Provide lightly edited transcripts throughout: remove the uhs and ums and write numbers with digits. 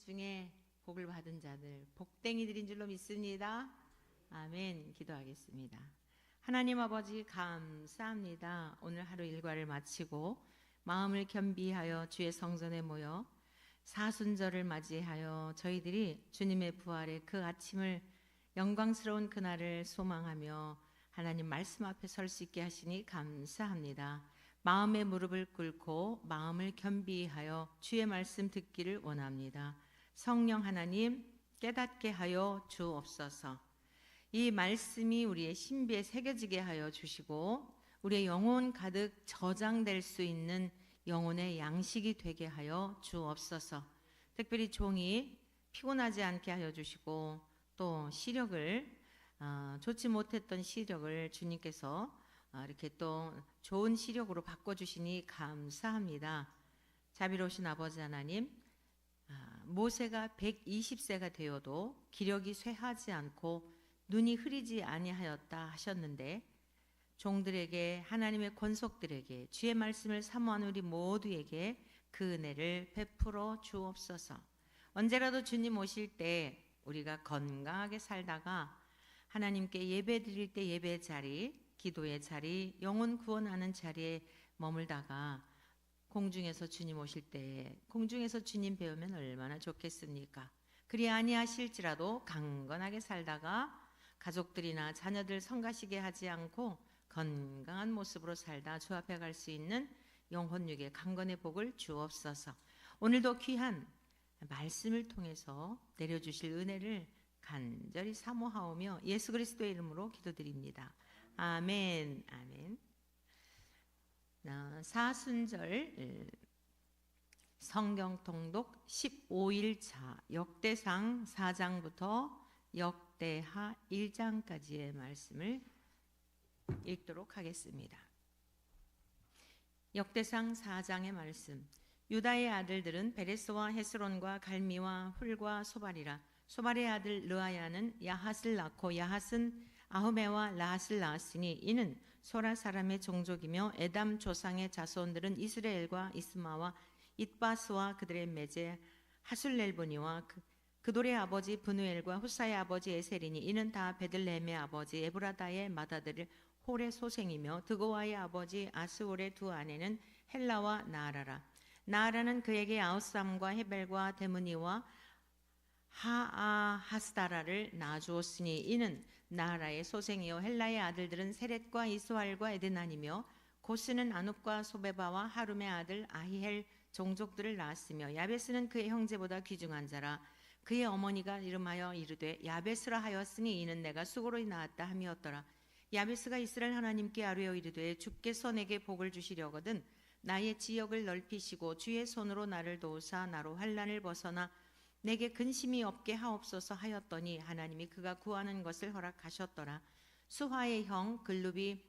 중에 복을 받은 자들 복댕이들인 줄로 믿습니다. 아멘. 기도하겠습니다. 하나님 아버지 감사합니다. 오늘 하루 일과를 마치고 마음을 겸비하여 주의 성전에 모여 사순절을 맞이하여 저희들이 주님의 부활의 그 아침을 영광스러운 그날을 소망하며 하나님 말씀 앞에 설 수 있게 하시니 감사합니다. 마음의 무릎을 꿇고 마음을 겸비하여 주의 말씀 듣기를 원합니다. 성령 하나님 깨닫게 하여 주옵소서. 이 말씀이 우리의 신비에 새겨지게 하여 주시고 우리의 영혼 가득 저장될 수 있는 영혼의 양식이 되게 하여 주옵소서. 특별히 종이 피곤하지 않게 하여 주시고 또 시력을 좋지 못했던 시력을 주님께서 이렇게 또 좋은 시력으로 바꿔주시니 감사합니다. 자비로우신 아버지 하나님, 모세가 120세가 되어도 기력이 쇠하지 않고 눈이 흐리지 아니하였다 하셨는데 종들에게 하나님의 권속들에게 주의 말씀을 사모하는 우리 모두에게 그 은혜를 베풀어 주옵소서. 언제라도 주님 오실 때 우리가 건강하게 살다가 하나님께 예배 드릴 때 예배 자리, 기도의 자리, 영혼 구원하는 자리에 머물다가 공중에서 주님 오실 때 공중에서 주님 배우면 얼마나 좋겠습니까? 그리 아니하실지라도 강건하게 살다가 가족들이나 자녀들 성가시게 하지 않고 건강한 모습으로 살다 주 앞에 갈 수 있는 영혼육의 강건의 복을 주옵소서. 오늘도 귀한 말씀을 통해서 내려주실 은혜를 간절히 사모하오며 예수 그리스도의 이름으로 기도드립니다. 아멘. 아멘. 사순절 성경 통독 15일차 역대상 4장부터 역대하 1장까지의 말씀을 읽도록 하겠습니다. 역대상 4장의 말씀. 유다의 아들들은 베레스와 헤스론과 갈미와 훌과 소발이라. 소발의 아들 르아야는 야핫을 낳고 야핫은 아흐메와 라핫을 낳았으니 이는 소라 사람의 종족이며 에담 조상의 자손들은 이스라엘과 이스마와 잇바스와 그들의 매제 하술렐보니와 그돌의 아버지 브누엘과 후사의 아버지 에셀이니 이는 다 베들레헴의 아버지 에브라다의 맏아들 홀의 소생이며 드고와의 아버지 아스홀의 두 아내는 헬라와 나아라라. 나아라는 그에게 아우삼과 헤벨과 데므니와 하아하스다라를 낳아주었으니 이는 나아라의 소생이요 헬라의 아들들은 세렛과 이스활과 에드난이며 고스는 아눕과 소베바와 하룸의 아들 아히헬 종족들을 낳았으며 야베스는 그의 형제보다 귀중한 자라. 그의 어머니가 이름하여 이르되 야베스라 하였으니 이는 내가 수고로 낳았다 함이었더라. 야베스가 이스라엘 하나님께 아뢰어 이르되 주께서 내게 복을 주시려거든 나의 지역을 넓히시고 주의 손으로 나를 도우사 나로 환난을 벗어나 내게 근심이 없게 하옵소서 하였더니 하나님이 그가 구하는 것을 허락하셨더라. 수하의 형 글룹이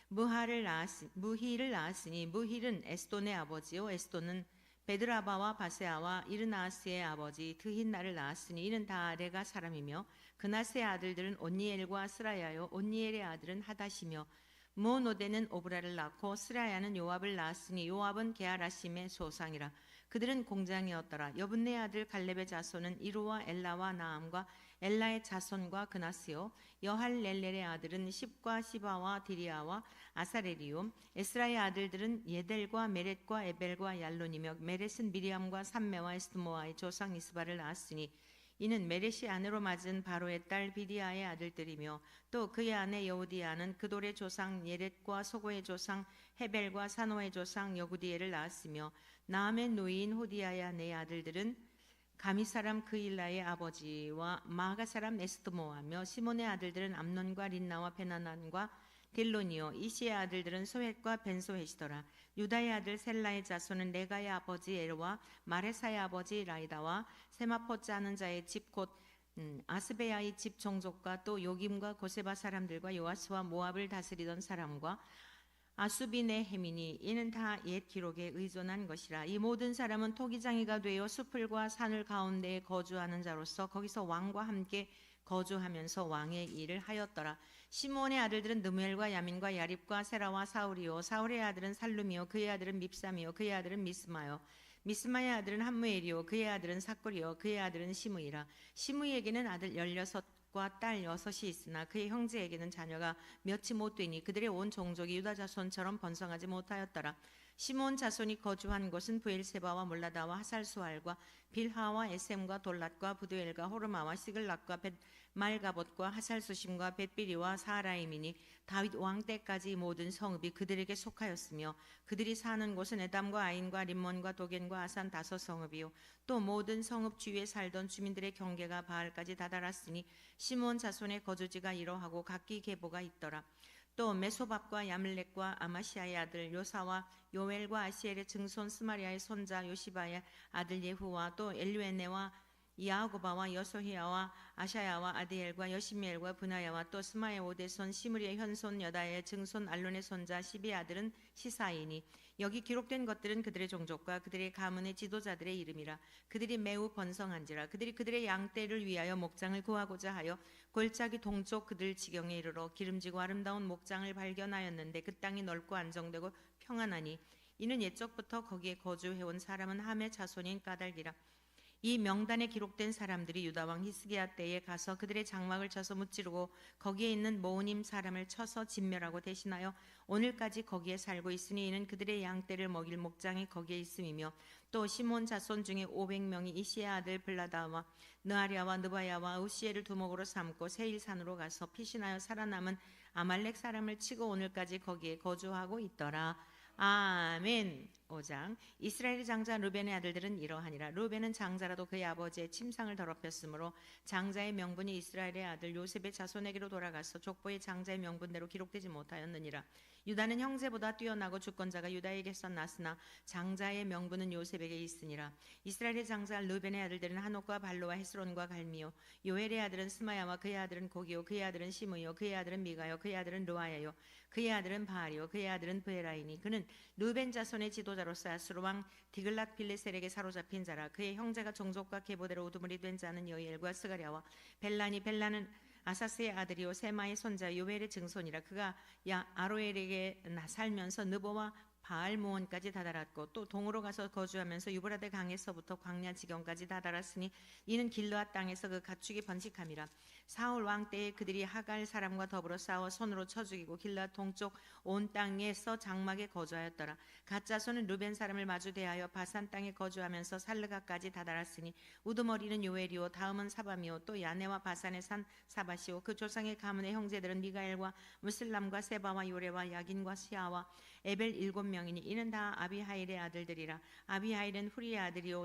무희를 낳았으니 무힐은 에스돈의 아버지요 에스돈은 베드라바와 바세아와 이르나스의 아버지 드힌나를 낳았으니 이는 다 아레가 사람이며 그나스의 아들들은 온니엘과 스라야요 온니엘의 아들은 하닷이며 모노데는 오브라를 낳고 스라야는 요압을 낳았으니 요압은 게하라심의 소상이라. 그들은 공장이었더라. 여분네 아들 갈렙의 자손은 이루와 엘라와 나암과 엘라의 자손과 그나스요 여할렐렐의 아들은 십과 시바와 디리아와 아사렐이요 에스라의 아들들은 예델과 메렛과 에벨과 얄론이며 메렛은 미리암과 삼메와 에스드모아의 조상 이스바를 낳았으니 이는 메렛이 아내로 맞은 바로의 딸 비디아의 아들들이며 또 그의 아내 여우디아는 그돌의 조상 예렛과 소고의 조상 헤벨과 사노의 조상 여구디엘을 낳았으며 나암의 누이인 호디아의 아내의 아들들은 가미 사람 그일라의 아버지와 마가 사람 에스드모아며 시몬의 아들들은 암논과 린나와 베나난과 딜로니오 이시의 아들들은 소헷과 벤소헷이더라. 유다의 아들 셀라의 자손은 레가의 아버지 에르와 마레사의 아버지 라이다와 세마포 짜는 자의 집 곧 아스베야의 집 종족과 또 요김과 고세바 사람들과 요아스와 모압을 다스리던 사람과 아수비네 헤미니 이는 다 옛 기록에 의존한 것이라. 이 모든 사람은 토기장이가 되어 수풀과 산을 가운데에 거주하는 자로서 거기서 왕과 함께 거주하면서 왕의 일을 하였더라. 시므온의 아들들은 느무엘과 야민과 야립과 세라와 사울이요 사울의 아들은 살룸이요 그의 아들은 밉삼이요 그의 아들은 미스마요 미스마의 아들은 함무엘이요 그의 아들은 삭골이요 그의 아들은 시므이라. 시므이에게는 아들 16과 딸 6이 있으나 그의 형제에게는 자녀가 몇이 못 되니 그들의 온 종족이 유다 자손처럼 번성하지 못하였더라. 시므온 자손이 거주한 곳은 브엘세바와 몰라다와 하살수알과 빌하와 에셈과 돌랏과 부두엘과 호르마와 시글락과 말가봇과 하살수심과 벳비리와 사라임이니 다윗 왕 때까지 모든 성읍이 그들에게 속하였으며 그들이 사는 곳은 에담과 아인과 림몬과 도겐과 아산 5성읍이요 또 모든 성읍 주위에 살던 주민들의 경계가 바알까지 다다랐으니 시므온 자손의 거주지가 이러하고 각기 계보가 있더라. 또 메소밥과 야밀렉과 아마시아의 아들 요사와 요엘과 아시엘의 증손 스마리아의 손자 요시바의 아들 예후와 또 엘류에네와 야고바와 여소히야와 아샤야와 아디엘과 여시미엘과 분하야와 또 스마의 오대손 시므리의 현손 여다의 증손 알론의 손자 시비의 아들은 시사이니 여기 기록된 것들은 그들의 종족과 그들의 가문의 지도자들의 이름이라. 그들이 매우 번성한지라. 그들이 그들의 양떼를 위하여 목장을 구하고자 하여 골짜기 동쪽 그들 지경에 이르러 기름지고 아름다운 목장을 발견하였는데 그 땅이 넓고 안정되고 평안하니 이는 옛적부터 거기에 거주해온 사람은 함의 자손인 까닭이라. 이 명단에 기록된 사람들이 유다왕 히스기야 때에 가서 그들의 장막을 쳐서 무찌르고 거기에 있는 모우님 사람을 쳐서 진멸하고 대신하여 오늘까지 거기에 살고 있으니 이는 그들의 양떼를 먹일 목장이 거기에 있음이며 또 시몬 자손 중에 500명이 이시의 아들 블라다와 느아리아와 느바야와 우시엘을 두목으로 삼고 세일산으로 가서 피신하여 살아남은 아말렉 사람을 치고 오늘까지 거기에 거주하고 있더라. 아멘. 5장. 이스라엘의 장자 르벤의 아들들은 이러하니라. 르벤은 장자라도 그의 아버지의 침상을 더럽혔으므로 장자의 명분이 이스라엘의 아들 요셉의 자손에게로 돌아가서 족보의 장자의 명분대로 기록되지 못하였느니라. 유다는 형제보다 뛰어나고 주권자가 유다에게서 났으나 장자의 명분은 요셉에게 있으니라. 이스라엘의 장자 르벤의 아들들은 한옥과 발로와 헤스론과 갈미요 요엘의 아들은 스마야와 그의 아들은 고기요 그의 아들은 시므요 그의 아들은 미가요 그의 아들은 르아야요 그의 아들은 바알이요 그의 아들은 브에라이니 그는 르벤 자손의 지도자로서 아수르 왕 디글랏 빌레셀에게 사로잡힌 자라. 그의 형제가 종족과 계보대로 우두머리 된 자는 여이엘과 스가랴와 벨란은 아사스의 아들이요 세마의 손자 요엘의 증손이라. 그가 아로엘에게 살면서 느보와 바알모온까지 다다랐고 또 동으로 가서 거주하면서 유브라데 강에서부터 광야 지경까지 다다랐으니 이는 길르앗 땅에서 그 가축이 번식함이라. 사울 왕 때에 그들이 하갈 사람과 더불어 싸워 손으로 쳐 죽이고 길르앗 동쪽 온 땅에서 장막에 거주하였더라. 갓 자손은 르벤 사람을 마주 대하여 바산 땅에 거주하면서 살르가까지 다다랐으니 우두머리는 요엘이요 다음은 사밤이요 또 야네와 바산의 산 사바시오 그 조상의 가문의 형제들은 미가엘과 무슬람과 세바와 요레와 야긴과 시아와 에벨 7명이니 이는 다 아비하일의 아들들이라. 아비하일은 후리의 아들이요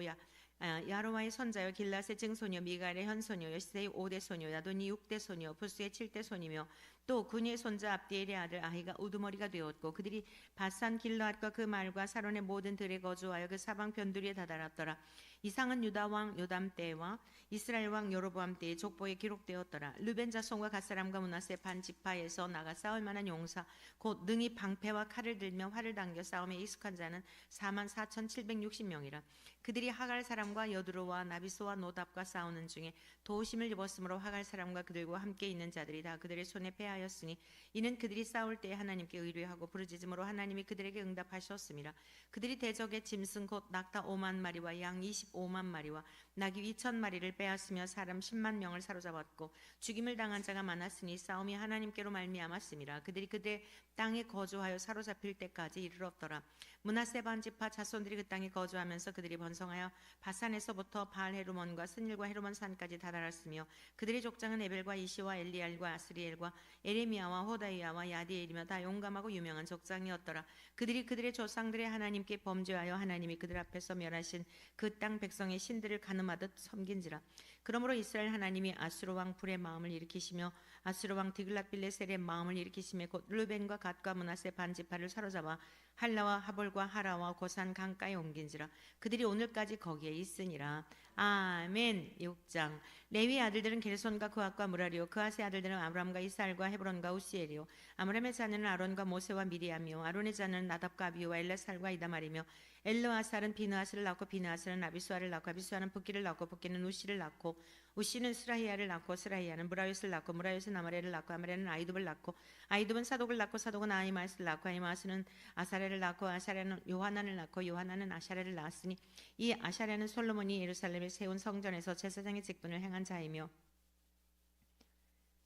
야로와의 손자요 길랏의 증손이요 미갈의 현손이요 여시세의 5대 손이요 야돈이 6대 손이요 부스의 7대 손이며 또 군의 손자 압디엘의 아들 아히가 우두머리가 되었고 그들이 바산 길르앗과 그 말과 사론의 모든 들에 거주하여 그 사방 변두리에 다다랐더라. 이상은 유다 왕 요담 때와 이스라엘 왕 여로보암 때의 족보에 기록되었더라. 르벤 자손과 갓사람과 므낫세 반 지파에서 나가 싸울 만한 용사 곧 능히 방패와 칼을 들며 활을 당겨 싸움에 익숙한 자는 44,760명이라. 그들이 하갈 사람과 여두루와 나비소와 노답과 싸우는 중에 도심을 입었으므로 하갈 사람과 그들과 함께 있는 자들이 다 그들의 손에 패하였으니 이는 그들이 싸울 때에 하나님께 의뢰하고 부르짖음으로 하나님이 그들에게 응답하셨음이라. 그들이 대적의 짐승 곧 낙타 5만 마리와 양 25만 마리와 나귀 2천 마리를 빼앗으며 사람 10만 명을 사로잡았고 죽임을 당한 자가 많았으니 싸움이 하나님께로 말미암았음이라. 그들이 그들의 땅에 거주하여 사로잡힐 때까지 이르렀더라. 므낫세 반 지파 자손들이 그 땅에 거주하면서 그들이 번성하여 바산에서부터 바알 헤르몬과 스닐과 헤르몬 산까지 다다랐으며 그들의 족장은 에벨과 이시와 엘리알과 아스리엘과 에레미야와 호다이야와 야디엘이며 다 용감하고 유명한 족장이었더라. 그들이 그들의 조상들의 하나님께 범죄하여 하나님이 그들 앞에서 멸하신 그 땅 백성의 신들을 가늠하듯 섬긴지라. 그러므로 이스라엘 하나님이 아수르 왕 불의 마음을 일으키시며 아수르 왕 디글랏 빌레셀의 마음을 일으키시며 곧 르벤과 갓과 므낫세 반 지파를 사로잡아 할라와 하볼과 하라와 고산 강가에 옮긴지라. 그들이 오늘까지 거기에 있으니라. 아멘. 6장. 레위 아들들은 게르손과 그앗과 무라리요 그앗의 아들들은 아므람과 이스알과 헤브론과 우시엘이요 아므람의 자녀는 아론과 모세와 미리암이요 아론의 자녀는 나답과 아비유와 엘레살과 이다말이며 엘르아살은 비느하스를 낳고 비느하스는 아비수아를 낳고 아비수아는 붓기를 낳고 붓기는 우시를 낳고 우시는 스라히야를 낳고 스라히야는 무라요스를 낳고 무라요스는 아마레를 낳고 아마레는 아이둡을 낳고 아이둡은 사독을 낳고 사독은 아히마스를 낳고 아히마스는 아사레를 낳고 아사레는 요하난을 낳고 요하난은 아샤레를 낳았으니 이 아샤레는 솔로몬이 예루살렘에 세운 성전에서 제사장의 직분을 행한 자이며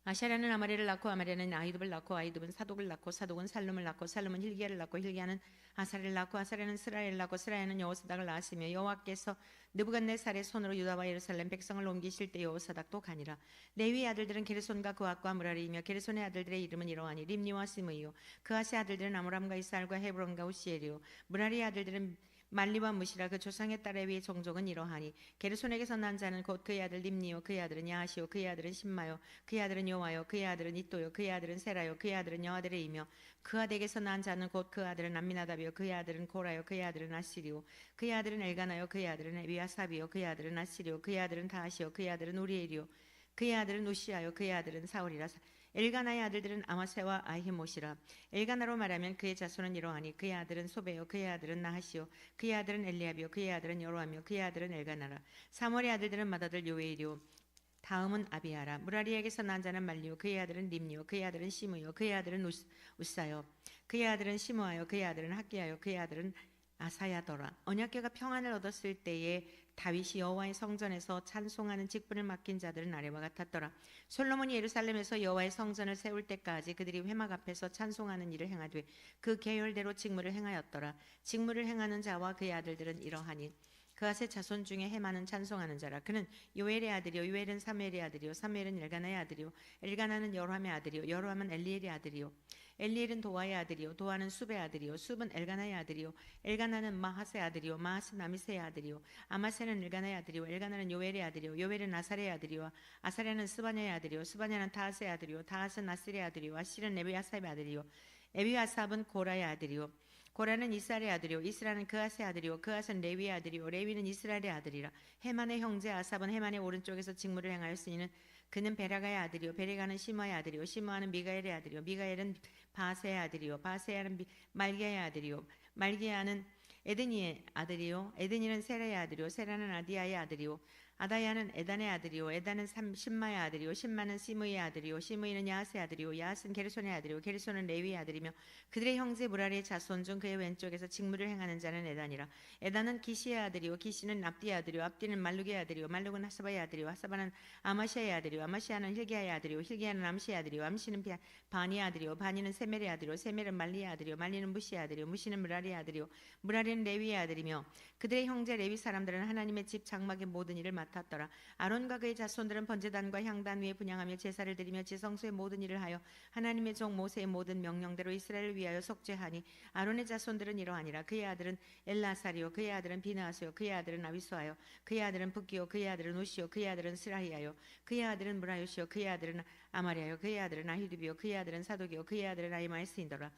아샤레는 아마레를 낳고 아마레는 아이둡을 낳고 아이둡은 사독을 낳고 사독은 살룸을 낳고 살룸은 힐기야를 낳고 힐기야는 아사레를 낳고 아사레는 스라엘을 낳고 스라엘은 여호사닥을 낳았으며 여호와께서 느부갓네살의 손으로 유다와 예루살렘 백성을 옮기실 때 여호사닥도 가니라. 레위의 아들들은 게르손과 그앗과 무라리이며 게르손의 아들들의 이름은 이러하니 림니와 시므이요 그앗의 아들들은 아므람과 이스알과 헤브론과 우시엘이요 무라리의 아들들은 말리와 무시라 그 조상의 딸 레위의 종족은 이러하니 게르손에게서 난 자는 곧 그의 아들 림니요 그의 아들은 야하시요 그의 아들은 신마요 그의 아들은 요와요 그의 아들은 이또요 그의 아들은 세라요 그의 아들은 여아들의이며 그아덱에서 난 자는 곧 그 아들은 암미나답이요 그의 아들은 고라요 그의 아들은 아시리요 그의 아들은 엘가나요 그의 아들은 에비아삽이요 그의 아들은 아시리요 그의 아들은 다하시요 그의 아들은 우리엘이요 그의 아들은 우시아요 그의 아들은 사울이라. 엘가나의 아들들은 아마세와 아히모시라. 엘가나로 말하면 그의 자손은 이러하니 그의 아들은 소베요 그의 아들은 나하시요 그의 아들은 엘리압이요 그의 아들은 여로하며 그의 아들은 엘가나라. 사무엘의 아들들은 맏아들 요웨일이요 다음은 아비아라. 무라리에게서 난 자는 말리요 그의 아들은 림니요 그의 아들은 시므요 그의 아들은 우사요 그의 아들은 시므아요 그의 아들은 학기야요 그의 아들은 아사야더라. 언약궤가 평안을 얻었을 때에 다윗이 여호와의 성전에서 찬송하는 직분을 맡긴 자들은 아래와 같았더라. 솔로몬이 예루살렘에서 여호와의 성전을 세울 때까지 그들이 회막 앞에서 찬송하는 일을 행하되 그 계열대로 직무를 행하였더라. 직무를 행하는 자와 그의 아들들은 이러하니 그앗의 자손 중에 해마는 찬송하는 자라. 그는 요엘의 아들이요 요엘은 사무엘의 아들이요 사무엘은 엘가나의 아들이요 엘가나는 여로함의 아들이요 여로함은 엘리엘의 아들이요 엘리엘은 도아의 아들이요 도아는 숲의 아들이요 숲은 엘가나의 아들이요 엘가나는 마하스의 아들이요 마하스는 아미스의 아들이요 아마세는 엘가나의 아들이요 엘가나는 요엘의 아들이요 요엘은 아사레의 아들이요 아사레는 스바냐의 아들이요 스바냐는 다하스의 아들이요 다하스는 아슬의 아들이요 아실은 에비아삽의 아들이요 에비아삽은 고라의 아들이요 고라는 이스라엘의 아들이요 이스라엘은 그앗의 아들이요 그앗은 레위의 아들이요 레위는 이스라엘의 아들이라. 해만의 형제 아삽은 해만의 오른쪽에서 직무를 행하였으니 그는 베라가의 아들이요 베레가는 시므아의 아들이요 시므아는 미가엘의 아들이요 미가엘은 바세의 아들이요 바세야는 말기야의 아들이요 말기야는 에드니의 아들이요 에드니는 세라의 아들이요 세라는 아디야의 아들이요 아다야는 에단의 아들이요 에단은 신마의 아들이요 신마는 시므이의 아들이요 시므이는 야하스의 아들이요 야하스는 게르손의 아들이요 게르손은 레위의 아들이며 그들의 형제 무라리의 자손 중 그의 왼쪽에서 직무를 행하는 자는 에단이라. 에단은 기시의 아들이요 기시는 납디의 아들이요 압디는 말룩의 아들이요 말룩은 하사바의 아들이요 하사바는 아마시아의 아들이요 아마시아는 힐기야의 아들이요 힐기야는 암시의 아들이요 암시는 바니의 아들이요 바니는 세멜의 아들이요 세멜은 말리의 아들이요 말리는 무시의 아들이요 무시는 무라리의 아들이요 무라리는 레위의 아들이며 그들의 형제 레위 사람들은 하나님의 집 장막의 모든 일을 맡았더라. 아론과 그의 자손들은 번제단과 향단 위에 분향하며 제사를 드리며 지성소의 모든 일을 하여 하나님의 종 모세의 모든 명령대로 이스라엘을 위하여 속죄하니 아론의 자손들은 이러하니라. 그의 아들은 엘라사리요 그의 아들은 비나하스요 그의 아들은 아비수아요 그의 아들은 북기요 그의 아들은 우시요 그의 아들은 스라히야요 그의 아들은 무라요시요 그의 아들은 아마리아요 그의 아들은 아히두비요 그의 아들은 사독이요 그의 아들은 아히마에스인더라.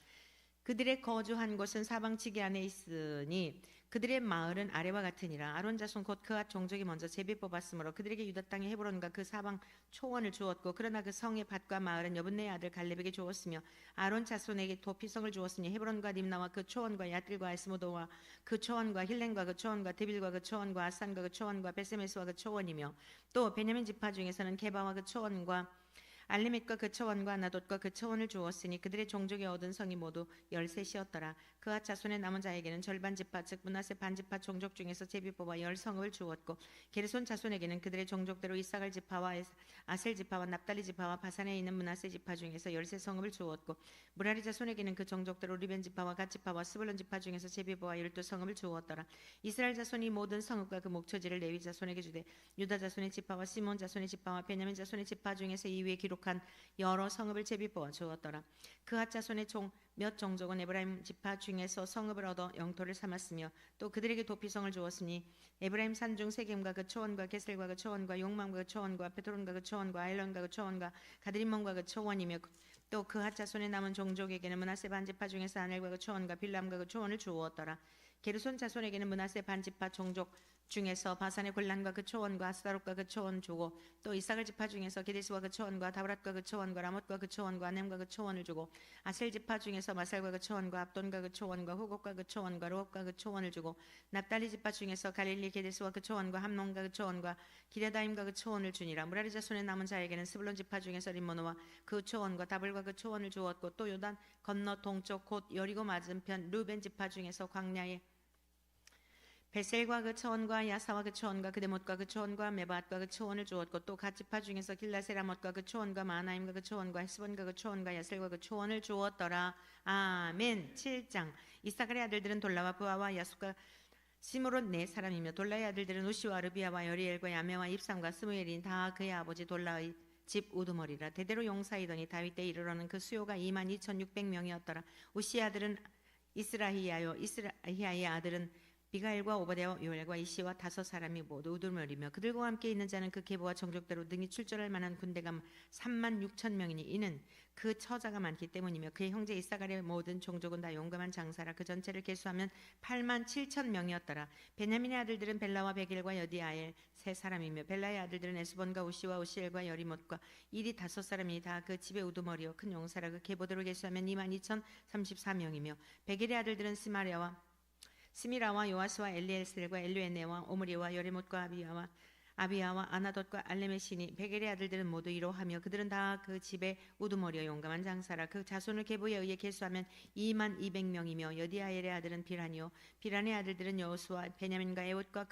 그들의 거주한 곳은 사방지기 안에 있으니 그들의 마을은 아래와 같으니라. 아론 자손 곧 그앗 종족이 먼저 제비 뽑았으므로 그들에게 유다 땅의 헤브론과 그 사방 초원을 주었고 그러나 그 성의 밭과 마을은 여분네의 아들 갈렙에게 주었으며 아론 자손에게 도피성을 주었으니 헤브론과 림나와 그 초원과 야딜과 에스모도와 그 초원과 힐렌과 그 초원과 데빌과 그 초원과 아산과 그 초원과 베세메스와 그 초원이며 또 베냐민 지파 중에서는 게바와 그 초원과 알리밋과 그 초원과 나돗과 그 초원을 주었으니 그들의 종족이 얻은 성이 모두 13이었더라. 그와 자손의 남은 자에게는 절반 지파 즉 므낫세 반지파 종족 중에서 제비 뽑아 10성읍을 주었고 게르손 자손에게는 그들의 종족대로 이사갈 지파와 아셀 지파와 납달리 지파와 바산에 있는 므낫세 지파 중에서 13성읍을 주었고 무라리 자손에게는 그 종족대로 리벤 지파와 갓 지파와 스불론 지파 중에서 제비 뽑아 12성읍을 주었더라. 이스라엘 자손이 모든 성읍과 그 목초지를 레위 자손에게 주되 유다 자손의 지파와 시몬 자손의 지파와 베냐민 자손의 지파 중에서 이외에 기록한 여러 성읍을 제비 뽑아 주었더라. 그앗 자손의 몇 종족은 에브라임 지파 중에서 성읍을 얻어 영토를 삼았으며 또 그들에게 도피성을 주었으니 에브라임 산중 세겜과 그 초원과 게셀과 그 초원과 용맘과 그 초원과 베토론과 그 초원과 아일론과 그 초원과 가드림몬과 그 초원이며 또 그앗 자손의 남은 종족에게는 므낫세 반지파 중에서 아넬과 그 초원과 빌람과 그 초원을 주었더라. 게르손 자손에게는 므낫세 반지파 종족 중에서 바산의 골란과 그 초원과 아스다롯과 그 초원 주고 또 이삭을 지파 중에서 게데스와 그 초원과 다브랏과 그 초원과 라못과 그 초원과 아넴과 그 초원을 주고 아셀 지파 중에서 마살과 그 초원과 압돈과 그 초원과 후곡과 그 초원과 르홉과 그 초원을 주고 납달리 지파 중에서 갈릴리 게데스와 그 초원과 함논과 그 초원과 기레다임과 그 초원을 주니라. 무라리 자손의 남은 자에게는 스불론 지파 중에서 림모노와 그 초원과 다블과 그 초원을 주었고 또 요단 건너 동쪽 곧 여리고 맞은편 루벤 지파 중에서 광야에 베셀과 그 초원과 야사와 그 초원과 그데못과 그 초원과 메밧과 그 초원을 주었고 또 갓지파 중에서 길라세라못과 그 초원과 마나임과 그 초원과 헤스본과 그 초원과 야셀과 그 초원을 주었더라. 아멘. 7장. 이사갈의 아들들은 돌라와 부하와 야숫과 시므론 네 사람이며 돌라의 아들들은 우시와 르비아와 여리엘과 야메와 입삼과 스무엘인 다 그의 아버지 돌라의 집 우두머리라. 대대로 용사이더니 다윗 때 이르러는 그 수요가 22,600명이었더라. 우시의 아들은 이스라히야요 이스라히야의 아들은 미가엘과 오바댜와 요엘과 이시와 5사람이 모두 우두머리며 그들과 함께 있는 자는 그 계보와 정족대로 능히 출전할 만한 군대가 36,000명이니 이는 그 처자가 많기 때문이며 그의 형제 이사갈의 모든 종족은 다 용감한 장사라. 그 전체를 계수하면 87,000명이었더라. 베냐민의 아들들은 벨라와 베길과 여디아엘 3사람이며 벨라의 아들들은 에스본과 우시와 우시엘과 여리못과 일이 5사람이 다 그 집의 우두머리요 큰 용사라. 그 계보대로 계수하면 22,034명이며 베길의 아들들은 스미라와 요아스와 엘리엘셀과 엘류에네와 오므리와 여리못과 아비야와 아나돗과 알레메시니 베겔의 아들들은 모두 이러하며 그들은 다 그 집의 우두머리와 용감한 장사라. 그 자손을 계보에 의해 계수하면 22,200명이며 여디아엘의 아들은 비란이요 비란의 아들들은 여호수와 베냐민과 에옷과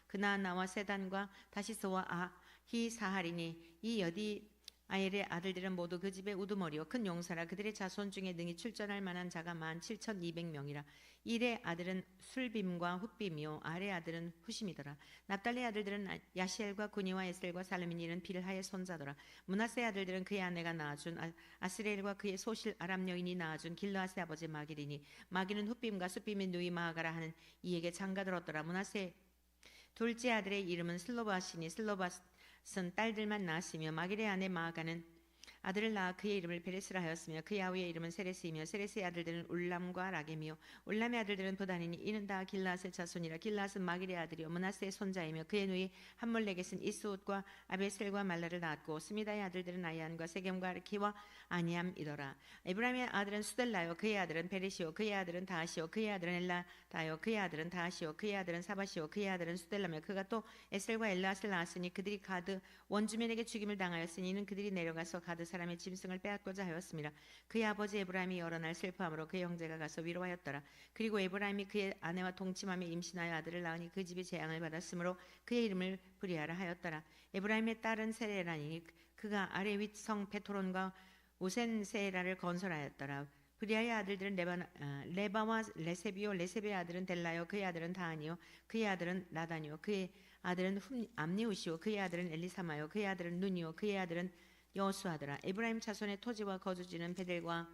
그나아나와 세단과 다시스와 아히사하리니 이 여디아엘의 아들들은 모두 그 집의 우두머리요 큰 용사라. 그들의 자손 중에 능히 출전할 만한 자가 17,200명이라. 일의 아들은 술빔과 훗빔이요 아래 아들은 후심이더라. 납달리 아들들은 야시엘과 구니와 에셀과 살르민이 이는 빌하의 손자더라. 므낫세 아들들은 그의 아내가 낳아준 아스레엘과 그의 소실 아람 여인이 낳아준 길르앗의 아버지 마길이니 마길은 훗빔과 숫빔이 누이 마아가라 하는 이에게 장가들었더라. 므낫세 둘째 아들의 이름은 슬로바시니 슬로바스는 딸들만 낳았으며 마길의 아내 마아가는 아들을 낳아 그의 이름을 베레스라 하였으며 그의 아우의 이름은 세레스이며 세레스의 아들들은 울람과 라겜이요 울람의 아들들은 부단이니 이는 다 길라앗의 자손이라. 길라앗은 마길의 아들이요 므낫세의 손자이며 그의 누이 함몰렉에는 이스옷과 아베셀과 말라를 낳았고 스미다의 아들들은 아이안과 세겜과 아르키와 아니암이더라. 에브라임의 아들은 수델라요 그의 아들은 베레시요 그의 아들은 다하시요 그의 아들은 엘라다요 그의 아들은 다하시요 그의 아들은 사바시요 그의 아들은 수델라며 그가 또 에셀과 엘라앗을 낳았으니 그들이 가드 원주민에게 죽임을 당하였으니 이는 그들이 내려가서 가드 사람의 짐승을 빼앗고자 하였습니다. 그의 아버지 에브라임이 여러 날 슬퍼함으로 그의 형제가 가서 위로하였더라. 그리고 에브라임이 그의 아내와 동침하며 임신하여 아들을 낳으니 그 집이 재앙을 받았으므로 그의 이름을 브리아라 하였더라. 에브라임의 딸은 세레라니 그가 아래 윗성 베토론과 오센세라를 건설하였더라. 브리아의 아들들은 레바와 레세비요 레세비의 아들은 델라요 그의 아들은 다하니요 그의 아들은 라다니요 그의 아들은 암니우시요 그의 아들은 엘리사마요 그의 아들은 눈이요 그의 아들은 여호수아더라. 에브라임 자손의 토지와 거주지는 베델과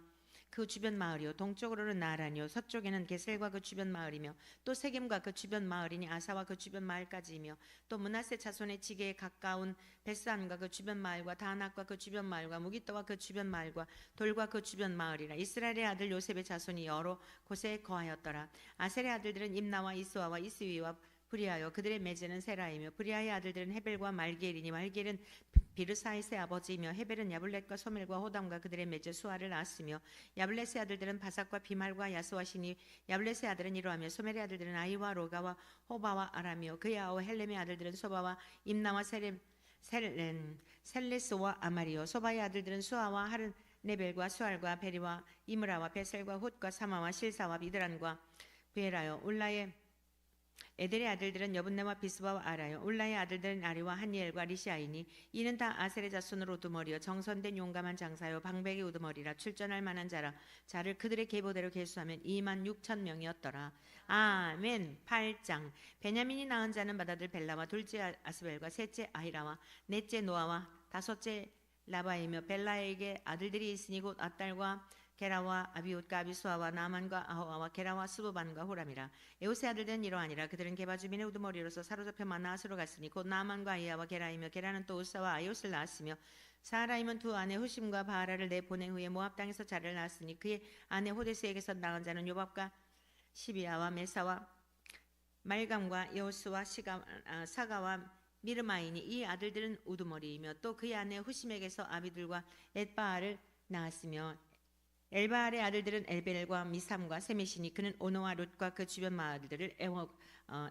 그 주변 마을이요 동쪽으로는 나란이요 서쪽에는 게셀과 그 주변 마을이며 또 세겜과 그 주변 마을이니 아사와 그 주변 마을까지이며 또 므낫세 자손의 지게에 가까운 베스안과 그 주변 마을과 다낙과 그 주변 마을과 무기떠와 그 주변 마을과 돌과 그 주변 마을이라. 이스라엘의 아들 요셉의 자손이 여러 곳에 거하였더라. 아셀의 아들들은 임나와 이스와와 이스위와 브리아요 그들의 매제는 세라이며 브리아의 아들들은 헤벨과 말게엘이니 말게엘은 비르사이스의 아버지이며 헤벨은 야블렛과 소멜과 호담과 그들의 매제 수아를 낳았으며 야블렛의 아들들은 바삭과 비말과 야스와시니 야블렛의 아들은 이러하며 소멜의 아들들은 아이와 로가와 호바와 아람이요 그의 아우 헬렘의 아들들은 소바와 임나와 셀레스와 아마리요 소바의 아들들은 수아와 하르네벨과 수알과 베리와 이므라와 베셀과 훗과 사마와 실사와 비드란과 베라요 울라의 에델의 아들들은 여분네와 비스바와 아라요 울라의 아들들은 아리와 한니엘과 리시아이니 이는 다 아셀의 자손으로 우두머리요 정선된 용감한 장사요 방백의 우두머리라. 출전할 만한 자를 그들의 계보대로 계수하면 26,000명이었더라. 아멘. 8장. 베냐민이 낳은 자는 맏아들 벨라와 둘째 아스벨과 셋째 아히라와 넷째 노아와 다섯째 라바이며 벨라에게 아들들이 있으니 곧 아딸과 게라와 아비웃과 아비수아와 나만과 아호아와 게라와 스부반과 호람이라. 에웃의 아들들은 이러하니라. 그들은 게바 주민의 우두머리로서 사로잡혀 마나앗으로 갔으니 곧 나만과 아이야와 게라이며 게라는 또 우사와 아이옷을 낳았으며 사라임은 두 아내 후심과 바하라를 내보낸 후에 모압 땅에서 자를 낳았으니 그의 아내 호데스에게서 낳은 자는 요밥과 시비아와 메사와 말감과 여호수와 사가와 미르마이니 이 아들들은 우두머리이며 또 그의 아내 후심에게서 아비들과 엣바알을 낳았으며 엘바알의 아들들은 엘벨과 미삼과 세메시니 그는 오노와 룻과 그 주변 마을들을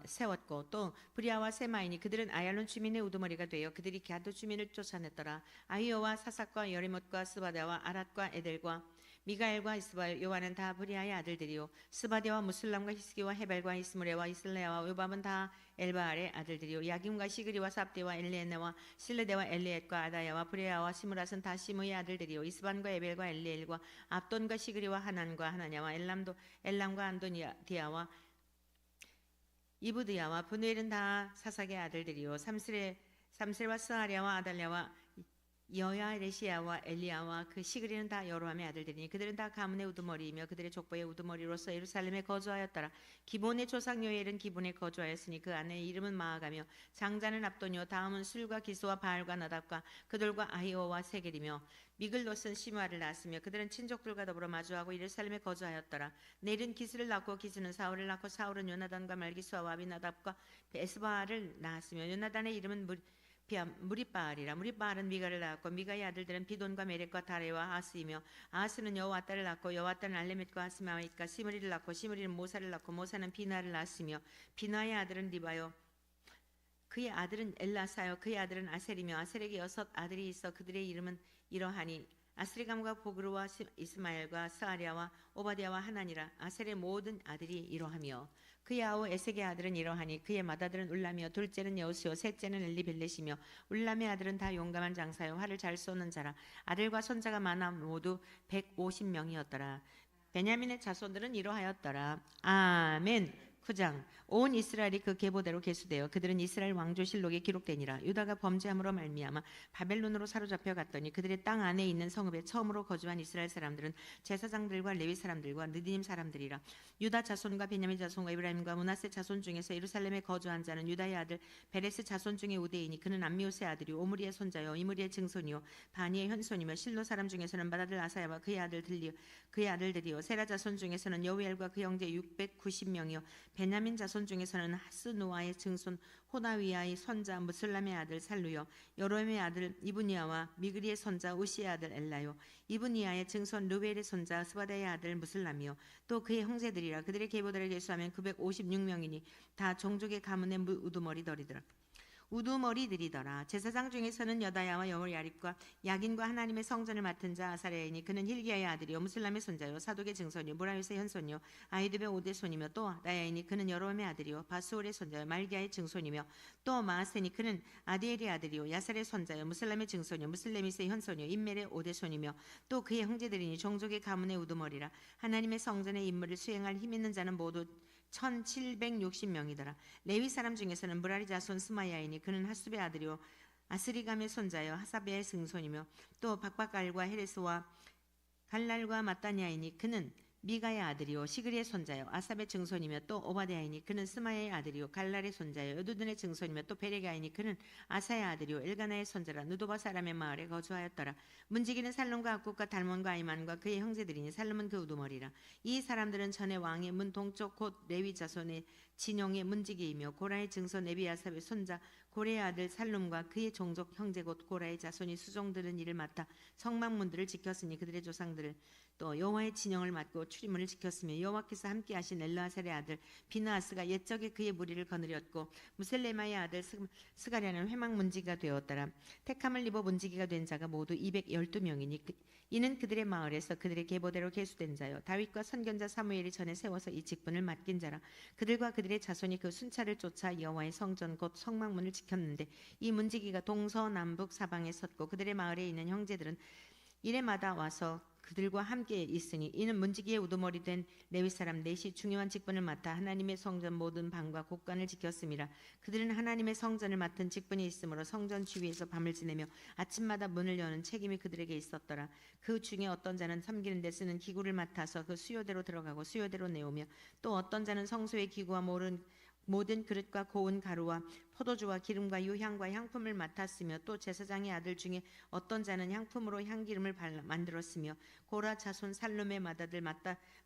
세웠고 또 브리아와 세마이니 그들은 아얄론 주민의 우두머리가 되어 그들이 갸도 주민을 쫓아냈더라. 아히오와 사삭과 여리못과 스바다와 아랏과 에델과 미가엘과 이스바엘 요한은 다 브리아의 아들들이요 스바데와 무슬람과 히스기와 헤벨과 이스무레와 이슬레아와 요밥은 다 엘바알의 아들들이요 야김과 시그리와 삽데와 엘레네와 실레데와 엘리엣과 아다야와 브레아와 시므랏은 다 시므의 아들들이요 이스반과 에벨과 엘리엘과 압돈과 시그리와 하난과 하나냐와 엘람과 안도디아와 이브드야와 분우엘은 다 사삭의 아들들이요 삼스레와 스아리아와 아달랴와 여야레시아와 엘리야와 그 시그리는 다 여로함의 아들들이니 그들은 다 가문의 우두머리이며 그들의 족보의 우두머리로서 예루살렘에 거주하였더라. 기본의 조상 요엘은 기본에 거주하였으니 그 아내의 이름은 마아가며 장자는 압돈이요 다음은 술과 기스와 바알과 나답과 그들과 아히오와 세겔이며 미글롯은 시므아를 낳았으며 그들은 친족들과 더불어 마주하고 예루살렘에 거주하였더라. 넬은 기스를 낳고 기스는 사울을 낳고 사울은 요나단과 말기수와 아비나답과 에스바알을 낳았으며 요나단의 이름은 무리바알이라. 무리바알은 미가를 낳았고 미가의 아들들은 비돈과 메렉과 다레와 아스이며 아스는 여호와따를 낳고 여호와따는 알레멧과 아스마윗과 시므리를 낳고 시므리는 모사를 낳고 모사는 비나를 낳았으며 비나의 아들은 리바요 그의 아들은 엘라사요 그의 아들은 아셀이며 아셀에게 6 아들이 있어 그들의 이름은 이러하니 아스리감과 보그르와 이스마엘과 스아리아와 오바디아와 하나니라. 아셀의 모든 아들이 이러하며 그의 아우 에색의 아들은 이러하니 그의 맏아들은 울람이요 둘째는 여우스요 셋째는 엘리벨렛이며 울람의 아들은 다 용감한 장사요 활을 잘 쏘는 자라. 아들과 손자가 많아 모두 150명이었더라. 베냐민의 자손들은 이러하였더라. 아멘. 9장 온 이스라엘이 그 계보대로 계수되어 그들은 이스라엘 왕조실록에 기록되니라. 유다가 범죄함으로 말미암아 바벨론으로 사로잡혀 갔더니 그들의 땅 안에 있는 성읍에 처음으로 거주한 이스라엘 사람들은 제사장들과 레위 사람들과 느디님 사람들이라. 유다 자손과 베냐민 자손과 이브라임과 므낫세 자손 중에서 예루살렘에 거주한 자는 유다의 아들 베레스 자손 중에 우대이니 그는 암미옷의 아들이요 오므리의 손자요 이므리의 증손이요 바니의 현손이며 실로 사람 중에서는 맏아들 아사야와 그의 아들들이요 세라 자손 중에서는 여우엘과 그 형제 690명이요 베냐민 자손 중에서는 하스누아의 증손 호나위아의 손자 무슬람의 아들 살루요 여로엠의 아들 이브니아와 미그리의 손자 우시의 아들 엘라요 이브니아의 증손 르벨의 손자 스바다의 아들 무슬람이요 또 그의 형제들이라. 그들의 계보들을 계수하면 956명이니 다 종족의 가문의 우두머리들이더라. 제사장 중에서는 여다야와 여호야립과 야긴과 하나님의 성전을 맡은 자 아사랴이니 그는 힐기야의 아들이요 무슬람의 손자요 사독의 증손이요 무라윗의 현손이요 아이두베 오대 손이며 또 나야이니 그는 여로함의 아들이요 바수올의 손자요 말기야의 증손이며 또 마아세니 그는 아디엘의 아들이요 야살의 손자요 무슬람의 증손이요 무슬레미스의 현손이요 임멜의 오대 손이며 또 그의 형제들이니 종족의 가문의 우두머리라. 하나님의 성전의 임무를 수행할 힘 있는 자는 모두 1760명이더라. 레위 사람 중에서는 무라리 자손 스마야이니 그는 하수베 아들이요 아스리감의 손자요 하사베의 증손이며 또 박박갈과 헤레스와 갈랄과 마따니아이니 그는 미가의 아들이요 시그리의 손자요 아삽의 증손이며 또 오바데아이니 그는 스마야의 아들이요 갈랄의 손자요 여두둔의 증손이며 또 베레가이니 그는 아사의 아들이요 엘가나의 손자라. 누도바 사람의 마을에 거주하였더라. 문지기는 살룸과 악국과 달몬과 아이만과 그의 형제들이니 살룸은 그 우두머리라. 이 사람들은 전에 왕의 문 동쪽 곧 레위 자손의 진영의 문지기이며 고라의 증손 에비아삽의 손자 고레의 아들 살룸과 그의 종족 형제 곧 고라의 자손이 수종들은 이를 맡아 성막문들을 지켰으니 그들의 조상들을 또 여호와의 진영을 맡고 출입문을 지켰으며 여호와께서 함께하신 엘르아셀의 아들 비느하스가 옛적에 그의 무리를 거느렸고 무셀레마의 아들 스가랴는 회막 문지기가 되었더라. 택함을 입어 문지기가 된 자가 모두 212명이니 이는 그들의 마을에서 그들의 계보대로 계수된 자요 다윗과 선견자 사무엘이 전에 세워서 이 직분을 맡긴 자라. 그들과 그들의 자손이 그 순찰을 쫓아 여호와의 성전 곧 성막문을 지켰는데 이 문지기가 동서남북 사방에 섰고 그들의 마을에 있는 형제들은 이래마다 와서 그들과 함께 있으니 이는 문지기의 우두머리 된 레위 사람 넷이 중요한 직분을 맡아 하나님의 성전 모든 방과 곳간을 지켰음이라. 그들은 하나님의 성전을 맡은 직분이 있으므로 성전 주위에서 밤을 지내며 아침마다 문을 여는 책임이 그들에게 있었더라. 그 중에 어떤 자는 섬기는 데 쓰는 기구를 맡아서 그 수요대로 들어가고 수요대로 내오며 또 어떤 자는 성소의 기구와 모든 모든 그릇과 고운 가루와 포도주와 기름과 유향과 향품을 맡았으며 또 제사장의 아들 중에 어떤 자는 향품으로 향기름을 만들었으며 고라 자손 살룸의 맏아들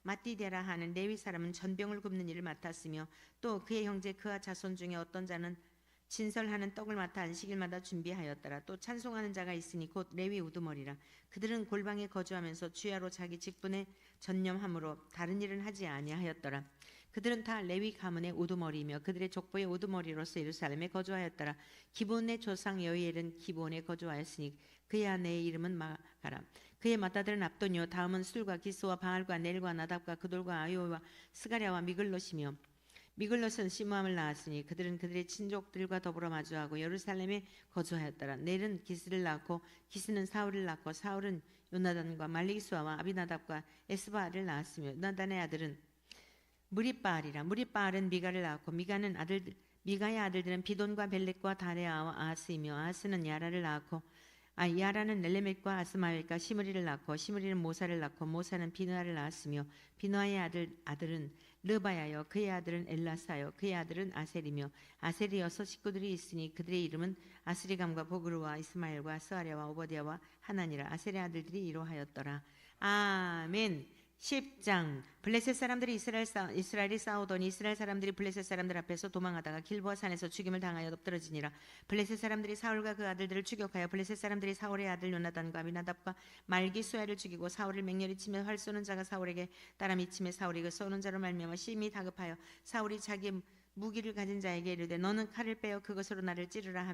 마띠데라 하는 레위 사람은 전병을 굽는 일을 맡았으며 또 그의 형제 그아 자손 중에 어떤 자는 진설하는 떡을 맡아 안식일마다 준비하였더라. 또 찬송하는 자가 있으니 곧 레위 우두머리라. 그들은 골방에 거주하면서 주야로 자기 직분에 전념함으로 다른 일은 하지 아니하였더라. 그들은 다 레위 가문의 우두머리이며 그들의 족보의 우두머리로서 예루살렘에 거주하였더라. 기본의 조상 여이엘은 기본에 거주하였으니 그의 아내의 이름은 마가라. 그의 맏아들은 압도니요 다음은 술과 기스와 바알과 넬과 나답과 그돌과 아요와 스가랴와 미글롯이며 미글롯은 시므함을 낳았으니 그들은 그들의 친족들과 더불어 마주하고 예루살렘에 거주하였더라. 넬은 기스를 낳고 기스는 사울을 낳고 사울은 요나단과 말리기수아와 아비나답과 에스바알을 낳았으며 요나단의 아들은 무리바알이라. 무리바알은 미가를 낳았고 미가의 아들들은 비돈과 벨렉과 다레아와 아하스이며 아하스는 야라를 낳았고 야라는 렐레멧과 아스마엘과 시므리를 낳고 시므리는 모사를 낳고 모사는 비누아를 낳았으며 비누아의 아들은 르바야요 그의 아들은 엘라사요 그의 아들은 아셀이며 아셀이 6 식구들이 있으니 그들의 이름은 아스리감과 보그루와 이스마엘과 스아랴와 오버디아와 하나니라. 아셀의 아들들이 이러하였더라. 아멘. 10장. 블레셋 사람들이 이스라엘이 싸우더니 이스라엘 사람들이 블레셋 사람들 앞에서 도망하다가 길보아 산에서 죽임을 당하여 엎드러지니라. 블레셋 사람들이 사울과 그 아들들을 추격하여 블레셋 사람들이 사울의 아들 요나단과 아비나답과 말기수아를 죽이고 사울을 맹렬히 치며 활 쏘는 자가 사울에게 따라 미치며 사울이 그 쏘는 자로 말미암아 심히 다급하여 사울이 자기 무기를 가진 자에게 이르되 너는 칼을 빼어 그것으로 나를 찌르라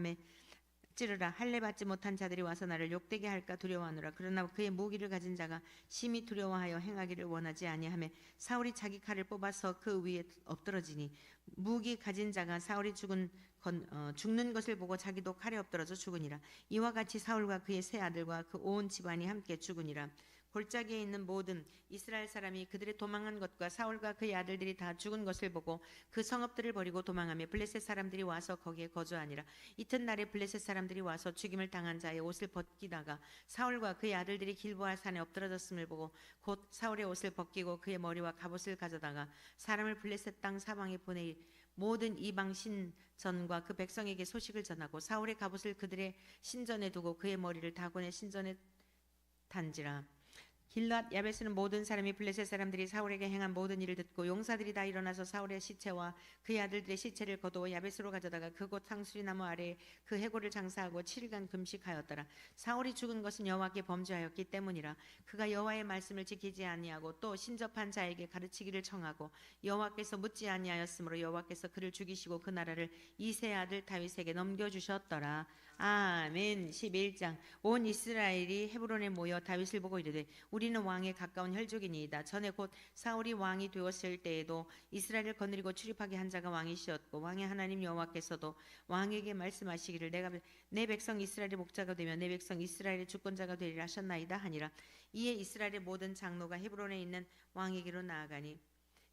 할례 받지 못한 자들이 와서 나를 욕되게 할까 두려워하노라. 그러나 그의 무기를 가진 자가 심히 두려워하여 행하기를 원하지 아니하며 사울이 자기 칼을 뽑아서 그 위에 엎드러지니 무기 가진 자가 사울이 죽는 것을 보고 자기도 칼에 엎드러져 죽으니라. 이와 같이 사울과 그의 세 아들과 그 온 집안이 함께 죽으니라. 골짜기에 있는 모든 이스라엘 사람이 그들의 도망한 것과 사울과 그의 아들들이 다 죽은 것을 보고 그 성읍들을 버리고 도망하며 블레셋 사람들이 와서 거기에 거주하니라. 이튿날에 블레셋 사람들이 와서 죽임을 당한 자의 옷을 벗기다가 사울과 그의 아들들이 길보아 산에 엎드러졌음을 보고 곧 사울의 옷을 벗기고 그의 머리와 갑옷을 가져다가 사람을 블레셋 땅 사방에 보내 모든 이방 신전과 그 백성에게 소식을 전하고 사울의 갑옷을 그들의 신전에 두고 그의 머리를 다곤의 신전에 단지라. 길랏 야베스는 모든 사람이 블레셋 사람들이 사울에게 행한 모든 일을 듣고 용사들이 다 일어나서 사울의 시체와 그의 아들들의 시체를 거두어 야베스로 가져다가 그곳 상수리 나무 아래에 그 해골을 장사하고 7일간 금식하였더라. 사울이 죽은 것은 여호와께 범죄하였기 때문이라. 그가 여호와의 말씀을 지키지 아니하고 또 신접한 자에게 가르치기를 청하고 여호와께서 묻지 아니하였으므로 여호와께서 그를 죽이시고 그 나라를 이새의 아들 다윗에게 넘겨주셨더라. 아멘. 11장. 온 이스라엘이 헤브론에 모여 다윗을 보고 이르되 우리는 왕에 가까운 혈족이니이다. 전에 곧 사울이 왕이 되었을 때에도 이스라엘을 거느리고 출입하게 한 자가 왕이시었고 왕의 하나님 여호와께서도 왕에게 말씀하시기를 내가 내 백성 이스라엘의 목자가 되며 내 백성 이스라엘의 주권자가 되리라 하셨나이다 하니라. 이에 이스라엘의 모든 장로가 헤브론에 있는 왕에게로 나아가니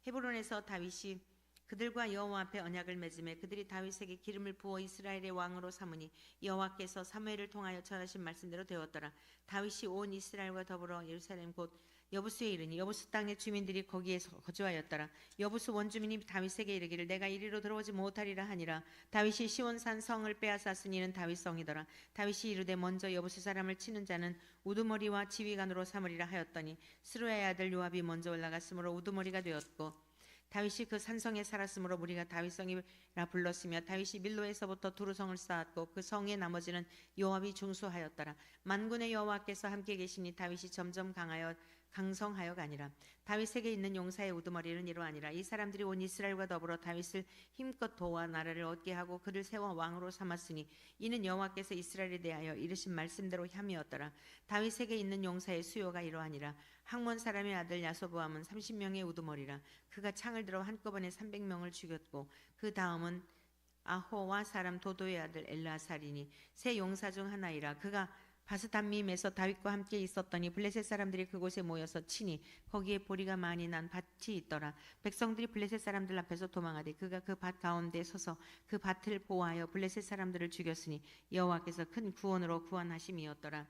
헤브론에서 다윗이 그들과 여호와 앞에 언약을 맺음에 그들이 다윗에게 기름을 부어 이스라엘의 왕으로 삼으니 여호와께서 사무엘을 통하여 전하신 말씀대로 되었더라. 다윗이 온 이스라엘과 더불어 예루살렘 곧 여부수에 이르니 여부수 땅의 주민들이 거기에 거주하였더라. 여부수 원주민이 다윗에게 이르기를 내가 이리로 들어오지 못하리라 하니라. 다윗이 시온산 성을 빼앗았으니 이는 다윗 성이더라. 다윗이 이르되 먼저 여부수 사람을 치는 자는 우두머리와 지휘관으로 삼으리라 하였더니 스루야의 아들 요압이 먼저 올라갔으므로 우두머리가 되었고 다윗이 그 산성에 살았으므로 무리가 다윗성이라 불렀으며 다윗이 밀로에서부터 두루성을 쌓았고 그 성의 나머지는 요압이 중수하였더라. 만군의 여호와께서 함께 계시니 다윗이 점점 강성하여 가니라. 다윗에게 있는 용사의 우두머리는 이러하니라. 이 사람들이 온 이스라엘과 더불어 다윗을 힘껏 도와 나라를 얻게 하고 그를 세워 왕으로 삼았으니 이는 여호와께서 이스라엘에 대하여 이르신 말씀대로 함이었더라. 다윗에게 있는 용사의 수요가 이러하니라. 학몬 사람의 아들 야소보암은 30명의 우두머리라. 그가 창을 들어 한꺼번에 300명을 죽였고 그 다음은 아호와 사람 도도의 아들 엘라살이니 세 용사 중 하나이라. 그가 바스담밈에서 다윗과 함께 있었더니 블레셋 사람들이 그곳에 모여서 치니 거기에 보리가 많이 난 밭이 있더라. 백성들이 블레셋 사람들 앞에서 도망하되 그가 그 밭 가운데 서서 그 밭을 보호하여 블레셋 사람들을 죽였으니 여호와께서 큰 구원으로 구원하심이었더라.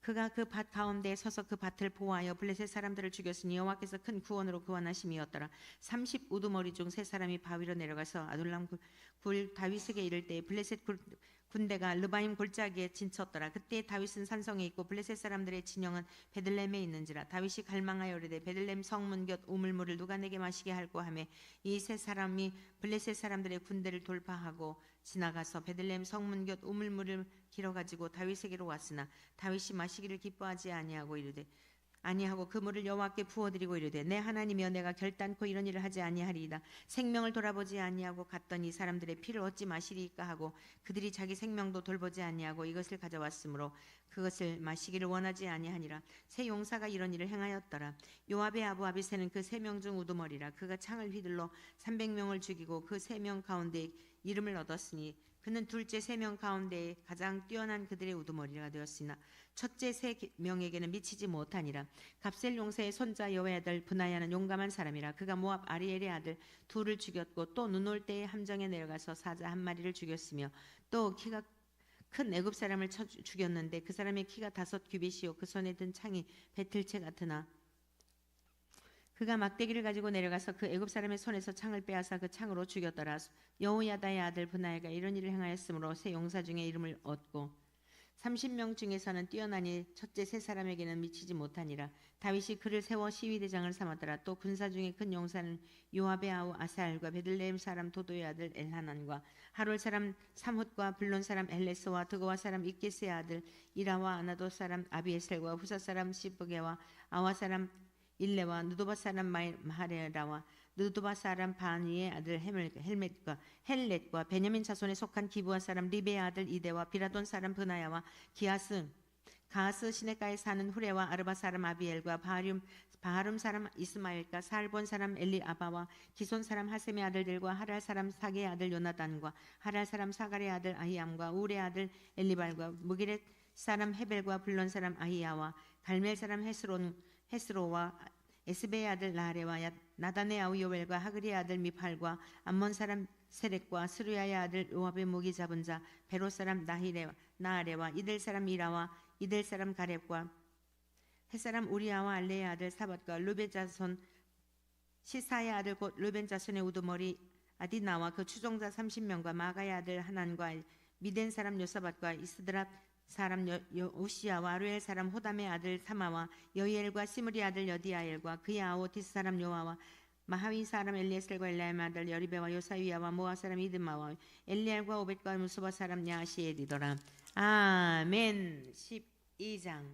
그가 그 밭 가운데에 서서 그 밭을 보호하여 블레셋 사람들을 죽였으니 여호와께서 큰 구원으로 구원하심이었더라. 30 우두머리 중 세 사람이 바위로 내려가서 아둘람 굴 다윗에게 이를 때 블레셋 군대가 르바임 골짜기에 진쳤더라. 그때 다윗은 산성에 있고 블레셋 사람들의 진영은 베들레헴에 있는지라. 다윗이 갈망하여 이르되 베들레헴 성문 곁 우물물을 누가 내게 마시게 할꼬 하매 이 세 사람이 블레셋 사람들의 군대를 돌파하고 지나가서 베들레헴 성문 곁 우물물을 길어 가지고 다윗에게로 왔으나 다윗이 마시기를 기뻐하지 아니하고 그 물을 여호와께 부어드리고 이르되 내 하나님이여 내가 결단코 이런 일을 하지 아니하리이다. 생명을 돌아보지 아니하고 갔더니 사람들의 피를 어찌 마시리이까 하고 그들이 자기 생명도 돌보지 아니하고 이것을 가져왔으므로 그것을 마시기를 원하지 아니하니라. 세 용사가 이런 일을 행하였더라. 요압의 아부 아비새는 그 세 명 중 우두머리라. 그가 창을 휘둘러 300명을 죽이고 그 세 명 가운데 이름을 얻었으니 그는 둘째 3명 가운데 가장 뛰어난 그들의 우두머리가 되었으나 첫째 3명에게는 미치지 못하니라. 갑셀 용사의 손자 여호의 아들 브나야는 용감한 사람이라. 그가 모압 아리엘의 아들 둘을 죽였고 또 눈 올 때에 함정에 내려가서 사자 한 마리를 죽였으며 또 키가 큰 애굽 사람을 죽였는데 그 사람의 키가 5규빗이요 그 손에 든 창이 배틀채 같으나 그가 막대기를 가지고 내려가서 그 애굽 사람의 손에서 창을 빼앗아 그 창으로 죽였더라. 여호야다의 아들 브나야가 이런 일을 행하였으므로 세 용사 중에 이름을 얻고 30명 중에서는 뛰어나니 첫째 세 사람에게는 미치지 못하니라. 다윗이 그를 세워 시위대장을 삼았더라. 또 군사 중에 큰 용사는 요압의 아우 아사엘과 베들레헴 사람 도도의 아들 엘하난과 하롤 사람 삼훗과 블론 사람 엘레스와 드고와 사람 이게스의 아들 이라와 아나도 사람 아비에셀과 후사 사람 시브게와 아와 사람 일레와 느도바 사람 마하레라와 느도바 사람 바니의 아들 헬렛과 베냐민 자손에 속한 기브아 사람 리베의 아들 이데와 비라돈 사람 브나야와 가하스 시내가에 사는 후레와 아르바 사람 아비엘과 바하름 사람 이스마엘과 살본 사람 엘리아바와 기손 사람 하셈의 아들들과 하랄 사람 사게의 아들 요나단과 하랄 사람 사갈의 아들 아히암과 우레의 아들 엘리발과 무기렛 사람 헤벨과 블론 사람 아히야와 갈멜 사람 헤스로와 에스베의 아들 라레와 나단의 아우 요엘과 하그리의 아들 미팔과 암몬 사람 세렉과 스루야의 아들 요압의 무기 잡은 자 베로 사람 나아레와 이들 사람 이라와 이들 사람 가렙과 헷 사람 우리아와 알레의 아들 사밧과 르벤 자손 시사의 아들 곧 르벤 자손의 우두머리 아디나와 그 추종자 30명과 마가의 아들 하난과 미덴 사람 요사밧과 이스드랍 사람 우시야와 아루엘 사람 호담의 아들 사마와 여이엘과 시므리 아들 여디아엘과 그의 아우 디스 사람 요아와 마하위 사람 엘리에셀과 엘라임 아들 여리베와 요사위야와 모아 사람 이드마와 엘리엘과 오벳과 무소바 사람 야시엘이더라. 아멘. 12장.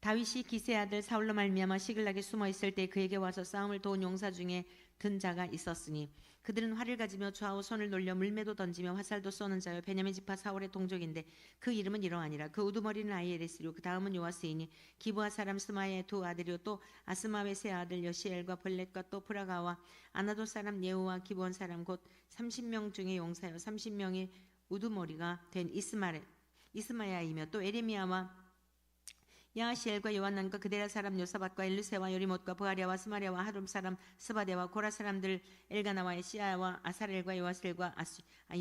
다윗이 기세의 아들 사울로 말미암아 시글락에 숨어 있을 때 그에게 와서 싸움을 도운 용사 중에 든 자가 있었으니 그들은 활을 가지며 좌우 손을 놀려 물매도 던지며 화살도 쏘는 자여 베냐민 지파 사울의 동족인데 그 이름은 이러하니라. 그 우두머리는 아이엘이스리요 그 다음은 요아스이니 기브아 사람 스마의 두 아들이요 또 아스마웨스의 아들 여시엘과 벌렛과 또 프라가와 아나도 사람 예후와 기브온 사람 곧 30명 중에 용사여 30명의 우두머리가 된 이스마야이며 또 에레미야와 야시엘과 요한난과 그데라 사람 요사밧과 엘르세와 요리못과 부아리아와 스마리아와 하룸 사람 스바데와 고라 사람들 엘가나와 에시아와 아사렐과 요아셀과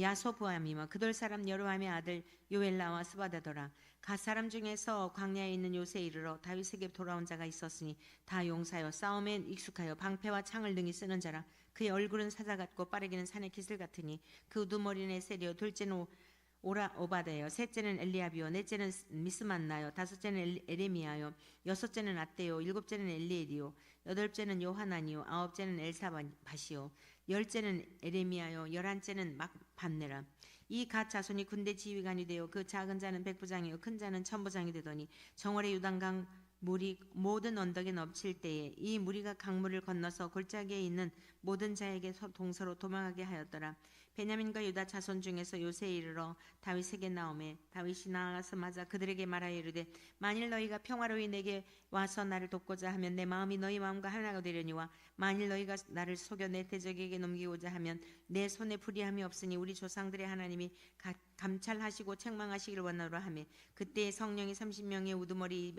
야소부암이며 그돌 사람 여로함의 아들 요엘라와 스바다더라. 갓 사람 중에서 광야에 있는 요새 이르러 다윗에게 돌아온 자가 있었으니 다 용사여 싸움에 익숙하여 방패와 창을 능히 쓰는 자라. 그의 얼굴은 사자 같고 빠르기는 산의 기슬 같으니 그 우두머리는 에셀이요 둘째는 오바데요 셋째는 엘리아비요 넷째는 미스만나요 다섯째는 에레미야요 여섯째는 아떼요 일곱째는 엘리엘이요 여덟째는 요하나니요 아홉째는 엘사밧이요 열째는 에레미야요 열한째는 막반네라. 이 갓 자손이 군대 지휘관이 되어 그 작은 자는 백부장이요 큰 자는 천부장이 되더니 정월의 유단강 물이 모든 언덕에 넘칠 때에 이 무리가 강물을 건너서 골짜기에 있는 모든 자에게 동서로 도망하게 하였더라. 베냐민과 유다 자손 중에서 요새에 이르러 다윗에게 나오매 다윗이 나아가서 맞아 그들에게 말하여 이르되 만일 너희가 평화로이 내게 와서 나를 돕고자 하면 내 마음이 너희 마음과 하나가 되려니와 만일 너희가 나를 속여 내 대적에게 넘기고자 하면 내 손에 불의함이 없으니 우리 조상들의 하나님이 감찰하시고 책망하시기를 원하노라 하매 그때 성령이 30명의 우두머리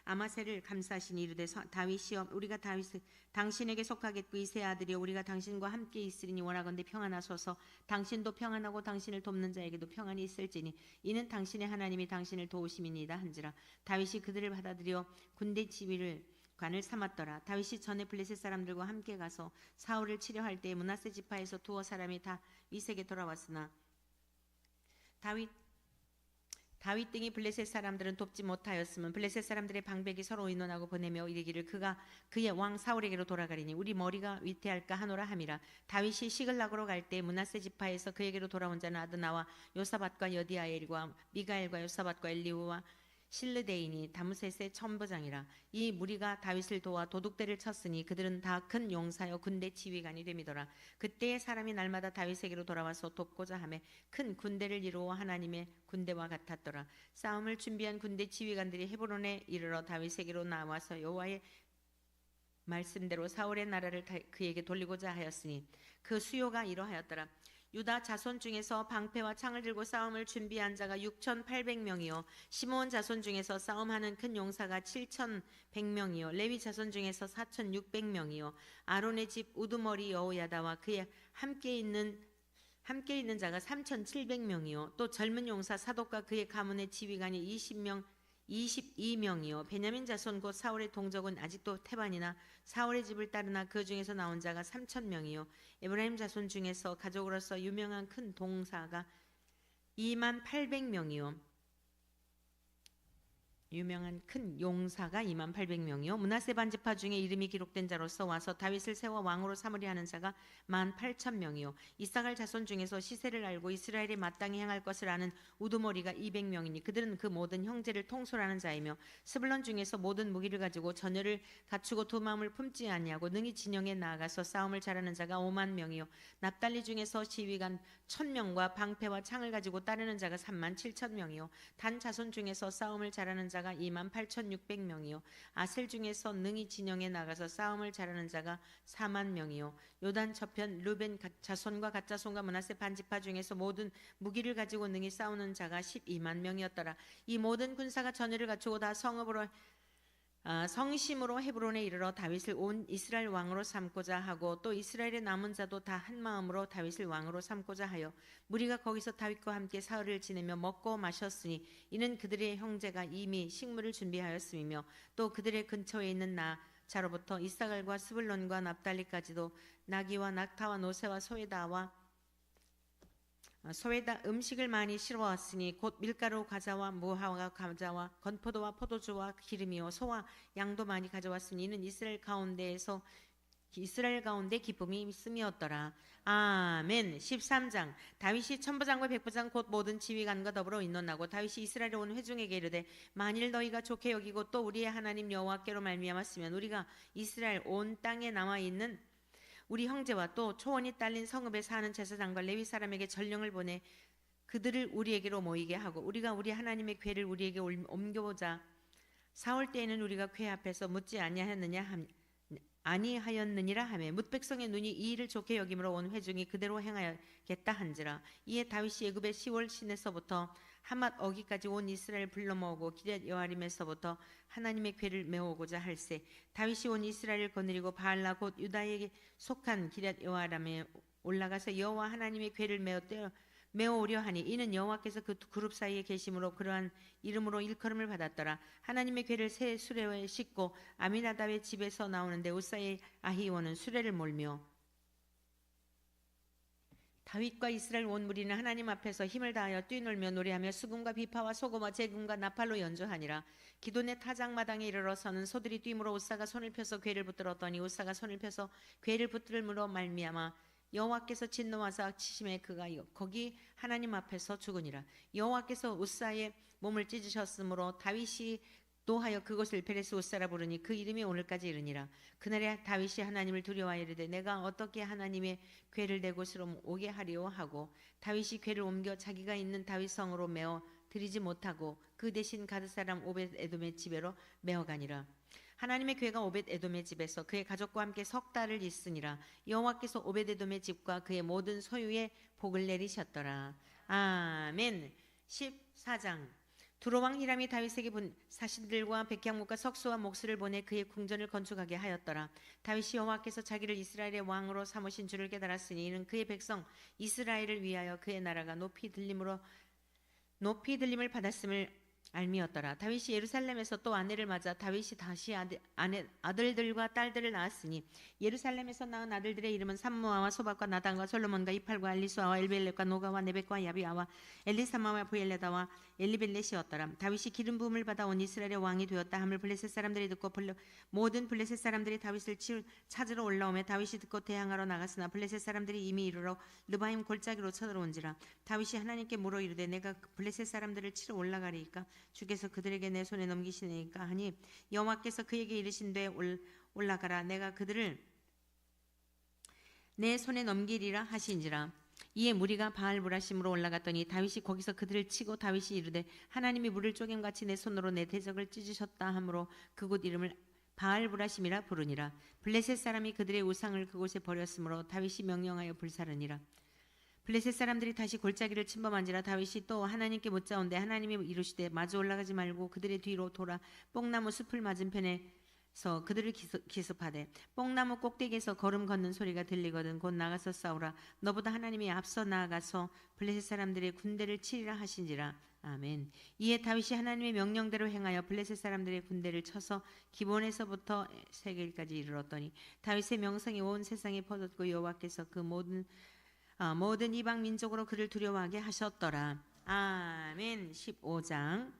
아마새를 감싸시니 이르되 다윗이여 우리가 다윗을 당신에게 속하겠고 이 세 아들이여 우리가 당신과 함께 있으리니 원하건대 평안하소서. 당신도 평안하고 당신을 돕는 자에게도 평안이 있을지니 이는 당신의 하나님이 당신을 도우심이니이다 한지라. 다윗이 그들을 받아들여 군대 지휘를 관을 삼았더라. 다윗이 전에 블레셋 사람들과 함께 가서 사울을 치려할 때에 므낫세 지파에서 두어 사람이 다윗에게 돌아왔으나 다윗 등이 블레셋 사람들은 돕지 못하였으면 블레셋 사람들의 방백이 서로 의논하고 보내며 이르기를 그가 그의 왕 사울에게로 돌아가리니 우리 머리가 위태할까 하노라 함이라. 다윗이 시글락으로 갈 때 므낫세 지파에서 그에게로 돌아온 자는 아드나와 요사밧과 여디아엘과 미가엘과 요사밧과 엘리후와 실르데인이 다무셋의 천부장이라. 이 무리가 다윗을 도와 도둑대를 쳤으니 그들은 다 큰 용사여 군대 지휘관이 됨이더라. 그때의 사람이 날마다 다윗에게로 돌아와서 돕고자 하며 큰 군대를 이루어 하나님의 군대와 같았더라. 싸움을 준비한 군대 지휘관들이 헤브론에 이르러 다윗에게로 나와서 여호와의 말씀대로 사울의 나라를 그에게 돌리고자 하였으니 그 수요가 이러하였더라. 유다 자손 중에서 방패와 창을 들고 싸움을 준비한 자가 6,800명이요 시므온 자손 중에서 싸움하는 큰 용사가 7,100명이요 레위 자손 중에서 4,600명이요 아론의 집 우두머리 여호야다와 그의 함께 있는 자가 3,700명이요 또 젊은 용사 사독과 그의 가문의 지휘관이 22명이요 베냐민 자손 곧 사울의 동족은 아직도 태반이나 사울의 집을 따르나 그 중에서 나온 자가 3,000명이요 에브라임 자손 중에서 가족으로서 유명한 큰 동사가 28,000명이요 유명한 큰 용사가 28,000명이요 므낫세 반지파 중에 이름이 기록된 자로서 와서 다윗을 세워 왕으로 삼으려 하는 자가 18,000명이요 이사갈 자손 중에서 시세를 알고 이스라엘에 마땅히 행할 것을 아는 우두머리가 200명이니 그들은 그 모든 형제를 통솔하는 자이며 스불론 중에서 모든 무기를 가지고 전열을 갖추고 두 마음을 품지 아니하고 능히 진영에 나아가서 싸움을 잘하는 자가 50,000명이요 납달리 중에서 지휘관 1,000명과 방패와 창을 가지고 따르는 자가 37,000명이요 단 자손 중에서 싸움을 잘하는 자가 28,600명이요 아셀 중에서 능히 진영에 나가서 싸움을 잘하는 자가 40,000명이요 요단 저편 르벤 자손과 갓자손과 므낫세 반지파 중에서 모든 무기를 가지고 능히 싸우는 자가 120,000명이었더라. 이 모든 군사가 전열을 갖추고 다 성심으로 헤브론에 이르러 다윗을 온 이스라엘 왕으로 삼고자 하고 또 이스라엘의 남은 자도 다 한 마음으로 다윗을 왕으로 삼고자 하여 무리가 거기서 다윗과 함께 사흘을 지내며 먹고 마셨으니 이는 그들의 형제가 이미 식물을 준비하였음이며 또 그들의 근처에 있는 자로부터 이사갈과 스불론과 납달리까지도 나귀와 낙타와 노새와 소에다 음식을 많이 실어왔으니 곧 밀가루 과자와 무화과 과자와 건포도와 포도주와 기름이요 소와 양도 많이 가져왔으니 이는 이스라엘 가운데 기쁨이 있음이었더라. 아멘. 13장 다윗이 천부장과 백부장 곧 모든 지휘관과 더불어 의논하고 다윗이 이스라엘에 온 회중에게 이르되 만일 너희가 좋게 여기고 또 우리의 하나님 여호와께로 말미암았으면 우리가 이스라엘 온 땅에 남아 있는 우리 형제와 또 초원이 딸린 성읍에 사는 제사장과 레위 사람에게 전령을 보내 그들을 우리에게로 모이게 하고 우리가 우리 하나님의 궤를 우리에게 옮겨보자. 사울 때에는 우리가 궤 앞에서 묻지 아니하였느니라 하며 뭇 백성의 눈이 이 일을 좋게 여김으로 온 회중이 그대로 행하였겠다 한지라. 이에 다윗이 애굽의 시월 시내서부터 하맛 어기까지 온 이스라엘 불러 모으고 기럇 여아림에서부터 하나님의 궤를 메오고자 할세. 다윗이 온 이스라엘을 거느리고 바알라 곧 유다에게 속한 기럇 여아림에 올라가서 여호와 하나님의 궤를 메어오려 하니 이는 여호와께서 그 그룹 사이에 계심으로 그러한 이름으로 일컬음을 받았더라. 하나님의 궤를 새 수레에 싣고 아미나답의 집에서 나오는데 우사의 아히원은 수레를 몰며 다윗과 이스라엘 온 무리는 하나님 앞에서 힘을 다하여 뛰놀며 노래하며 수금과 비파와 소금과 제금과 나팔로 연주하니라. 기돈의 타작마당에 이르러서는 소들이 뛰므로 우사가 손을 펴서 궤를 붙들었더니 우사가 손을 펴서 궤를 붙들므로 말미암아 여호와께서 진노하사 치심에 그가 거기 하나님 앞에서 죽으니라. 여호와께서 우사의 몸을 찢으셨으므로 다윗이 노하여 그곳을 베레스 우사라 부르니 그 이름이 오늘까지 이르니라. 그날에 다윗이 하나님을 두려워하여 이르되 내가 어떻게 하나님의 궤를 내 곳으로 오게 하리오 하고 다윗이 궤를 옮겨 자기가 있는 다윗 성으로 메어 드리지 못하고 그 대신 가드 사람 오벳 에돔의 집에로 메어가니라. 하나님의 궤가 오벳 에돔의 집에서 그의 가족과 함께 석 달을 있으니라. 여호와께서 오벳 에돔의 집과 그의 모든 소유에 복을 내리셨더라. 아멘. 14장. 두로왕 히람이 다윗에게 사신들과 백향목과 석수와 목수를 보내 그의 궁전을 건축하게 하였더라. 다윗이 여호와께서 자기를 이스라엘의 왕으로 삼으신 줄을 깨달았으니 이는 그의 백성 이스라엘을 위하여 그의 나라가 높이 들림을 받았음을 알미였더라. 다윗이 예루살렘에서 또 아내를 맞아 다윗이 다시 아들들과 딸들을 낳았으니 예루살렘에서 낳은 아들들의 이름은 삼무아와 소박과 나단과 솔로몬과 이팔과 엘리수아와 엘벨렛과 노가와 네벡과 야비아와 엘리사마와 부엘레다와 엘리벨렛이었더라. 다윗이 기름 부음을 받아 온 이스라엘의 왕이 되었다 함을 블레셋 사람들이 듣고 모든 블레셋 사람들이 다윗을 찾으러 올라오며 다윗이 듣고 대항하러 나갔으나 블레셋 사람들이 이미 이르러 르바임 골짜기로 쳐들어온지라. 다윗이 하나님께 물어 이르되 내가 블레셋 사람들을 치러 올라가리이까 주께서 그들에게 내 손에 넘기시니까 하니 여호와께서 그에게 이르신되 올라가라 내가 그들을 내 손에 넘기리라 하신지라. 이에 무리가 바알브라심으로 올라갔더니 다윗이 거기서 그들을 치고 다윗이 이르되 하나님이 물을 쪼개같이 내 손으로 내 대적을 찢으셨다 하므로 그곳 이름을 바알브라심이라 부르니라. 블레셋 사람이 그들의 우상을 그곳에 버렸으므로 다윗이 명령하여 불사르니라. 블레셋 사람들이 다시 골짜기를 침범한지라. 다윗이 또 하나님께 묻자온데 하나님이 이르시되 마주 올라가지 말고 그들의 뒤로 돌아 뽕나무 숲을 맞은편에서 그들을 기습하되 뽕나무 꼭대기에서 걸음 걷는 소리가 들리거든 곧 나가서 싸우라. 너보다 하나님이 앞서 나아가서 블레셋 사람들의 군대를 치리라 하신지라. 아멘. 이에 다윗이 하나님의 명령대로 행하여 블레셋 사람들의 군대를 쳐서 기본에서부터 세겔까지 이르렀더니 다윗의 명성이 온 세상에 퍼졌고 여호와께서 그 모든 이방 민족으로 그를 두려워하게 하셨더라. 아멘. 15장.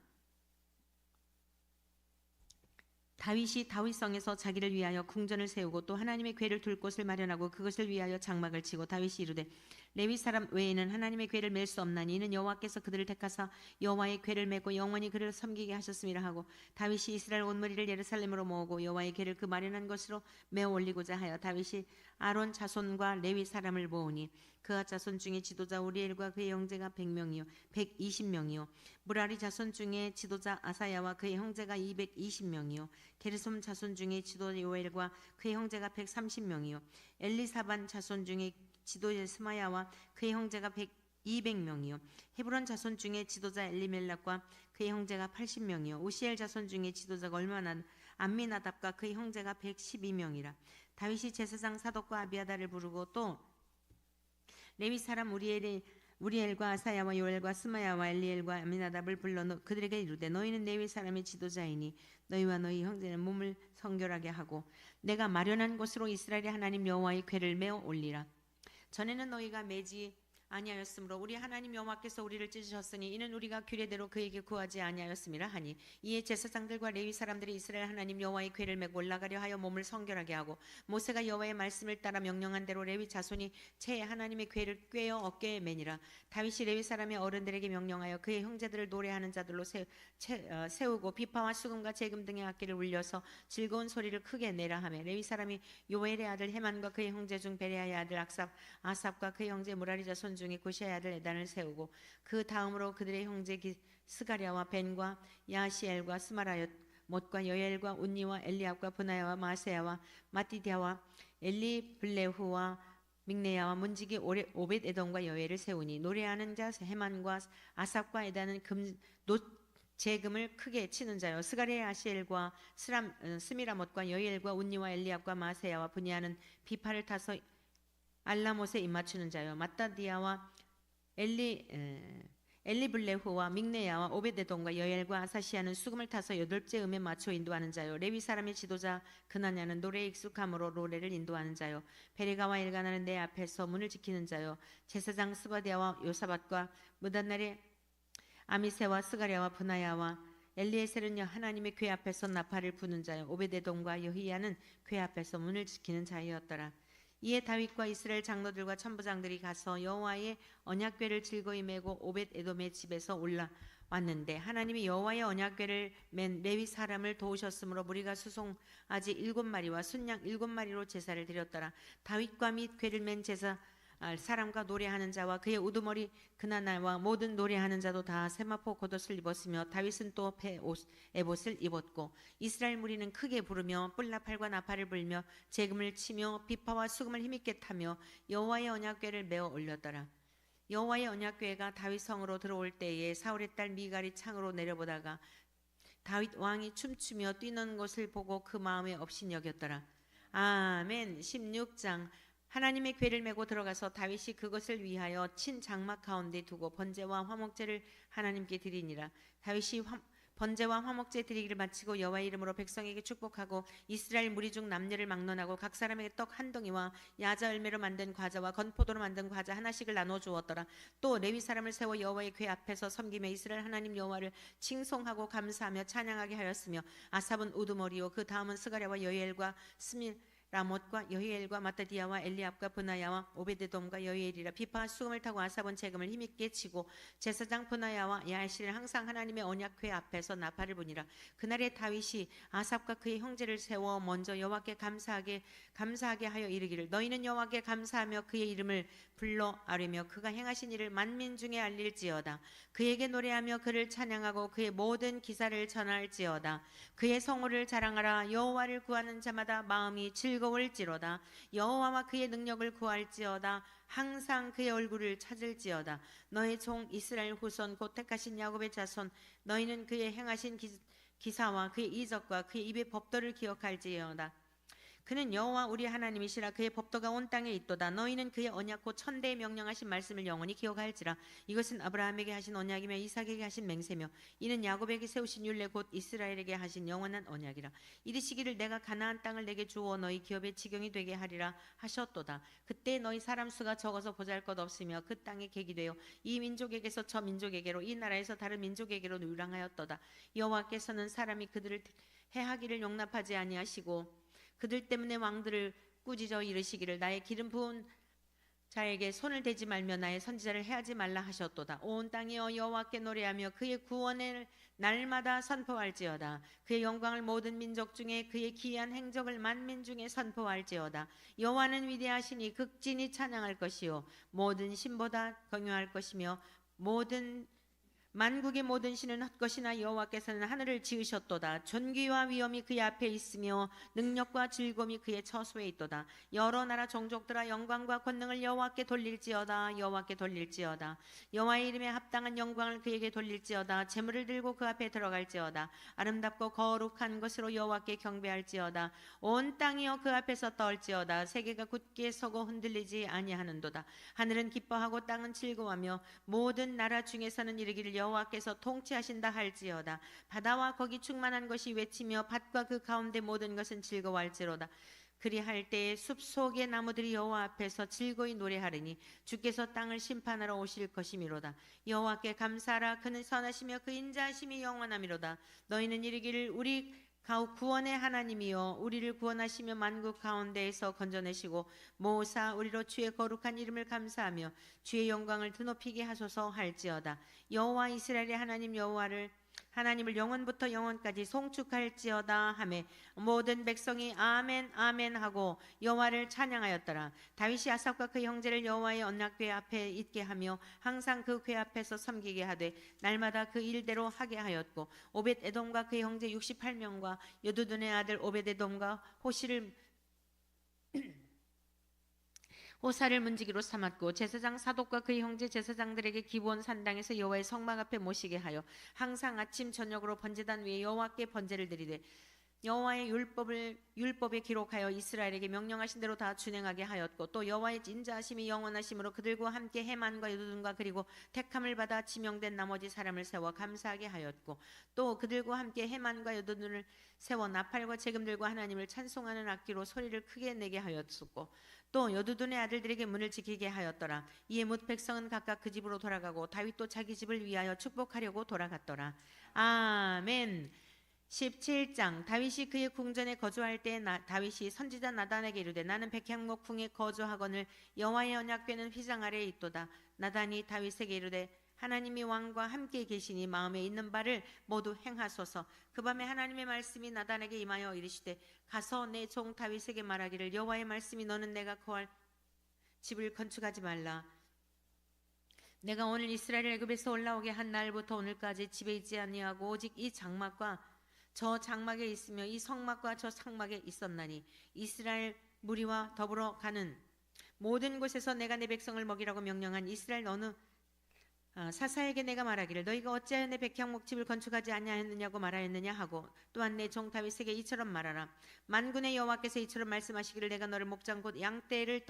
다윗이 다윗성에서 자기를 위하여 궁전을 세우고 또 하나님의 궤를 둘 곳을 마련하고 그것을 위하여 장막을 치고 다윗이 이르되 레위 사람 외에는 하나님의 궤를 맬 수 없나니 이는 여호와께서 그들을 택하사 여호와의 궤를 메고 영원히 그를 섬기게 하셨음이라 하고 다윗이 이스라엘 온 무리를 예루살렘으로 모으고 여호와의 궤를 그 마련한 것으로 메어 올리고자 하여 다윗이 아론 자손과 레위 사람을 모으니 그하 자손 중에 지도자 우리엘과 그의 형제가 100명이요 120명이요 무라리 자손 중에 지도자 아사야와 그의 형제가 220명이요 게르솜 자손 중에 지도자 요엘과 그의 형제가 130명이요 엘리사반 자손 중에 지도자 스마야와 그의 형제가 200명이요 헤브론 자손 중에 지도자 엘리멜락과 그의 형제가 80명이요 우시엘 자손 중에 지도자가 얼마나 암미나답과 그의 형제가 112명이라. 다윗이 제사장 사독과 아비아다를 부르고 또 레위 사람 우리엘과 아사야와 요엘과 스마야와 엘리엘과 아미나답을 불러 그들에게 이르되 너희는 레위 사람의 지도자이니 너희와 너희 형제는 몸을 성결하게 하고 내가 마련한 곳으로 이스라엘의 하나님 여호와의 궤를 메어 올리라. 전에는 너희가 매지 아니하였으므로 우리 하나님 여호와께서 우리를 찢으셨으니 이는 우리가 규례대로 그에게 구하지 아니하였음이라 하니 이에 제사장들과 레위 사람들이 이스라엘 하나님 여호와의 궤를 메고 올라가려 하여 몸을 성결하게 하고 모세가 여호와의 말씀을 따라 명령한 대로 레위 자손이 채 하나님의 궤를 꿰어 어깨에 매니라. 다윗이 레위 사람의 어른들에게 명령하여 그의 형제들을 노래하는 자들로 세우고 비파와 수금과 재금 등의 악기를 울려서 즐거운 소리를 크게 내라 하며 레위 사람이 요엘의 아들 헤만과 그의 형제 중 베레아의 아들 아삽과 그의 형제 무라리 자손 중에 구시아의 아들 에단을 세우고 그 다음으로 그들의 형제 스가랴와 벤과 야시엘과 스마라옅 못과 여엘과 운니와 엘리압과 브나야와 마세야와 마띠디아와 엘리블레후와 믹네야와 문지기 오벳 에돔과 여엘을 세우니 노래하는 자 헤만과 아삽과 에단은 재금을 크게 치는 자요 스가랴 아시엘과 스미라못과 여엘과 운니와 엘리압과 마세야와 브니아는 비파를 타서 알라못에 입맞추는 자요 마따디아와 엘리블레후와 믹네야와 오베데돔과 여엘과 아사시아는 수금을 타서 여덟째 음에 맞춰 인도하는 자요 레위 사람의 지도자 그나냐는 노래에 익숙함으로 노래를 인도하는 자요 베레가와 엘가나는 내 앞에서 문을 지키는 자요 제사장 스바디아와 요사밧과 무단날의 아미세와 스가랴와 브나야와 엘리에셀은 하나님의 궤 앞에서 나팔을 부는 자요 오베데돔과 여히야는 궤 앞에서 문을 지키는 자였더라. 이에 다윗과 이스라엘 장로들과 천부장들이 가서 여호와의 언약궤를 즐거이 메고 오벳 에돔의 집에서 올라왔는데 하나님이 여호와의 언약궤를 맨 레위 사람을 도우셨으므로 무리가 수송아지 7마리와 순양 7마리로 제사를 드렸더라. 다윗과 및 궤를 맨 제사 사람과 노래하는 자와 그의 우두머리 그나나와 모든 노래하는 자도 다 세마포 겉옷을 입었으며 다윗은 또 에봇을 입었고 이스라엘 무리는 크게 부르며 뿔나팔과 나팔을 불며 재금을 치며 비파와 수금을 힘있게 타며 여호와의 언약궤를 메어 올렸더라. 여호와의 언약궤가 다윗 성으로 들어올 때에 사울의 딸 미갈이 창으로 내려보다가 다윗 왕이 춤추며 뛰는 것을 보고 그 마음에 업신여겼더라. 아멘. 16장. 하나님의 궤를 메고 들어가서 다윗이 그것을 위하여 친 장막 가운데 두고 번제와 화목제를 하나님께 드리니라. 다윗이 번제와 화목제 드리기를 마치고 여호와의 이름으로 백성에게 축복하고 이스라엘 무리 중 남녀를 막론하고 각 사람에게 떡 한 덩이와 야자 열매로 만든 과자와 건포도로 만든 과자 하나씩을 나눠 주었더라. 또 레위 사람을 세워 여호와의 궤 앞에서 섬기며 이스라엘 하나님 여호와를 칭송하고 감사하며 찬양하게 하였으며 아삽은 우두머리요 그 다음은 스가랴와 여이엘과 스밀 라못과 여히엘과 마따디아와 엘리압과 브나야와 오베데돔과 여히엘이라. 비파 수금을 타고 아삽은 재금을 힘있게 치고 제사장 브나야와 야실은 항상 하나님의 언약궤 앞에서 나팔을 부니라. 그날에 다윗이 아삽과 그의 형제를 세워 먼저 여호와께 감사하게 하여 이르기를 너희는 여호와께 감사하며 그의 이름을 불러 아뢰며 그가 행하신 일을 만민 중에 알릴지어다. 그에게 노래하며 그를 찬양하고 그의 모든 기사를 전할지어다. 그의 성호를 자랑하라. 여호와를 구하는 자마다 마음이 즐거울지로다. 여호와와 그의 능력을 구할지어다. 항상 그의 얼굴을 찾을지어다. 너의 종 이스라엘 후손 곧 택하신 야곱의 자손 너희는 그의 행하신 기사와 그의 이적과 그의 입의 법도를 기억할지어다. 그는 여호와 우리 하나님이시라. 그의 법도가 온 땅에 있도다. 너희는 그의 언약 곧 천대에 명령하신 말씀을 영원히 기억할지라. 이것은 아브라함에게 하신 언약이며 이삭에게 하신 맹세며 이는 야곱에게 세우신 율례 곧 이스라엘에게 하신 영원한 언약이라. 이르시기를 내가 가나안 땅을 내게 주어 너희 기업의 지경이 되게 하리라 하셨도다. 그때 너희 사람 수가 적어서 보잘것없으며 그 땅에 객이 되어 이 민족에게서 저 민족에게로 이 나라에서 다른 민족에게로 유랑하였도다. 여호와께서는 사람이 그들을 해하기를 용납하지 아니하시고 그들 때문에 왕들을 꾸짖어 이르시기를 나의 기름 부은 자에게 손을 대지 말며 나의 선지자를 해하지 말라 하셨도다. 온 땅이여 여호와께 노래하며 그의 구원을 날마다 선포할지어다. 그의 영광을 모든 민족 중에 그의 기이한 행적을 만민 중에 선포할지어다. 여호와는 위대하시니 극진히 찬양할 것이요 모든 신보다 경유할 것이며 만국의 모든 신은 헛것이나 여호와께서는 하늘을 지으셨도다. 존귀와 위엄이 그의 앞에 있으며 능력과 즐거움이 그의 처소에 있도다. 여러 나라 종족들아 영광과 권능을 여호와께 돌릴지어다. 여호와께 돌릴지어다. 여호와의 이름에 합당한 영광을 그에게 돌릴지어다. 제물을 들고 그 앞에 들어갈지어다. 아름답고 거룩한 것으로 여호와께 경배할지어다. 온 땅이여 그 앞에서 떨지어다. 세계가 굳게 서고 흔들리지 아니하는도다. 하늘은 기뻐하고 땅은 즐거워하며 모든 나라 중에서는 이르기를 여호와께서 통치하신다 할지어다. 바다와 거기 충만한 것이 외치며 밭과 그 가운데 모든 것은 즐거워할지로다. 그리할 때에 숲속의 나무들이 여호와 앞에서 즐거이 노래하리니 주께서 땅을 심판하러 오실 것이미로다. 여호와께 감사하라. 그는 선하시며 그 인자하심이 영원하미로다. 너희는 이르기를 우리 구원의 하나님이여 우리를 구원하시며 만국 가운데에서 건져내시고 모사 우리로 주의 거룩한 이름을 감사하며 주의 영광을 드높이게 하소서 할지어다. 여호와 이스라엘의 하나님 하나님을 영원부터 영원까지 송축할지어다 하매 모든 백성이 아멘 아멘 하고 여호와를 찬양하였더라. 다윗이 아삽과 그 형제를 여호와의 언약궤 앞에 있게 하며 항상 그 궤 앞에서 섬기게 하되 날마다 그 일대로 하게 하였고 오벳에돔과 그의 형제 68명과 여두둔의 아들 오벳에돔과 호사를 문지기로 삼았고 제사장 사독과 그의 형제 제사장들에게 기브온 산당에서 여호와의 성막 앞에 모시게 하여 항상 아침 저녁으로 번제단 위에 여호와께 번제를 드리되 여호와의 율법에 기록하여 이스라엘에게 명령하신 대로 다 준행하게 하였고 또 여호와의 인자하심이 영원하심으로 그들과 함께 해만과 여두둔과 그리고 택함을 받아 지명된 나머지 사람을 세워 감사하게 하였고 또 그들과 함께 해만과 여두둔을 세워 나팔과 재금들과 하나님을 찬송하는 악기로 소리를 크게 내게 하였었고 또 여두둔의 아들들에게 문을 지키게 하였더라. 이에 뭇 백성은 각각 그 집으로 돌아가고 다윗도 자기 집을 위하여 축복하려고 돌아갔더라. 아멘. 17장. 다윗이 그의 궁전에 거주할 때 다윗이 선지자 나단에게 이르되 나는 백향목 궁에 거주하거늘 여호와의 언약궤는 휘장 아래에 있도다. 나단이 다윗에게 이르되 하나님이 왕과 함께 계시니 마음에 있는 바를 모두 행하소서. 그 밤에 하나님의 말씀이 나단에게 임하여 이르시되 가서 내 종 다윗에게 말하기를 여호와의 말씀이 너는 내가 거할 집을 건축하지 말라. 내가 오늘 이스라엘 애굽에서 올라오게 한 날부터 오늘까지 집에 있지 아니하고 오직 이 장막과 저 장막에 있으며 이 성막과 저 성막에 있었나니 이스라엘 무리와 더불어 가는 모든 곳에서 내가 내 백성을 먹이라고 명령한 이스라엘 어느 사사에게 내가 말하기를 너희가 어찌하여 내 백향목 집을 건축하지 아니하였느냐고 말하였느냐 하고 또한 내 종 다윗에게 이처럼 말하라. 만군의 여호와께서 이처럼 말씀하시기를 내가 너를 목장 곧 양떼를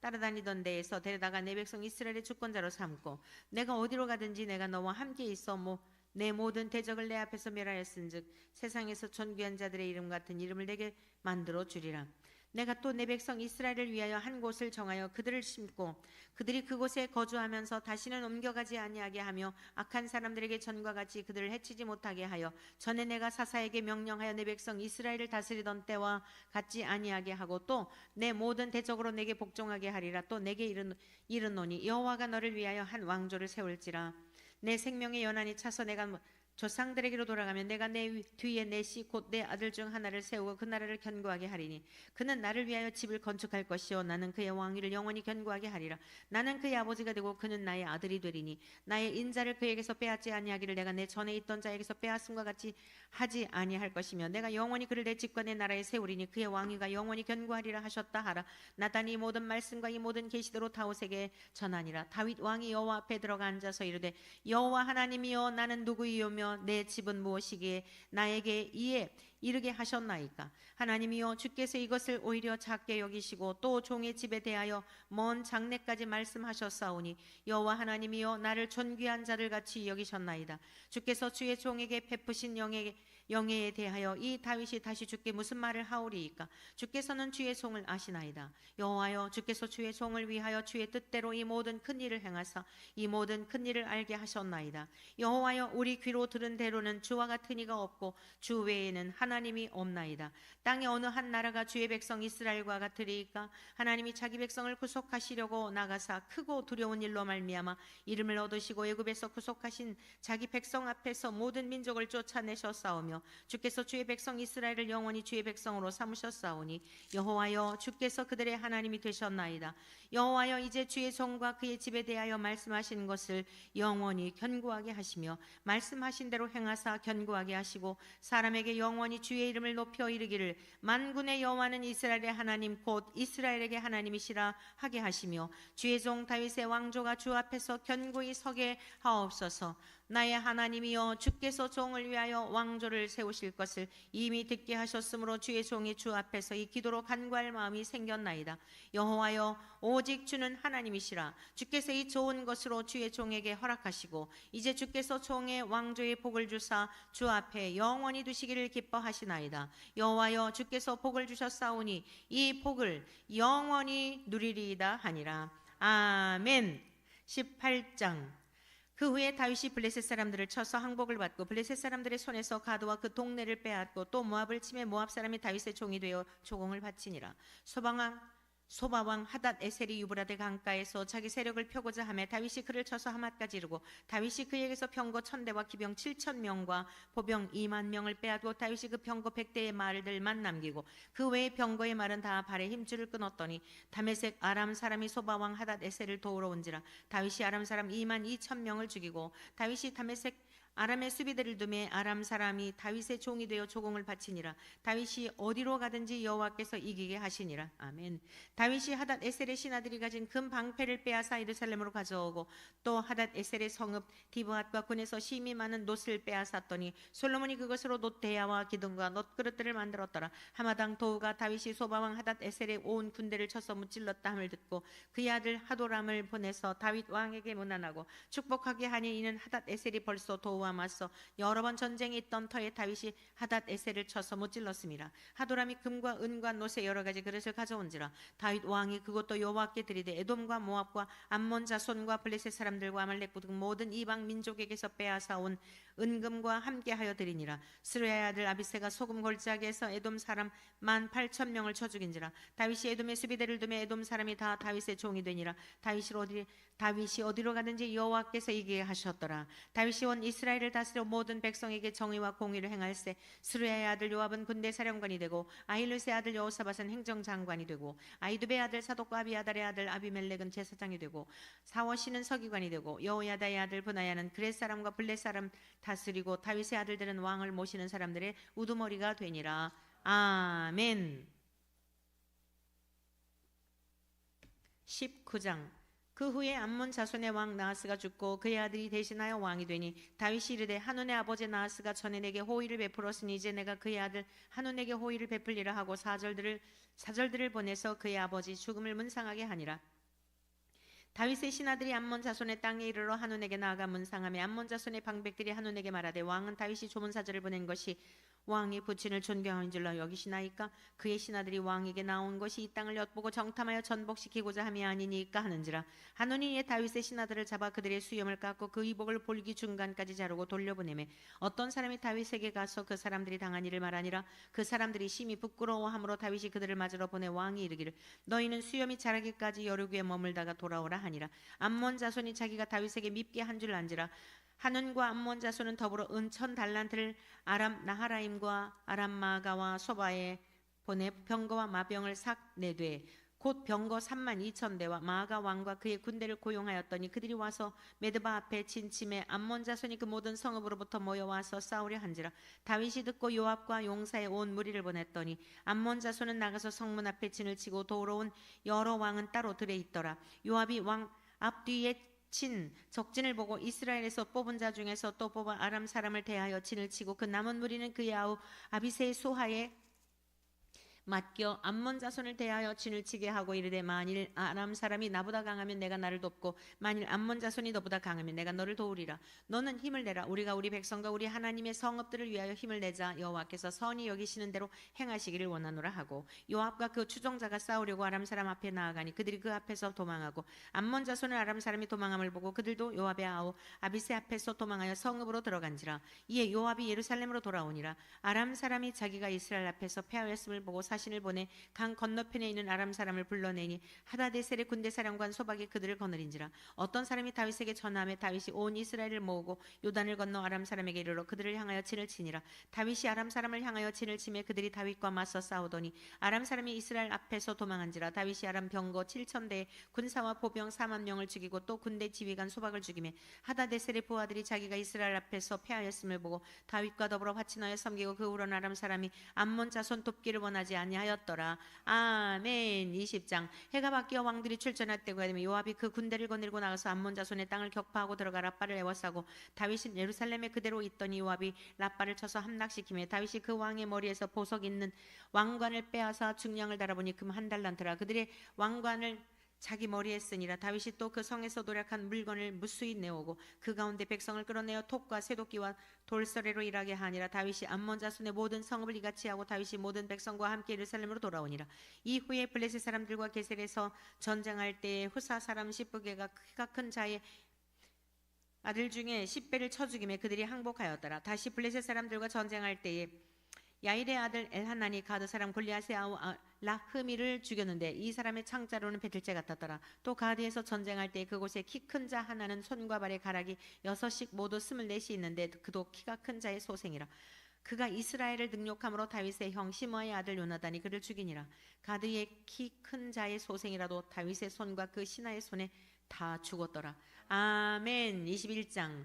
따라다니던 데에서 데려다가 내 백성 이스라엘의 주권자로 삼고 내가 어디로 가든지 내가 너와 함께 있어 내 모든 대적을 내 앞에서 멸하였은즉 세상에서 존귀한 자들의 이름 같은 이름을 내게 만들어 주리라. 내가 또 내 백성 이스라엘을 위하여 한 곳을 정하여 그들을 심고 그들이 그곳에 거주하면서 다시는 옮겨가지 아니하게 하며 악한 사람들에게 전과 같이 그들을 해치지 못하게 하여 전에 내가 사사에게 명령하여 내 백성 이스라엘을 다스리던 때와 같지 아니하게 하고 또 내 모든 대적으로 내게 복종하게 하리라. 또 내게 이르노니 여호와가 너를 위하여 한 왕조를 세울지라. 내 생명의 연한이 차서 내가 조상들에게로 돌아가면 내가 내 뒤에 내 씨 곧 내 아들 중 하나를 세우고 그 나라를 견고하게 하리니 그는 나를 위하여 집을 건축할 것이요 나는 그의 왕위를 영원히 견고하게 하리라. 나는 그의 아버지가 되고 그는 나의 아들이 되리니 나의 인자를 그에게서 빼앗지 아니하기를 내가 내 전에 있던 자에게서 빼앗음과 같이 하지 아니할 것이며 내가 영원히 그를 내 집과 내 나라에 세우리니 그의 왕위가 영원히 견고하리라 하셨다 하라. 나단이 이 모든 말씀과 이 모든 계시대로 다윗에게 전하니라. 다윗 왕이 여호와 앞에 들어가 앉아서 이르되 여호와 하나님이여 나는 누구이오며 내 집은 무엇이기에 나에게 이에 이르게 하셨나이까. 하나님이여 주께서 이것을 오히려 작게 여기시고 또 종의 집에 대하여 먼 장래까지 말씀하셨사오니 여호와 하나님이여 나를 존귀한 자를 같이 여기셨나이다. 주께서 주의 종에게 베푸신 영예에 대하여 이 다윗이 다시 주께 무슨 말을 하오리이까. 주께서는 주의 종을 아시나이다. 여호와여 주께서 주의 종을 위하여 주의 뜻대로 이 모든 큰 일을 행하사 이 모든 큰 일을 알게 하셨나이다. 여호와여 우리 귀로 들은 대로는 주와 같은 이가 없고 주 외에는 하나님이 없나이다. 땅에 어느 한 나라가 주의 백성 이스라엘과 같으리이까. 하나님이 자기 백성을 구속하시려고 나가사 크고 두려운 일로 말미암아 이름을 얻으시고 애굽에서 구속하신 자기 백성 앞에서 모든 민족을 쫓아내셨사오며 주께서 주의 백성 이스라엘을 영원히 주의 백성으로 삼으셨사오니 여호와여 주께서 그들의 하나님이 되셨나이다. 여호와여 이제 주의 종과 그의 집에 대하여 말씀하신 것을 영원히 견고하게 하시며 말씀하신 대로 행하사 견고하게 하시고 사람에게 영원히 주의 이름을 높여 이르기를 만군의 여호와는 이스라엘의 하나님 곧 이스라엘에게 하나님이시라 하게 하시며 주의 종 다윗의 왕조가 주 앞에서 견고히 서게 하옵소서. 나의 하나님이여 주께서 종을 위하여 왕조를 세우실 것을 이미 듣게 하셨으므로 주의 종이 주 앞에서 이 기도로 간구할 마음이 생겼나이다. 여호와여 오직 주는 하나님이시라. 주께서 이 좋은 것으로 주의 종에게 허락하시고 이제 주께서 종의 왕조의 복을 주사 주 앞에 영원히 두시기를 기뻐하시나이다. 여호와여 주께서 복을 주셨사오니 이 복을 영원히 누리리이다 하니라. 아멘. 18장. 그 후에 다윗이 블레셋 사람들을 쳐서 항복을 받고 블레셋 사람들의 손에서 가드와 그 동네를 빼앗고 또 모압을 치매 모압 사람이 다윗의 종이 되어 조공을 바치니라. 소바왕 하닷 에셀이 유브라데 강가에서 자기 세력을 펴고자 하며 다윗이 그를 쳐서 하맛까지 이르고 다윗이 그에게서 병거 1000대와 기병 7000명과 보병 20000명을 빼앗고 다윗이 그 병거 100대의 말들만 남기고 그 외의 병거의 말은 다 발에 힘줄을 끊었더니 다메섹 아람 사람이 소바왕 하닷 에셀을 도우러 온지라. 다윗이 아람 사람 22000명을 죽이고 다윗이 다메섹 아람의 수비대를 두매 아람 사람이 다윗의 종이 되어 조공을 바치니라. 다윗이 어디로 가든지 여호와께서 이기게 하시니라. 아멘. 다윗이 하닷 에셀의 신하들이 가진 금 방패를 빼앗아 예루살렘으로 가져오고 또 하닷 에셀의 성읍 디브앗과 군에서 심이 많은 놋을 빼앗았더니 솔로몬이 그것으로 놋 대야와 기둥과 놋 그릇들을 만들었더라. 하마당 도우가 다윗이 소바왕 하닷 에셀의 온 군대를 쳐서 무찔렀다 함을 듣고 그의 아들 하도람을 보내서 다윗 왕에게 문안하고 축복하게 하니 이는 하닷 에셀이 벌써 도우와 맞서 여러 번 전쟁이 있던 터에 다윗이 하닷 에셀을 쳐서 무찔렀습니다. 하도람이 금과 은과 놋의 여러 가지 그릇을 가져온지라. 다윗 왕이 그것도 여호와께 드리되 에돔과 모압과 암몬 자손과 블레셋 사람들과 아말렉 등 모든 이방 민족에게서 빼앗아 온 은금과 함께하여 드리니라. 스루야의 아들 아비새가 소금 골짜기에서 에돔 사람 18,000명을 쳐 죽인지라. 다윗이 에돔의 수비대를 두며 에돔 사람이 다 다윗의 종이 되니라. 다윗이 어디로 가든지 여호와께서 이기게 하셨더라. 다윗이 온 이스라엘을 다스려 모든 백성에게 정의와 공의를 행할세. 스루야의 아들 요압은 군대 사령관이 되고 아힐루스의 아들 여호사밧은 행정장관이 되고 아이두베의 아들 사독과 아비아달의 아들 아비멜렉은 제사장이 되고 사워시는 서기관이 되고 여호야다의 아들 브나야는 그렛 사람과 블렛 사람 다스리고 다윗의 아들들은 왕을 모시는 사람들의 우두머리가 되니라. 아멘. 19장. 그 후에 암몬 자손의 왕 나하스가 죽고 그의 아들이 대신하여 왕이 되니 다윗이 이르되 한온의 아버지 나하스가 전에 내게 호의를 베풀었으니 이제 내가 그의 아들 한온에게 호의를 베풀리라 하고 사절들을 보내서 그의 아버지 죽음을 문상하게 하니라. 다윗의 신하들이 암몬 자손의 땅에 이르러 한온에게 나아가 문상하며 암몬 자손의 방백들이 한온에게 말하되 왕은 다윗이 조문사절을 보낸 것이 왕이 부친을 존경하는 줄로 여기시나이까? 그의 신하들이 왕에게 나온 것이 이 땅을 엿보고 정탐하여 전복시키고자 함이 아니니까 하는지라. 한온이 이에 다윗의 신하들을 잡아 그들의 수염을 깎고 그 의복을 볼기 중간까지 자르고 돌려보내매 어떤 사람이 다윗에게 가서 그 사람들이 당한 일을 말하니라. 그 사람들이 심히 부끄러워함으로 다윗이 그들을 맞으러 보내 왕이 이르기를 너희는 수염이 자라기까지 여류구에 머물다가 돌아오라 하니라. 암몬 자손이 자기가 다윗에게 밉게 한 줄 안지라. 한온과 암몬 자손은 더불어 은 1000달란트를 아람 나하라임과 아람 마가와 소바에 보내 병거와 마병을 싹 내되 곧 병거 32,000대와 마가 왕과 그의 군대를 고용하였더니 그들이 와서 메드바 앞에 진침해 암몬 자손이 그 모든 성읍으로부터 모여와서 싸우려 한지라. 다윗이 듣고 요압과 용사의 온 무리를 보냈더니 암몬 자손은 나가서 성문 앞에 진을 치고 도로온 여러 왕은 따로 들에 있더라. 요압이 왕 앞뒤에 친 적진을 보고 이스라엘에서 뽑은 자 중에서 또 뽑아 아람 사람을 대하여 진을 치고 그 남은 무리는 그의 아우 아비새의 수하에 맡겨 암몬 자손을 대하여 진을 치게 하고 이르되 만일 아람 사람이 나보다 강하면 내가 나를 돕고 만일 암몬 자손이 너보다 강하면 내가 너를 도우리라. 너는 힘을 내라. 우리가 우리 백성과 우리 하나님의 성읍들을 위하여 힘을 내자. 여호와께서 선히 여기시는 대로 행하시기를 원하노라 하고 요압과 그 추종자가 싸우려고 아람 사람 앞에 나아가니 그들이 그 앞에서 도망하고 암몬 자손을 아람 사람이 도망함을 보고 그들도 요압의 아우 아비새 앞에서 도망하여 성읍으로 들어간지라. 이에 요압이 예루살렘으로 돌아오니라. 아람 사람이 자기가 이스라엘 앞에서 패하였음을 보고 사신을 보내 강 건너편에 있는 아람 사람을 불러내니 하다데셀의 군대 사령관 소박이 그들을 거느린지라. 어떤 사람이 다윗에게 전하며 다윗이 온 이스라엘을 모으고 요단을 건너 아람 사람에게 이르러 그들을 향하여 진을 치니라. 다윗이 아람 사람을 향하여 진을 치매 그들이 다윗과 맞서 싸우더니 아람 사람이 이스라엘 앞에서 도망한지라. 다윗이 아람 병거 7,000대의 군사와 보병 4만 명을 죽이고 또 군대 지휘관 소박을 죽이매 하다데셀의 부하들이 자기가 이스라엘 앞에서 패하였음을 보고 다윗과 더불어 화친하여 섬기고 그 후로는 아람 사람이 암몬 자손 돕기를 원하지 아니하였더라. 아멘. 20장. 해가 바뀌어 왕들이 출전할 때가 되면 요압이 그 군대를 거느리고 나가서 암몬 자손의 땅을 격파하고 들어가 라빠를 에워싸고 다윗은 예루살렘에 그대로 있더니 요압이 라빠를 쳐서 함락시키며 다윗이 그 왕의 머리에서 보석 있는 왕관을 빼앗아 중량을 달아보니 금 1달란트라. 그들의 왕관을 자기 머리에 쓰니라. 다윗이 또 그 성에서 도략한 물건을 무수히 내오고 그 가운데 백성을 끌어내어 톱과 쇠도끼와 돌서래로 일하게 하니라. 다윗이 암몬 자손의 모든 성읍을 이같이 하고 다윗이 모든 백성과 함께 예루살렘으로 돌아오니라. 이후에 블레셋 사람들과 게셀에서 전쟁할 때에 후사 사람 시브게가 키가 큰 자의 아들 중에 10배를 쳐 죽이며 그들이 항복하였더라. 다시 블레셋 사람들과 전쟁할 때에 야일의 아들 엘하나니 가드 사람 골리앗의 아우 라흐미를 죽였는데 이 사람의 창자로는 배틀째 같았더라. 또 가드에서 전쟁할 때 그곳에 키 큰 자 하나는 손과 발의 가락이 6씩 모두 24이 있는데 그도 키가 큰 자의 소생이라. 그가 이스라엘을 능욕함으로 다윗의 형 시므아의 아들 요나단이 그를 죽이니라. 가드의 키 큰 자의 소생이라도 다윗의 손과 그 신하의 손에 다 죽었더라. 아멘. 21장.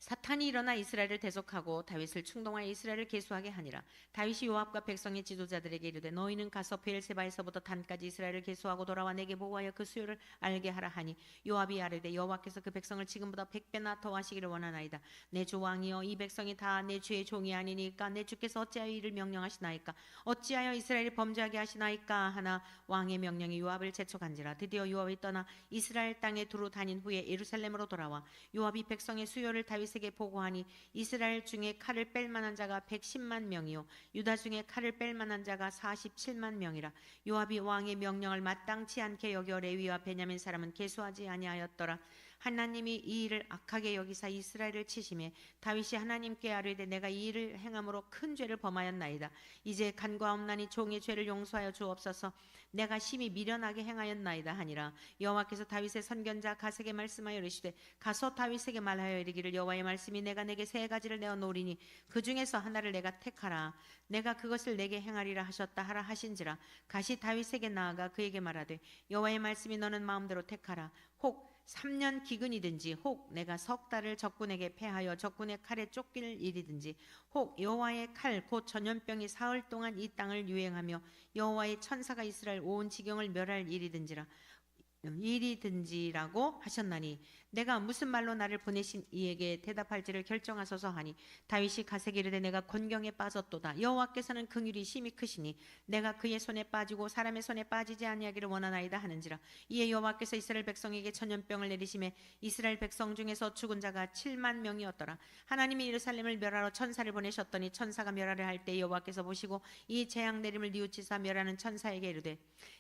사탄이 일어나 이스라엘을 대적하고 다윗을 충동하여 이스라엘을 계수하게 하니라. 다윗이 요압과 백성의 지도자들에게 이르되 너희는 가서 베엘세바에서부터 단까지 이스라엘을 계수하고 돌아와 내게 보고하여 그 수요를 알게 하라 하니 요압이 아뢰되 여호와께서 그 백성을 지금보다 100배나 더 하시기를 원하나이다. 내 주 왕이여 이 백성이 다 내 주의 종이 아니니까 내 주께서 어찌하여 이를 명령하시나이까? 어찌하여 이스라엘을 범죄하게 하시나이까? 하나 왕의 명령이 요압을 재촉한지라. 드디어 요압이 떠나 이스라엘 땅에 두루 다닌 후에 예루살렘으로 돌아와 요압이 백성의 수요를 다윗 에게 보고하니 이스라엘 중에 칼을 뺄 만한 자가 110만 명이요 유다 중에 칼을 뺄 만한 자가 47만 명이라. 요압이 왕의 명령을 마땅치 않게 여겨 레위와 베냐민 사람은 계수하지 아니하였더라. 하나님이 이 일을 악하게 여기사 이스라엘을 치심에 다윗이 하나님께 아뢰되 내가 이 일을 행함으로 큰 죄를 범하였나이다. 이제 간과 없나니 종의 죄를 용서하여 주옵소서. 내가 심히 미련하게 행하였나이다 하니라. 여호와께서 다윗의 선견자 갓에게 말씀하여 이르시되 가서 다윗에게 말하여 이르기를 여호와의 말씀이 내가 내게 세 가지를 내어 놓으리니 그 중에서 하나를 내가 택하라. 내가 그것을 내게 행하리라 하셨다 하라 하신지라. 갓이 다윗에게 나아가 그에게 말하되 여호와의 말씀이 너는 마음대로 택하라. 혹 3년 기근이든지 혹 내가 석 달을 적군에게 패하여 적군의 칼에 쫓길 일이든지 혹 여호와의 칼 곧 전염병이 사흘 동안 이 땅을 유행하며 여호와의 천사가 이스라엘 온 지경을 멸할 일이든지라고 하셨나니 내가 무슨 말로 나를 보내신 이에게 대답할지를 결정하소서 하니 다윗이 가세기 이르되 내가 곤경에 빠졌도다. 여호와께서는 긍휼이 심히 크시니 내가 그의 손에 빠지고 사람의 손에 빠지지 아니하기를 원하나이다 하는지라. 이에 여호와께서 이스라엘 백성에게 전염병을 내리심에 이스라엘 백성 중에서 죽은 자가 7만 명이었더라. 하나님이 예루살렘을 멸하러 천사를 보내셨더니 천사가 멸하려 할 때 여호와께서 보시고 이 재앙 내림을 뉘우치사 멸하는 천사에게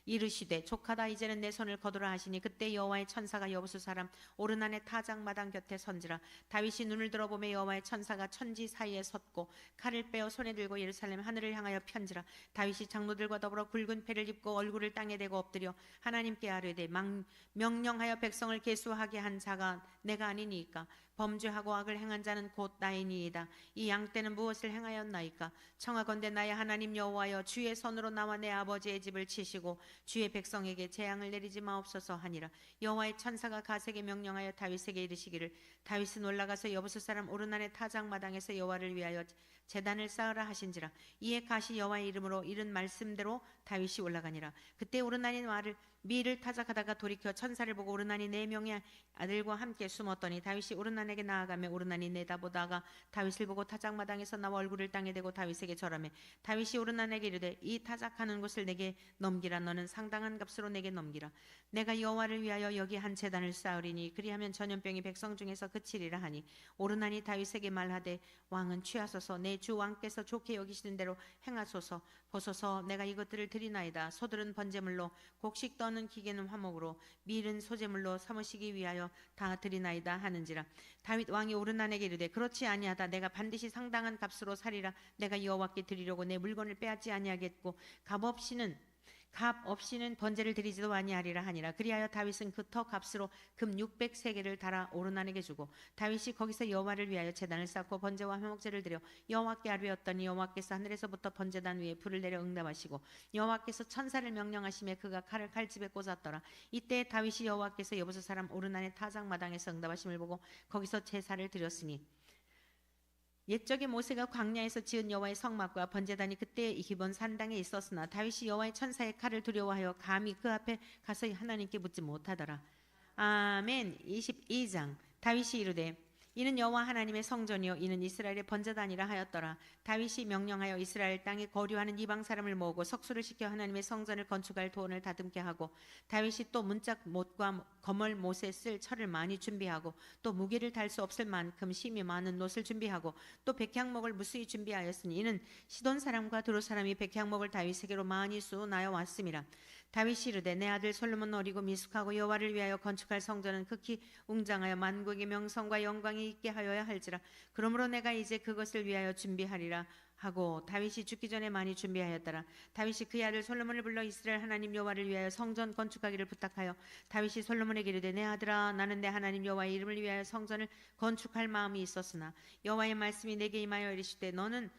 이르시되 족하다 이제는 내 손을 거두라 하시니 그때 여호와의 천사가 여부수 사람 오르난의 타작마당 곁에 선지라. 다윗이 눈을 들어보며 여호와의 천사가 천지 사이에 섰고 칼을 빼어 손에 들고 예루살렘 하늘을 향하여 편지라. 다윗이 장로들과 더불어 굵은 패를 입고 얼굴을 땅에 대고 엎드려 하나님께 아뢰되 명령하여 백성을 계수하게 한 자가 내가 아니니이까. 범죄하고 악을 행한 자는 곧 나이니이다. 이 양떼는 무엇을 행하였나이까. 청하건대 나의 하나님 여호와여 주의 손으로 나와 내 아버지의 집을 치시고 주의 백성에게 재앙을 내리지 마옵소서 하니라. 여호와의 천사가 가세게 명령하여 다윗에게 이르시기를 다윗은 올라가서 여부수 사람 오르난의 타작마당에서 여호와를 위하여 제단을 쌓으라 하신지라. 이에 가시 여호와의 이름으로 이른 말씀대로 다윗이 올라가니라. 그때 오르난이 미를 타작하다가 돌이켜 천사를 보고 오르난이 4명의 아들과 함께 숨었더니 다윗이 오르난에게 나아가며 오르난이 내다보다가 다윗을 보고 타작마당에서 나와 얼굴을 땅에 대고 다윗에게 절하매 다윗이 오르난에게 이르되 이 타작하는 곳을 내게 넘기라. 너는 상당한 값으로 내게 넘기라. 내가 여호와를 위하여 여기 한 제단을 쌓으리니 그리하면 전염병이 백성 중에서 그치리라 하니 오르난이 다윗에게 말하되 왕은 취하소서. 내 주 왕께서 좋게 여기시는 대로 행하소서. 보소서 내가 이것들을 드리나이다. 소들은 번제물로 곡식 떠는 기계는 화목으로 밀은 소제물로 삼으시기 위하여 다 드리나이다 하는지라. 다윗 왕이 오르난에게 이르되 그렇지 아니하다. 내가 반드시 상당한 값으로 사리라. 내가 여호와께 드리려고 내 물건을 빼앗지 아니하겠고 값 없이는 번제를 드리지도 아니하리라 하니라. 그리하여 다윗은 그 터 값으로 금 600세겔을 달아 오르난에게 주고 다윗이 거기서 여호와를 위하여 제단을 쌓고 번제와 화목제를 드려 여호와께 아뢰었더니 여호와께서 하늘에서부터 번제단 위에 불을 내려 응답하시고 여호와께서 천사를 명령하시며 그가 칼을 칼집에 꽂았더라. 이때 다윗이 여호와께서 여부수 사람 오르난의 타작마당에서 응답하심을 보고 거기서 제사를 드렸으니 옛적에 모세가 광야에서 지은 여호와의 성막과 번제단이 그때의 기본 산당에 있었으나 다윗이 여호와의 천사의 칼을 두려워하여 감히 그 앞에 가서 하나님께 묻지 못하더라. 아멘. 22장. 다윗이 이르되 이는 여호와 하나님의 성전이요 이는 이스라엘의 번제단이라 하였더라. 다윗이 명령하여 이스라엘 땅에 거류하는 이방 사람을 모으고 석수를 시켜 하나님의 성전을 건축할 돈을 다듬게 하고 다윗이 또 문짝 못과 거멀 못에 쓸 철을 많이 준비하고 또 무게를 달 수 없을 만큼 심이 많은 놋을 준비하고 또 백향목을 무수히 준비하였으니 이는 시돈 사람과 두로 사람이 백향목을 다윗에게로 많이 수나여 왔음이라. 다윗이 이르되 내 아들 솔로몬 어리고 미숙하고 여호와를 위하여 건축할 성전은 극히 웅장하여 만국의 명성과 영광이 있게 하여야 할지라. 그러므로 내가 이제 그것을 위하여 준비하리라 하고 다윗이 죽기 전에 많이 준비하였더라. 다윗이 그의 아들 솔로몬을 불러 이스라엘 하나님 여호와를 위하여 성전 건축하기를 부탁하여 다윗이 솔로몬에게 이르되 내 아들아 나는 내 하나님 여호와의 이름을 위하여 성전을 건축할 마음이 있었으나 여호와의 말씀이 내게 임하여 이르시되 너는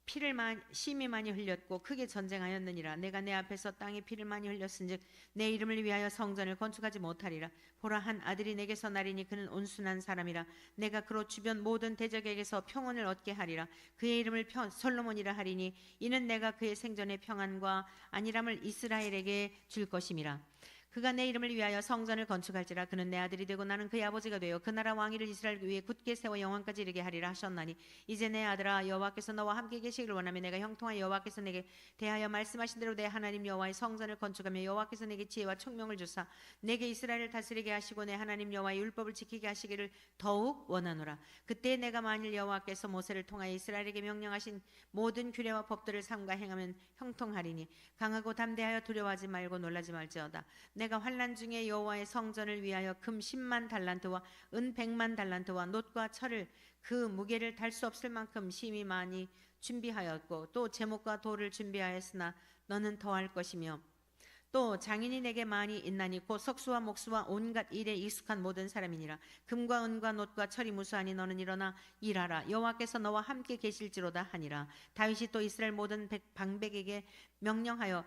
피를 심히 많이 흘렸고 크게 전쟁하였느니라. 내가 내 앞에서 땅에 피를 많이 흘렸은즉 내 이름을 위하여 성전을 건축하지 못하리라. 보라 한 아들이 내게서 나리니 그는 온순한 사람이라. 내가 그로 주변 모든 대적에게서 평온을 얻게 하리라. 그의 이름을 솔로몬이라 하리니 이는 내가 그의 생전의 평안과 안일함을 이스라엘에게 줄 것임이라. 그가 내 이름을 위하여 성전을 건축할지라. 그는 내 아들이 되고 나는 그의 아버지가 되어 그 나라 왕위를 이스라엘 위에 굳게 세워 영원까지 이르게 하리라 하셨나니 이제 내 아들아 여호와께서 너와 함께 계시기를 원하며 내가 형통하여 여호와께서 내게 대하여 말씀하신 대로 내 하나님 여호와의 성전을 건축하며 여호와께서 내게 지혜와 총명을 주사 내게 이스라엘을 다스리게 하시고 내 하나님 여호와의 율법을 지키게 하시기를 더욱 원하노라. 그때 내가 만일 여호와께서 모세를 통하여 이스라엘에게 명령하신 모든 규례와 법들을 삼가 행하면 형통하리니 강하고 담대하여 두려워하지 말고 놀라지 말지어다. 내가 환난 중에 여호와의 성전을 위하여 금 10만 달란트와 은 100만 달란트와 놋과 철을 그 무게를 달 수 없을 만큼 심히 많이 준비하였고 또 제목과 돌을 준비하였으나 너는 더할 것이며 또 장인이 내게 많이 있나니 곧 석수와 목수와 온갖 일에 익숙한 모든 사람이니라. 금과 은과 놋과 철이 무수하니 너는 일어나 일하라. 여호와께서 너와 함께 계실지로다 하니라. 다윗이 또 이스라엘 모든 방백에게 명령하여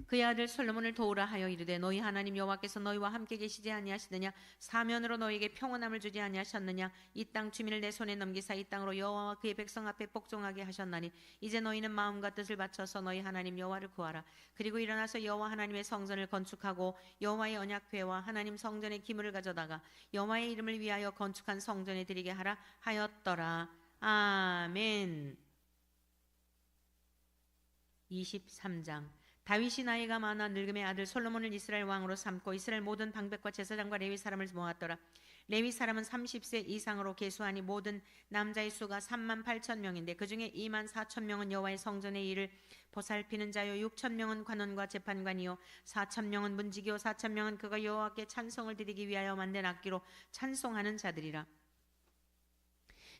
그의 아들 솔로몬을 도우라 하여 이르되 너희 하나님 여호와께서 너희와 함께 계시지 아니하시느냐 사면으로 너희에게 평온함을 주지 아니하셨느냐 이 땅 주민을 내 손에 넘기사 이 땅으로 여호와와 그의 백성 앞에 복종하게 하셨나니 이제 너희는 마음과 뜻을 바쳐서 너희 하나님 여호와를 구하라. 그리고 일어나서 여호와 하나님의 성전을 건축하고 여호와의 언약궤와 하나님 성전의 기물을 가져다가 여호와의 이름을 위하여 건축한 성전에 드리게 하라 하였더라. 아멘. 23장. 다윗이 나이가 많아 늙음의 아들 솔로몬을 이스라엘 왕으로 삼고 이스라엘 모든 방백과 제사장과 레위 사람을 모았더라. 레위 사람은 30세 이상으로 계수하니 모든 남자의 수가 3만 8천 명인데 그중에 2만 4천 명은 여호와의 성전의 일을 보살피는 자요 6천 명은 관원과 재판관이요 4천 명은 문지기요 4천 명은 그가 여호와께 찬송을 드리기 위하여 만든 악기로 찬송하는 자들이라.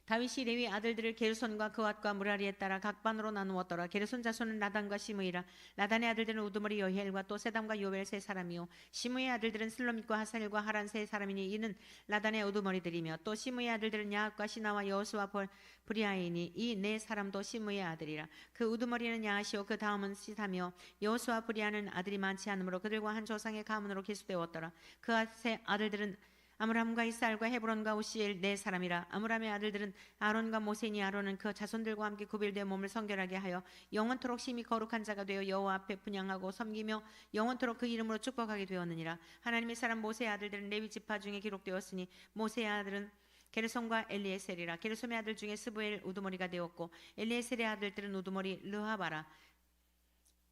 다윗이 레위 아들들을 게르손과 그앗과 무라리에 따라 각 반으로 나누었더라. 게르손 자손은 나단과 시므이라. 나단의 아들들은 우두머리 여히엘과 또 세담과 요벨 세 사람이요 시므의 아들들은 슬로밋과 하사엘과 하란 세 사람이니 이는 나단의 우두머리들이며 또 시므의 아들들은 야합과 시나와 여호수와 브리아이니 이 네 사람도 시므의 아들이라. 그 우두머리는 야하시오 그 다음은 시사며 여호수와 브리아는 아들이 많지 않으므로 그들과 한 조상의 가문으로 계수되었더라. 그앗의 아들들은 아므람과 이스알과 헤브론과 우시엘 네 사람이라. 아므람의 아들들은 아론과 모세니 아론은 그 자손들과 함께 구별되어 몸을 성결하게 하여 영원토록 심히 거룩한 자가 되어 여호와 앞에 분향하고 섬기며 영원토록 그 이름으로 축복하게 되었느니라. 하나님의 사람 모세의 아들들은 레위 지파 중에 기록되었으니 모세의 아들은 게르손과 엘리에셀이라. 게르손의 아들 중에 스부엘 우두머리가 되었고 엘리에셀의 아들들은 우두머리 르하바라.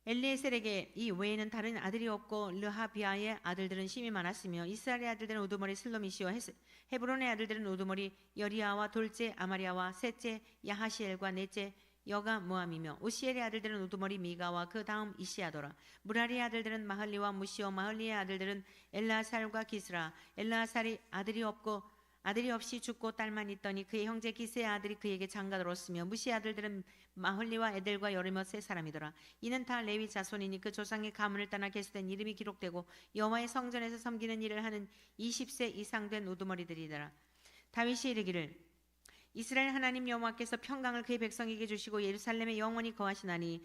엘리에셀에게 이 외에는 다른 아들이 없고 르하비아의 아들들은 심이 많았으며 이스라엘의 아들들은 우두머리 슬로미시오 헤브론의 아들들은 우두머리 여리아와 둘째 아마리아와 셋째 야하시엘과 넷째 여가 모함이며 우시엘의 아들들은 우두머리 미가와 그 다음 이시아도라. 무라리의 아들들은 마흘리와 무시오 마흘리의 아들들은 엘라살과 기스라. 엘라살이 아들이 없이 죽고 딸만 있더니 그의 형제 기스의 아들이 그에게 장가들었으며 무시의 아들들은 마흘리와 에델과 여리며 세 사람이더라. 이는 다 레위 자손이니 그 조상의 가문을 떠나 계수된 이름이 기록되고 여호와의 성전에서 섬기는 일을 하는 20세 이상 된 우두머리들이더라. 다윗이 이르기를 이스라엘 하나님 여호와께서 평강을 그의 백성에게 주시고 예루살렘에 영원히 거하시나니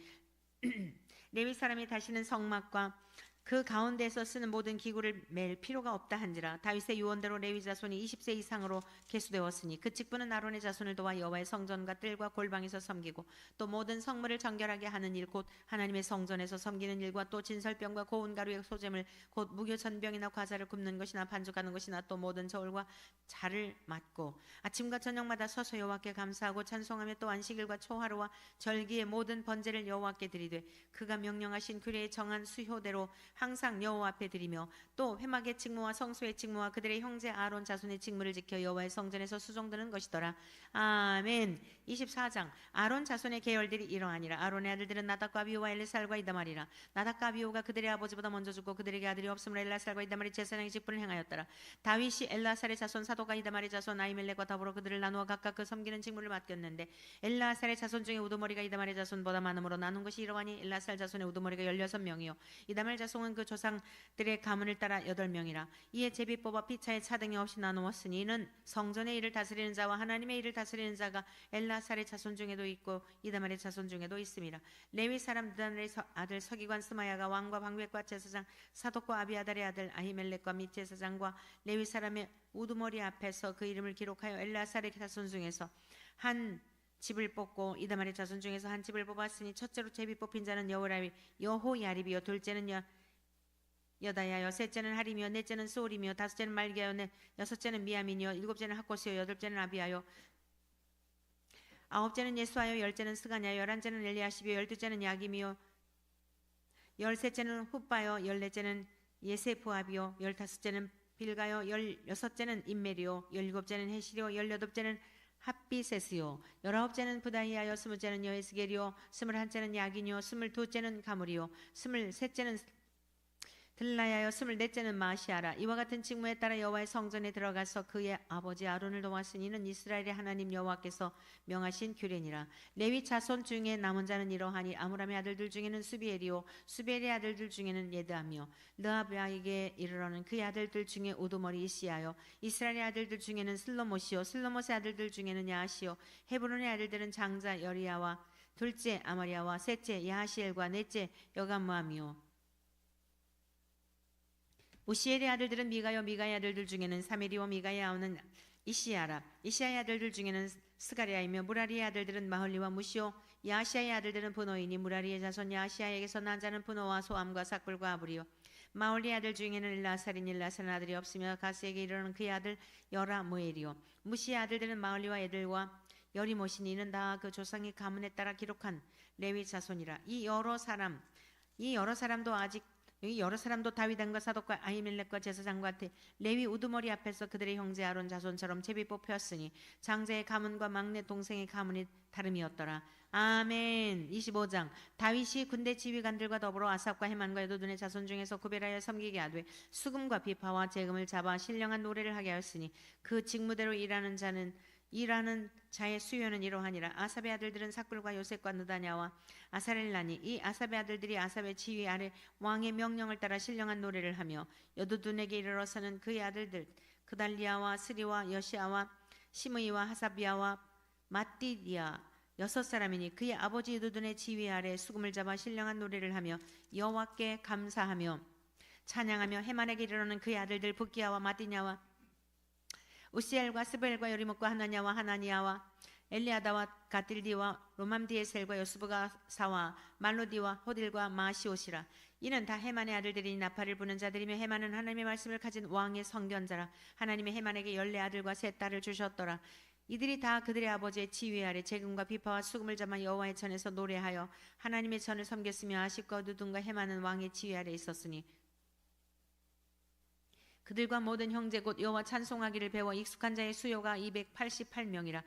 레위 사람이 다시는 성막과 그 가운데에서 쓰는 모든 기구를 맬 필요가 없다 한지라. 다윗의 유언대로 레위 자손이 20세 이상으로 계수되었으니 그 직분은 아론의 자손을 도와 여호와의 성전과 뜰과 골방에서 섬기고 또 모든 성물을 정결하게 하는 일 곧 하나님의 성전에서 섬기는 일과 또 진설병과 고운 가루의 소재물 곧 무교 전병이나 과자를 굽는 것이나 반죽하는 것이나 또 모든 저울과 자를 맡고 아침과 저녁마다 서서 여호와께 감사하고 찬송하며 또 안식일과 초하루와 절기의 모든 번제를 여호와께 드리되 그가 명령하신 규례에 정한 수효대로 항상 여호와 앞에 드리며 또 회막의 직무와 성소의 직무와 그들의 형제 아론 자손의 직무를 지켜 여호와의 성전에서 수종드는 것이더라. 아멘. 24장. 아론 자손의 계열들이 이러하니라. 아론의 아들들은 나답과 아비후와 엘르살과 이다말이라. 나답과 아비후가 그들의 아버지보다 먼저 죽고 그들에게 아들이 없으므로 엘라살과 이다말이 제사장의 직분을 행하였더라. 다윗이 엘라살의 자손 사독과 이다말의 자손 아히멜렉과 더불어 그들을 나누어 각각 그 섬기는 직무를 맡겼는데 엘라살의 자손 중에 우두머리가 이다말의 자손보다 많으므로 나눈 것이 이러하니 엘라살 자손의 우두머리가 16명이요 이다말 자손은 그 조상들의 가문을 따라 8명이라. 이에 제비 뽑아 피차에 차등이 없이 나누었으니 이는 성전의 일을 다스리는 자와 하나님의 일을 다스리는 자가 엘라살의 자손 중에도 있고 이다말의 자손 중에도 있음이라. 레위 사람 느단의 아들 서기관 스마야가 왕과 방백과 제사장 사독과 아비아달의 아들 아히멜렉과 및 제사장과 레위 사람의 우두머리 앞에서 그 이름을 기록하여 엘라살의 자손 중에서 한 집을 뽑고 이다말의 자손 중에서 한 집을 뽑았으니 첫째로 제비 뽑힌 자는 여호야립이요 둘째는 여다야요 셋째는 하림이요 넷째는 소울이며 다섯째는 말기야요 여섯째는 미야민이요 일곱째는 하코스요 여덟째는 아비야요 아홉째는 예수아요 열째는 스가냐요 열한째는 엘리야십이요 열둘째는 야김이요 열셋째는 훗바요 열넷째는 예세푸압이요 열다섯째는 빌가요 열여섯째는 임메리요 열일곱째는 헤시리요 열여덟째는 핫비세스요 열아홉째는 부다히야요 스물째는 여에스겔이요 스물한째는 야긴이요 스물두째는 가물이요 스물셋째는 들라야요 스물넷째는 마시아라. 이와 같은 직무에 따라 여호와의 성전에 들어가서 그의 아버지 아론을 도왔으니 이는 이스라엘의 하나님 여호와께서 명하신 규례니라. 레위 자손 중에 남은 자는 이러하니 아므람의 아들들 중에는 수비엘이요 수비엘의 아들들 중에는 예드하며 르하비아에게 이르러는 그의 아들들 중에 우두머리 이시야요 이스라엘의 아들들 중에는 슬로못이요 슬로못의 아들들 중에는 야하시요 헤브론의 아들들은 장자 여리야와 둘째 아마리아와 셋째 야하시엘과 넷째 여감무함이요 우시엘의 아들들은 미가요, 미가의 아들들 중에는 사메리오, 미가의 아우는 이시야라. 이시야의 아들들 중에는 스가랴이며 무라리의 아들들은 마흘리와 무시오. 야시야의 아들들은 분노이니 무라리의 자손 야시야에게서 난 자는 분노와 소암과 삭불과 아브리요. 마올리의 아들 중에는 일라살은 아들이 없으며 가스에게 이르는 그의 아들 여라무엘이요. 무시의 아들들은 마올리와 애들과 여리모시니 이는 다 그 조상의 가문에 따라 기록한 레위 자손이라. 이 여러 사람도 다윗왕과 사독과 아히멜렉과 제사장과 레위 우두머리 앞에서 그들의 형제 아론 자손처럼 제비 뽑혔으니 장자의 가문과 막내 동생의 가문이 다름이었더라. 아멘. 25장. 다윗이 군대 지휘관들과 더불어 아삽과 헤만과 여두둔의 자손 중에서 구별하여 섬기게 하되 수금과 비파와 재금을 잡아 신령한 노래를 하게 하였으니 그 직무대로 일하는 자의 수요는 이러하니라. 아삽의 아들들은 삭불과 요셉과 느다냐와 아사렐라니 이 아삽의 아들들이 아삽의 지휘 아래 왕의 명령을 따라 신령한 노래를 하며 여두둔에게 이르러서는 그의 아들들 그달리아와 스리와 여시아와 시므이와 하사비아와 마띠디아 6사람이니 그의 아버지 여두둔의 지휘 아래 수금을 잡아 신령한 노래를 하며 여호와께 감사하며 찬양하며 헤만에게 이르러는 그의 아들들 붓기야와 마띠냐와 우시엘과 스벨과 여리목과 하나냐와 하나니아와 엘리아다와 가딜디와 로맘디에셀과 여수브가 사와 말로디와 호딜과 마시옷이라. 이는 다 헤만의 아들들이 나팔을 부는 자들이며 헤만은 하나님의 말씀을 가진 왕의 성견자라. 하나님의 헤만에게 14아들과 3딸을 주셨더라. 이들이 다 그들의 아버지의 지휘 아래 재금과 비파와 수금을 잡아 여호와의 전에서 노래하여 하나님의 전을 섬겼으며 아십과 두둔과 헤만은 왕의 지휘 아래 있었으니 그들과 모든 형제 곧 여호와 찬송하기를 배워 익숙한 자의 수요가 288명이라.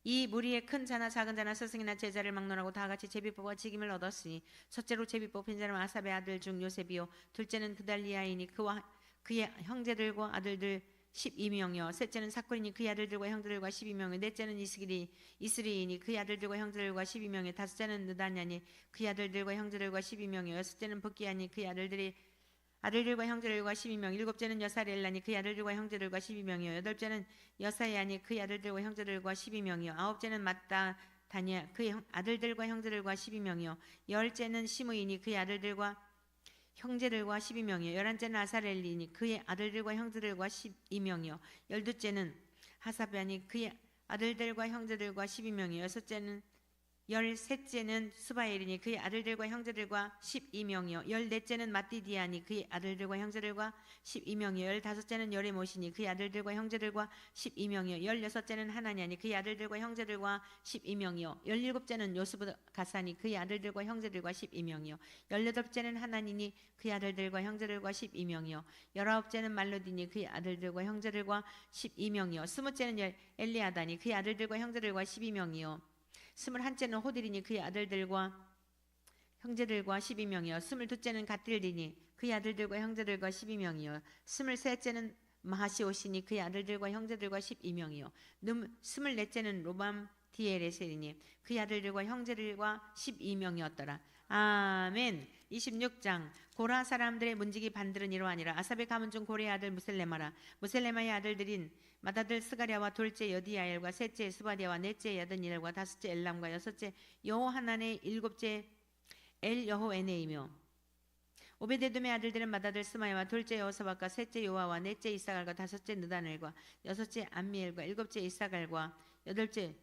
이 무리의 큰 자나 작은 자나 스승이나 제자를 막론하고 다 같이 제비뽑아 직임을 얻었으니 첫째로 제비 뽑힌 자는 아삽의 아들 중 요셉이요 둘째는 그달리아이니 그와 그의 형제들과 아들들 12명이요 셋째는 사쿠리니 그의 아들들과 형제들과 12명이요 넷째는 이스리이니 그의 아들들과 형제들과 12명이요 다섯째는 느다냐니 그의 아들들과 형제들과 12명이요 여섯째는 붓기야니 그의 아들들과 형제들과 12명, 일곱째는 여사렐라니 그의 아들들과 형제들과 12명이요 여덟째는 여사야니 그의 아들들과 형제들과 12명이요 아홉째는 마따다냐 그의 아들들과 형제들과 12명이요 열째는 시므이니 그의 아들들과 형제들과 12명이요 열한째는 아사렐리니 그의 아들들과 형제들과 12명이요 열두째는 하사비아니 그의 아들들과 형제들과 12명이요 여섯째는 13째는 수바엘이니 그의 아들들과 형제들과 12명이요 14째는 마띠디아니 그의 아들들과 형제들과 12명이요 15째는 여레모시니 그의 아들들과 형제들과 12명이요 16째는 하나냐니 그의 아들들과 형제들과 12명이요 17째는 요스브 가사니 그의 아들들과 형제들과 12명이요 18째는 하나니니 그의 아들들과 형제들과 12명이요 19째는 말로디니 그의 아들들과 형제들과 12명이요 20째는 엘리아다니 그의 아들들과 형제들과 12명이요 21째는 호딜이니 그의 아들들과 형제들과 12명이요 22째는 갓딜디니 그의 아들들과 형제들과 12명이요 23째는 마하시오시니 그의 아들들과 형제들과 12명이요 24째는 로밤 디에레셀이니 그의 아들들과 형제들과 12명이었더라. 아멘. 26장. 고라 사람들의 문지기 반들은 이러하니라. 아삽의 가문 중 고레의 아들 무셀레마의 아들들인 맏아들 스가랴와 둘째 여디야엘과 셋째 스바디아와 넷째 야드니엘과 다섯째 엘람과 여섯째 여호하난의 일곱째 엘여호에네이며 오베데돔의 아들들은 맏아들 스마야와 둘째 여호사박과 셋째 요아와 넷째 이사갈과 다섯째 느다넬과 여섯째 암미엘과 일곱째 이사갈과 여덟째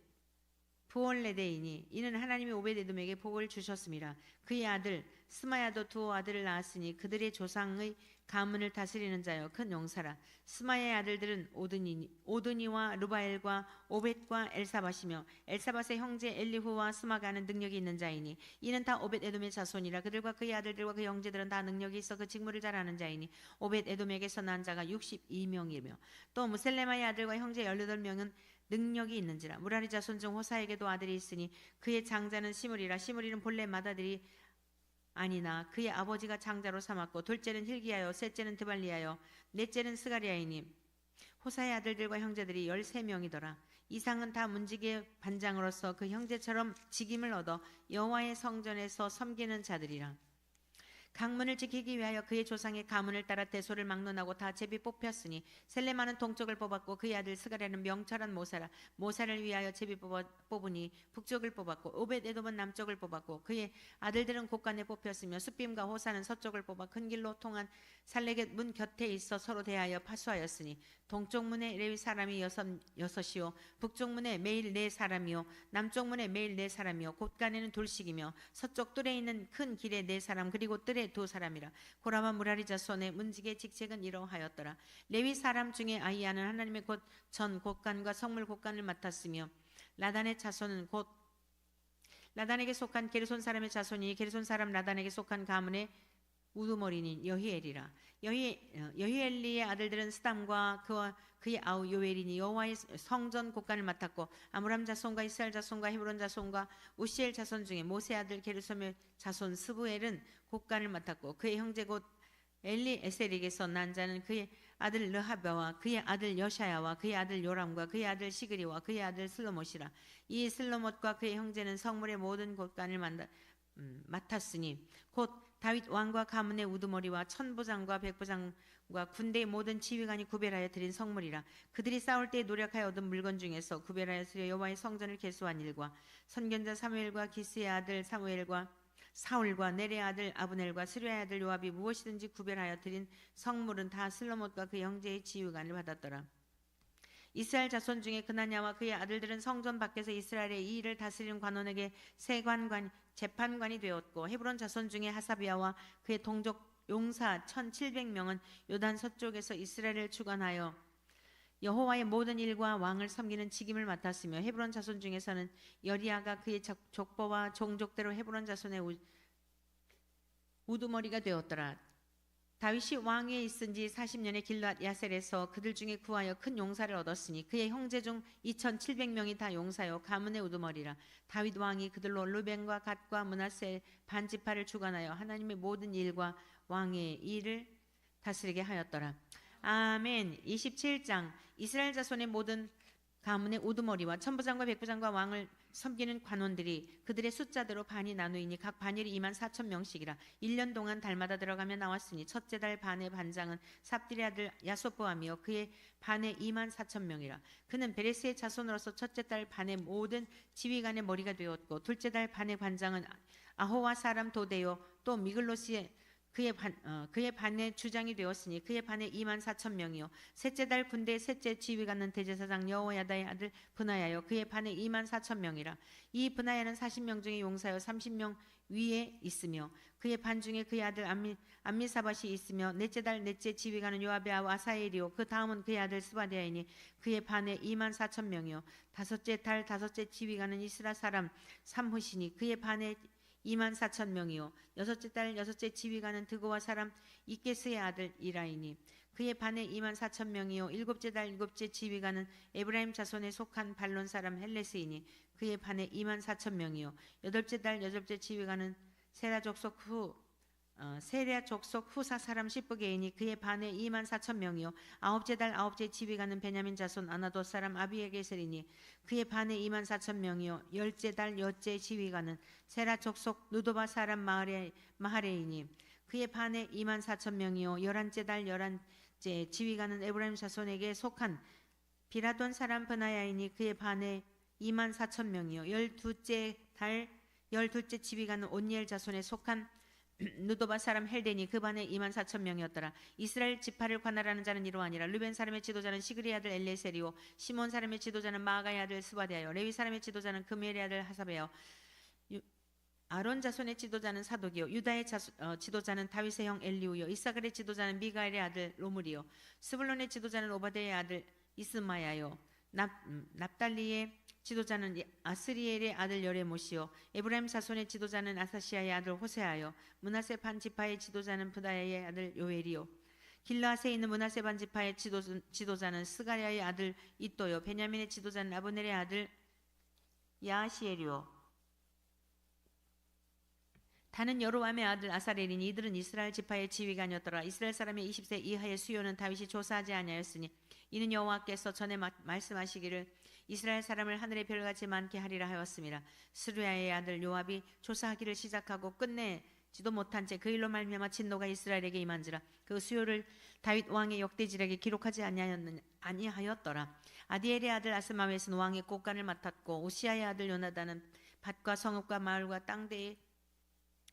부올레데이니 이는 하나님이 오베데돔에게 복을 주셨습니다. 그의 아들 스마야도 두 아들을 낳았으니 그들의 조상의 가문을 다스리는 자여 큰 용사라. 스마야의 아들들은 오드니와 루바엘과 오벳과 엘사밧이며 엘사밧의 형제 엘리후와 스마가는 능력이 있는 자이니 이는 다 오벳에돔의 자손이라. 그들과 그의 아들들과 그 형제들은 다 능력이 있어 그 직무를 잘하는 자이니 오벳에돔에게서 난 자가 62명이며 또 무셀레마의 아들과 형제 18명은 능력이 있는지라. 무라리 자손 중 호사에게도 아들이 있으니 그의 장자는 시므리라. 시므리는 본래 맏아들이 아니나 그의 아버지가 장자로 삼았고 둘째는 힐기야요 셋째는 드발리야요 넷째는 스가리아이니 호사의 아들들과 형제들이 13명이더라. 이상은 다 문지기의 반장으로서 그 형제처럼 직임을 얻어 여호와의 성전에서 섬기는 자들이라. 강문을 지키기 위하여 그의 조상의 가문을 따라 대소를 막론하고 다 제비 뽑혔으니 셀레마는 동쪽을 뽑았고 그의 아들 스가랴는 명철한 모사를 위하여 제비 뽑으니 북쪽을 뽑았고 오벳에돔은 남쪽을 뽑았고 그의 아들들은 곳간에 뽑혔으며 숫빔과 호사는 서쪽을 뽑아 큰 길로 통한 살레겟 문 곁에 있어 서로 대하여 파수하였으니 동쪽 문에 레위 사람이 여섯이요 북쪽 문에 매일 4사람이요 남쪽 문에 매일 4사람이요 곳간에는 돌씩이며 서쪽 뜰에 있는 큰 길에 4사람 그리고 뜰에 2사람이라. 고라와 무라리 자손의 문직의 직책은 이러하였더라. 레위 사람 중에 아이야는 하나님의 전 곳간과 성물 곳간을 맡았으며 라단의 자손은 곧 라단에게 속한 게르손 사람의 자손이 게르손 사람 라단에게 속한 가문의 우두머리니 여히엘이라. 여히엘리의 아들들은 스담과 그의 아우 요엘이니 여호와의 성전 곳간을 맡았고 아므람 자손과 이스라엘 자손과 헤브론 자손과 우시엘 자손 중에 모세 아들 게르솜의 자손 스부엘은 곳간을 맡았고 그의 형제 곧 엘리에셀에게서 난 자는 그의 아들 르하베와 그의 아들 여샤야와 그의 아들 요람과 그의 아들 시그리와 그의 아들 슬로못이라. 이 슬로못과 그의 형제는 성물의 모든 곳간을 맡았으니 곧 다윗 왕과 가문의 우두머리와 천부장과 백부장과 군대의 모든 지휘관이 구별하여 드린 성물이라. 그들이 싸울 때 노력하여 얻은 물건 중에서 구별하여 드려 여호와의 성전을 계수한 일과 선견자 사무엘과 기스의 아들 사울과 네레의 아들 아브넬과 스루야의 아들 요압이 무엇이든지 구별하여 드린 성물은 다 슬로못과 그 형제의 지휘관을 받았더라. 이스라엘 자손 중에 그나냐와 그의 아들들은 성전 밖에서 이스라엘의 이 일을 다스리는 관원에게 재판관이 되었고 헤브론 자손 중에 하사비아와 그의 동족 용사 1700명은 요단 서쪽에서 이스라엘을 주관하여 여호와의 모든 일과 왕을 섬기는 직임을 맡았으며 헤브론 자손 중에서는 여리야가 그의 족보와 종족대로 헤브론 자손의 우두머리가 되었더라. 다윗이 왕위에 있은 지 40년의 길앗 야셀에서 그들 중에 구하여 큰 용사를 얻었으니 그의 형제 중 2700명이 다 용사요 가문의 우두머리라. 다윗 왕이 그들로 르벤과 갓과 므낫세 반지파를 주관하여 하나님의 모든 일과 왕의 일을 다스리게 하였더라. 아멘. 27장. 이스라엘 자손의 모든 가문의 우두머리와 천부장과 백부장과 왕을 섬기는 관원들이 그들의 숫자대로 반이 나누이니 각 반일이 24,000명씩이라. 1년 동안 달마다 들어가며 나왔으니 첫째 달 반의 반장은 삽딜의 아들 야소보암이요 그의 반에 24,000명이라. 그는 베레스의 자손으로서 첫째 달 반의 모든 지휘관의 머리가 되었고 둘째 달 반의 반장은 아호와 사람 도데요 또 미글롯이 그의 반의 주장이 되었으니 그의 반에 24,000명이요 셋째 달 군대의 셋째 지휘관은 대제사장 여호야다의 아들 브나야요 그의 반에 24,000명이라. 이 브나야는 40명 중에 용사요 30명 위에 있으며 그의 반 중에 그의 아들 암미사밧이 있으며 넷째 달 넷째 지휘관은 요압의 아우 아사엘이요 그 다음은 그의 아들 스바디아이니 그의 반에 24,000명이요 다섯째 달 다섯째 지휘관은 이스라 사람 삼후시니 그의 반에 24,000명이요 여섯째 달 여섯째 지휘관은 드고와 사람 이케스의 아들 이라이니 그의 반에 24,000명이요 일곱째 달 일곱째 지휘관은 에브라임 자손에 속한 발론 사람 헬레스이니 그의 반에 24,000명이요 여덟째 달 여덟째 지휘관은 세라 족속 후사 사람 시브게이니 그의 반에 24,000명이요 아홉째 달 아홉째 지휘관은 베냐민 자손 아나도 사람 아비에게셀이니 그의 반에 24,000명이요 열째 달 열째 지휘관은 세라 족속 누도바 사람 마하레이니 그의 반에 24,000명이요 열한째 달 열한째 지휘관은 에브라임 자손에게 속한 비라돈 사람 브나야이니 그의 반에 24,000명이요 열두째 달 열둘째 지휘관은 온니엘 자손에 속한 누도바 사람 헬덴이 그 반에 24,000명이었더라. 이스라엘 지파를 관할하는 자는 이러하니라. 르벤 사람의 지도자는 시그리 아들 엘레셀이요 시몬 사람의 지도자는 마아가의 아들 스바디아요 레위 사람의 지도자는 그멜의 아들 하사베요 아론 자손의 지도자는 사독이요 유다의 지도자는 다윗의 형 엘리우요 이사갈의 지도자는 미가엘의 아들 로므리요 스불론의 지도자는 오바데의 아들 이스마야요 납달리의 지도자는 아스리엘의 아들 여레못이요 에브라임 자손의 지도자는 아사시아의 아들 호세아요 므낫세 반지파의 지도자는 부다야의 아들 요엘이요 길르앗에 있는 므낫세 반지파의 지도자는 스가랴의 아들 이또요 베냐민의 지도자는 아브넬의 아들 야시엘이요 다는 여로암의 아들 아사렐이니 이들은 이스라엘 지파의 지휘관이었더라. 이스라엘 사람의 20세 이하의 수요는 다윗이 조사하지 아니하였으니 이는 여호와께서 전에 말씀하시기를 이스라엘 사람을 하늘의 별같이 많게 하리라 하였습니다. 스루야의 아들 요압이 조사하기를 시작하고 끝내 지도 못한 채 그 일로 말미암아 진노가 이스라엘에게 임한지라. 그 수요를 다윗 왕의 역대지략에 기록하지 아니하였더라. 아디엘의 아들 아스마웻은 왕의 곳간을 맡았고 우시아의 아들 요나단은 밭과 성읍과 마을과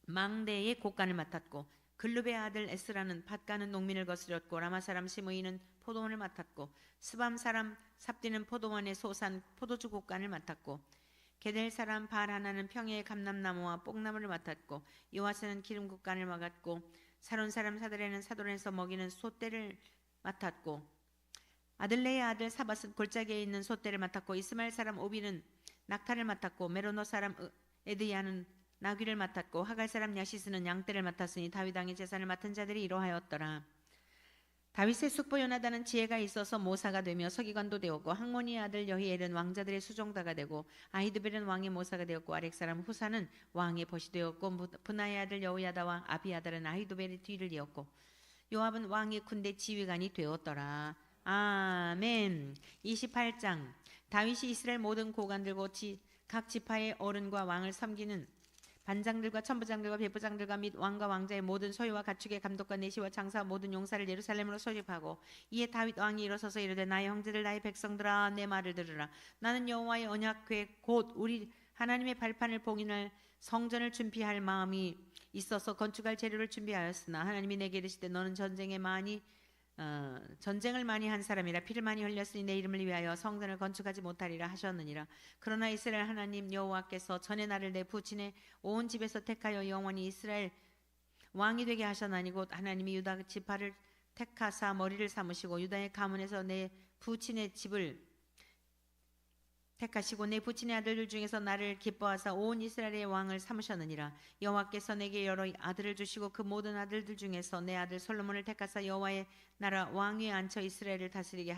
망대의 곳간을 맡았고 글룹의 아들 에스라는 밭가는 농민을 거스렸고 라마 사람 시므이는 포도원을 맡았고 스밤 사람 삽디는 포도원의 소산 포도주 곳간을 맡았고 게델 사람 바라나는 평야의 감람나무와 뽕나무를 맡았고 요아스는 기름 곳간을 맡았고 사론 사람 사드레는 사돈에서 먹이는 소떼를 맡았고 아들레의 아들 사밧은 골짜기에 있는 소떼를 맡았고 이스마엘 사람 오비는 낙타를 맡았고 메로노 사람 에드야는 나귀를 맡았고 하갈 사람 야시스는 양떼를 맡았으니 다윗 왕의 재산을 맡은 자들이 이러하였더라. 다윗의 숙부 요나단은 지혜가 있어서 모사가 되며 서기관도 되었고 항모니의 아들 여히엘은 왕자들의 수종다가 되고 아히드벨은 왕의 모사가 되었고 아렉 사람 후사는 왕의 벗이 되었고 분하의 아들 여호야다와 아비아달은 아히도벨의 뒤를 이었고 요압은 왕의 군대 지휘관이 되었더라. 아멘. 28장. 다윗이 이스라엘 모든 고관들과 각 지파의 어른과 왕을 섬기는 반장들과 천부장들과 백부장들과 및 왕과 왕자의 모든 소유와 가축의 감독과 내시와 장사와 모든 용사를 예루살렘으로 소집하고 이에 다윗 왕이 일어서서 이르되 나의 형제들 나의 백성들아 내 말을 들으라. 나는 여호와의 언약궤 곧 우리 하나님의 발판을 봉인할 성전을 준비할 마음이 있어서 건축할 재료를 준비하였으나 하나님이 내게 이르시되 너는 전쟁을 많이 한 사람이라 피를 많이 흘렸으니 내 이름을 위하여 성전을 건축하지 못하리라 하셨느니라. 그러나 이스라엘 하나님 여호와께서 전에 나를 내 부친의 온 집에서 택하여 영원히 이스라엘 왕이 되게 하셨나니 곧 하나님이 유다 지파를 택하사 머리를 삼으시고 유다의 가문에서 내 부친의 집을 택하시고 내 부친의 아들들 중에서 나를 기뻐하사 온 이스라엘의 왕을 삼으셨느니라. 여호와께서 내게 여러 아들을 주시고 그 모든 아들들 중에서 내 아들 솔로몬을 택하사 여호와의 나라 왕 위에 앉혀 이스라엘을 다스리게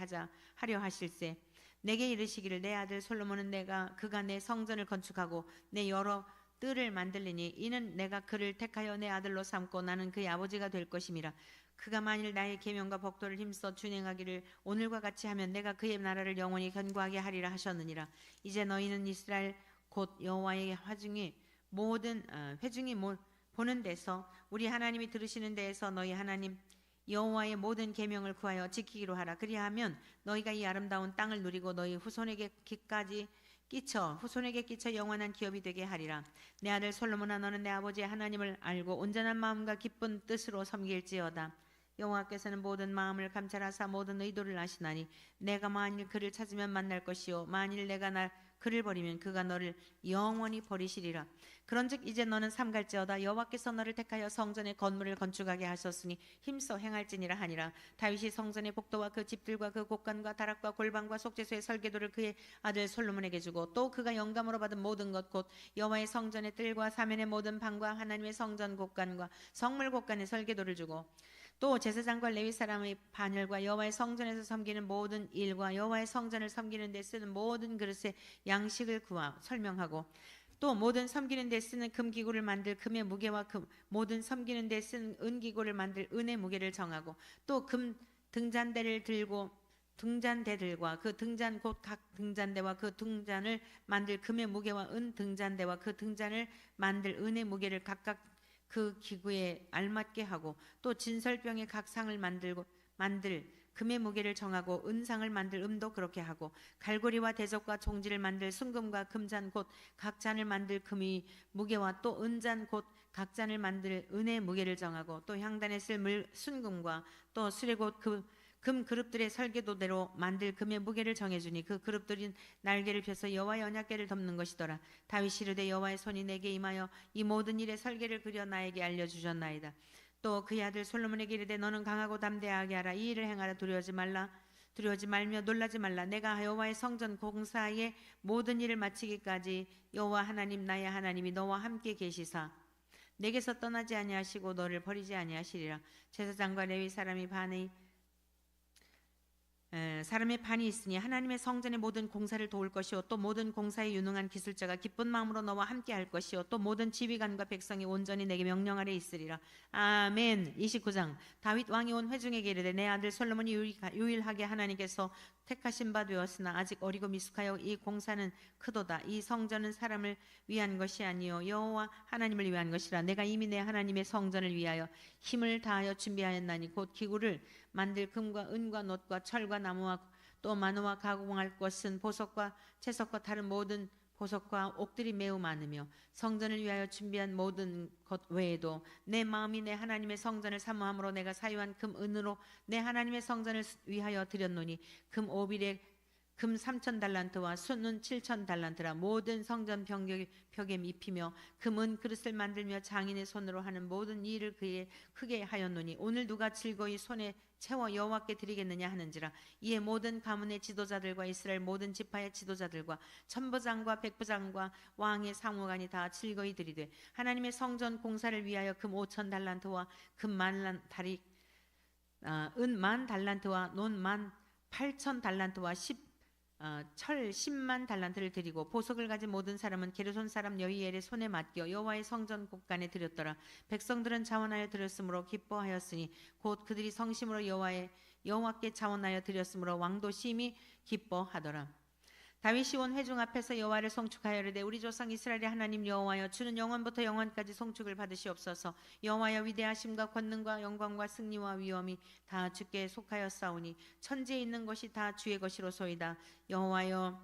하려 하실세. 내게 이르시기를 내 아들 솔로몬은 그가 내 성전을 건축하고 내 여러 뜰을 만들리니 이는 내가 그를 택하여 내 아들로 삼고 나는 그의 아버지가 될 것임이라. 그가 만일 나의 계명과 법도를 힘써 준행하기를 오늘과 같이 하면 내가 그의 나라를 영원히 견고하게 하리라 하셨느니라. 이제 너희는 이스라엘 곧 여호와의 회중이 보는 데서 우리 하나님이 들으시는 데에서 너희 하나님 여호와의 모든 계명을 구하여 지키기로 하라. 그리하면 너희가 이 아름다운 땅을 누리고 너희 후손에게 끼쳐 영원한 기업이 되게 하리라. 내 아들 솔로몬아 너는 내 아버지의 하나님을 알고 온전한 마음과 기쁜 뜻으로 섬길지어다. 여호와께서는 모든 마음을 감찰하사 모든 의도를 아시나니 내가 만일 그를 찾으면 만날 것이요 만일 내가 그를 버리면 그가 너를 영원히 버리시리라. 그런즉 이제 너는 삼갈지어다. 여호와께서 너를 택하여 성전의 건물을 건축하게 하셨으니 힘써 행할지니라 하니라. 다윗이 성전의 복도와 그 집들과 그 곳간과 다락과 골방과 속죄소의 설계도를 그의 아들 솔로몬에게 주고 또 그가 영감으로 받은 모든 것 곧 여호와의 성전의 뜰과 사면의 모든 방과 하나님의 성전 곳간과 성물 곳간의 설계도를 주고 또 제사장과 레위 사람의 반열과 여호와의 성전에서 섬기는 모든 일과 여호와의 성전을 섬기는 데 쓰는 모든 그릇의 양식을 설명하고 또 모든 섬기는 데 쓰는 금기구를 만들 금의 무게와 모든 섬기는 데 쓰는 은기구를 만들 은의 무게를 정하고 또 금 등잔대들과 그 등잔 곧 각 등잔대와 그 등잔을 만들 금의 무게와 은 등잔대와 그 등잔을 만들 은의 무게를 각각 그 기구에 알맞게 하고 또 진설병의 각 상을 만들 금의 무게를 정하고 은상을 만들 음도 그렇게 하고 갈고리와 대접과 종지를 만들 순금과 금잔 곧 각 잔을 만들 금의 무게와 또 은잔 곧 각 잔을 만들 은의 무게를 정하고 또 향단에 쓸 순금과 또 수레 곧 금 그룹들의 설계도대로 만들 금의 무게를 정해주니 그 그룹들은 날개를 펴서 여호와의 언약궤를 덮는 것이더라. 다윗이 이르되 여호와의 손이 내게 임하여 이 모든 일의 설계를 그려 나에게 알려주셨나이다. 또 그의 아들 솔로몬에게 이르되 너는 강하고 담대하게 하라. 이 일을 행하라. 두려워하지 말며 놀라지 말라. 내가 여호와의 성전 공사의 모든 일을 마치기까지 여호와 하나님 나의 하나님이 너와 함께 계시사 내게서 떠나지 아니하시고 너를 버리지 아니하시리라. 제사장과 레위 사람의 반이 있으니 하나님의 성전의 모든 공사를 도울 것이요 또 모든 공사에 유능한 기술자가 기쁜 마음으로 너와 함께 할 것이요 또 모든 지휘관과 백성이 온전히 내게 명령 아래 있으리라. 아멘. 29장. 다윗 왕이 온 회중에게 이르되 내 아들 솔로몬이 유일하게 하나님께서 택하신 바 되었으나 아직 어리고 미숙하여 이 공사는 크도다. 이 성전은 사람을 위한 것이 아니요 여호와 하나님을 위한 것이라. 내가 이미 내 하나님의 성전을 위하여 힘을 다하여 준비하였나니 곧 기구를 만들 금과 은과 놋과 철과 나무와 또 만화와 가공할 것은 보석과 채석과 다른 모든 보석과 옥들이 매우 많으며 성전을 위하여 준비한 모든 것 외에도 내 마음이 내 하나님의 성전을 사모함으로 내가 사유한 금 은으로 내 하나님의 성전을 위하여 드렸노니 금 오빌에 금 3,000달란트와 순은 7,000달란트라. 모든 성전 벽에 입히며 금은 그릇을 만들며 장인의 손으로 하는 모든 일을 그에 크게 하였노니 오늘 누가 즐거이 손에 채워 여호와께 드리겠느냐 하는지라. 이에 모든 가문의 지도자들과 이스라엘 모든 지파의 지도자들과 천부장과 백부장과 왕의 상무관이 다 즐거이 드리되 하나님의 성전 공사를 위하여 금 5,000달란트와 은 10,000달란트와 논 18,000달란트와 철 10만 달란트를 드리고 보석을 가진 모든 사람은 게르손 사람 여이엘의 손에 맡겨 여호와의 성전 곳간에 드렸더라. 백성들은 자원하여 드렸으므로 기뻐하였으니 곧 그들이 성심으로 여호와께 자원하여 드렸으므로 왕도 심히 기뻐하더라. 다윗이 온 회중 앞에서 여호와를 송축하여 이르되 우리 조상 이스라엘의 하나님 여호와여 주는 영원부터 영원까지 송축을 받으시옵소서. 여호와여 위대하심과 권능과 영광과 승리와 위엄이 다 주께 속하였사오니 천지에 있는 것이 다 주의 것이로소이다. 여호와여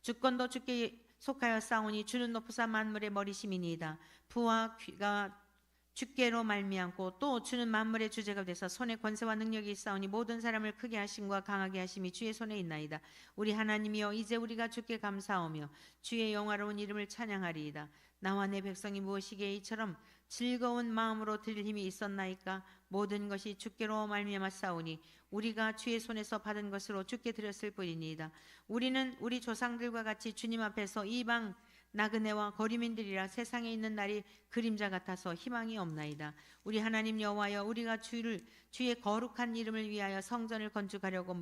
주권도 주께 속하였사오니 주는 높으사 만물의 머리심이니이다. 부와 귀가 주께로 말미암고 또 주는 만물의 주제가 되서 손에 권세와 능력이 있사오니 모든 사람을 크게 하심과 강하게 하심이 주의 손에 있나이다. 우리 하나님이여 이제 우리가 주께 감사하며 주의 영화로운 이름을 찬양하리이다. 나와 내 백성이 무엇이기에 이처럼 즐거운 마음으로 드릴 힘이 있었나이까. 모든 것이 주께로 말미암았사오니 우리가 주의 손에서 받은 것으로 주께 드렸을 뿐이니이다. 우리는 우리 조상들과 같이 주님 앞에서 이방 나그네와 거류민들이라 세상에 있는 날이 그림자 같아서 희망이 없나이다. 우리 하나님 여호와여 우리가 주의 거룩한 이름을 위하여 성전을 건축하려고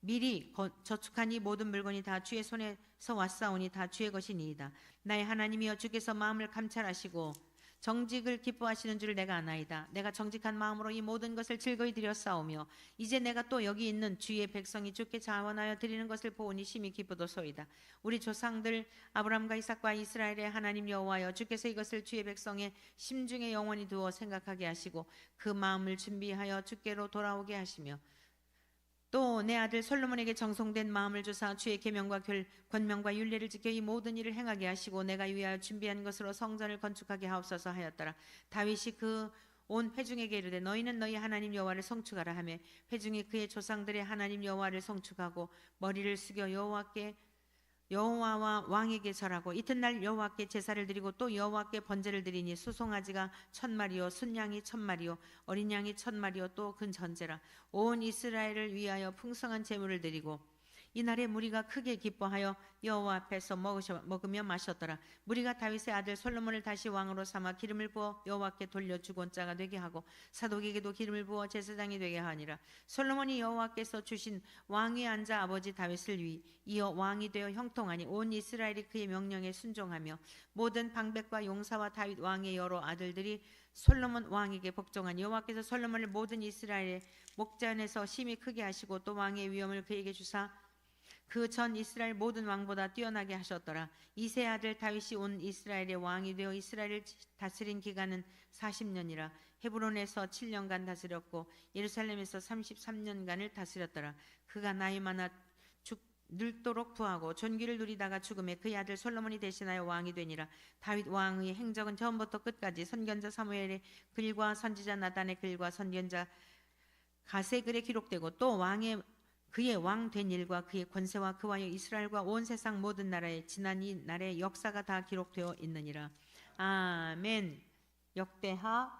미리 저축한 이 모든 물건이 다 주의 손에서 왔사오니 다 주의 것이니이다. 나의 하나님이여 주께서 마음을 감찰하시고 정직을 기뻐하시는 줄 내가 아나이다. 내가 정직한 마음으로 이 모든 것을 즐거이 드렸사오며 이제 내가 또 여기 있는 주의 백성이 주께 자원하여 드리는 것을 보니 심히 기쁘도소이다. 우리 조상들 아브라함과 이삭과 이스라엘의 하나님 여호와여 주께서 이것을 주의 백성의 심중에 영원히 두어 생각하게 하시고 그 마음을 준비하여 주께로 돌아오게 하시며 또 내 아들 솔로몬에게 정성된 마음을 주사 주의 계명과 권명과 율례를 지켜 이 모든 일을 행하게 하시고 내가 위하여 준비한 것으로 성전을 건축하게 하옵소서 하였더라. 다윗이 그 온 회중에게 이르되 너희는 너희 하나님 여호와를 송축하라 하며 회중이 그의 조상들의 하나님 여호와를 송축하고 머리를 숙여 여호와와 왕에게 절하고 이튿날 여호와께 제사를 드리고 또 여호와께 번제를 드리니 수송아지가 1,000마리요 순양이 1,000마리요 어린 양이 1,000마리요 또 근 전제라. 온 이스라엘을 위하여 풍성한 제물을 드리고 이날에 무리가 크게 기뻐하여 여호와 앞에서 먹으며 마셨더라. 무리가 다윗의 아들 솔로몬을 다시 왕으로 삼아 기름을 부어 여호와께 돌려 주권자가 되게 하고 사독에게도 기름을 부어 제사장이 되게 하니라. 솔로몬이 여호와께서 주신 왕위에 앉아 아버지 다윗을 이어 왕이 되어 형통하니 온 이스라엘이 그의 명령에 순종하며 모든 방백과 용사와 다윗 왕의 여러 아들들이 솔로몬 왕에게 복종하니 여호와께서 솔로몬을 모든 이스라엘의 목전에서 심히 크게 하시고 또 왕의 위엄을 그에게 주사 그 전 이스라엘 모든 왕보다 뛰어나게 하셨더라. 이세 아들 다윗이 온 이스라엘의 왕이 되어 이스라엘을 다스린 기간은 40년이라. 헤브론에서 7년간 다스렸고 예루살렘에서 33년간을 다스렸더라. 그가 나이 많아 늙도록 부하고 존귀를 누리다가 죽음에 그의 아들 솔로몬이 대신하여 왕이 되니라. 다윗 왕의 행적은 처음부터 끝까지 선견자 사무엘의 글과 선지자 나단의 글과 선견자 가세 글에 기록되고 또 그의 왕 된 일과 그의 권세와 그와의 이스라엘과 온 세상 모든 나라에 지난 이 날의 역사가 다 기록되어 있느니라. 아멘. 역대하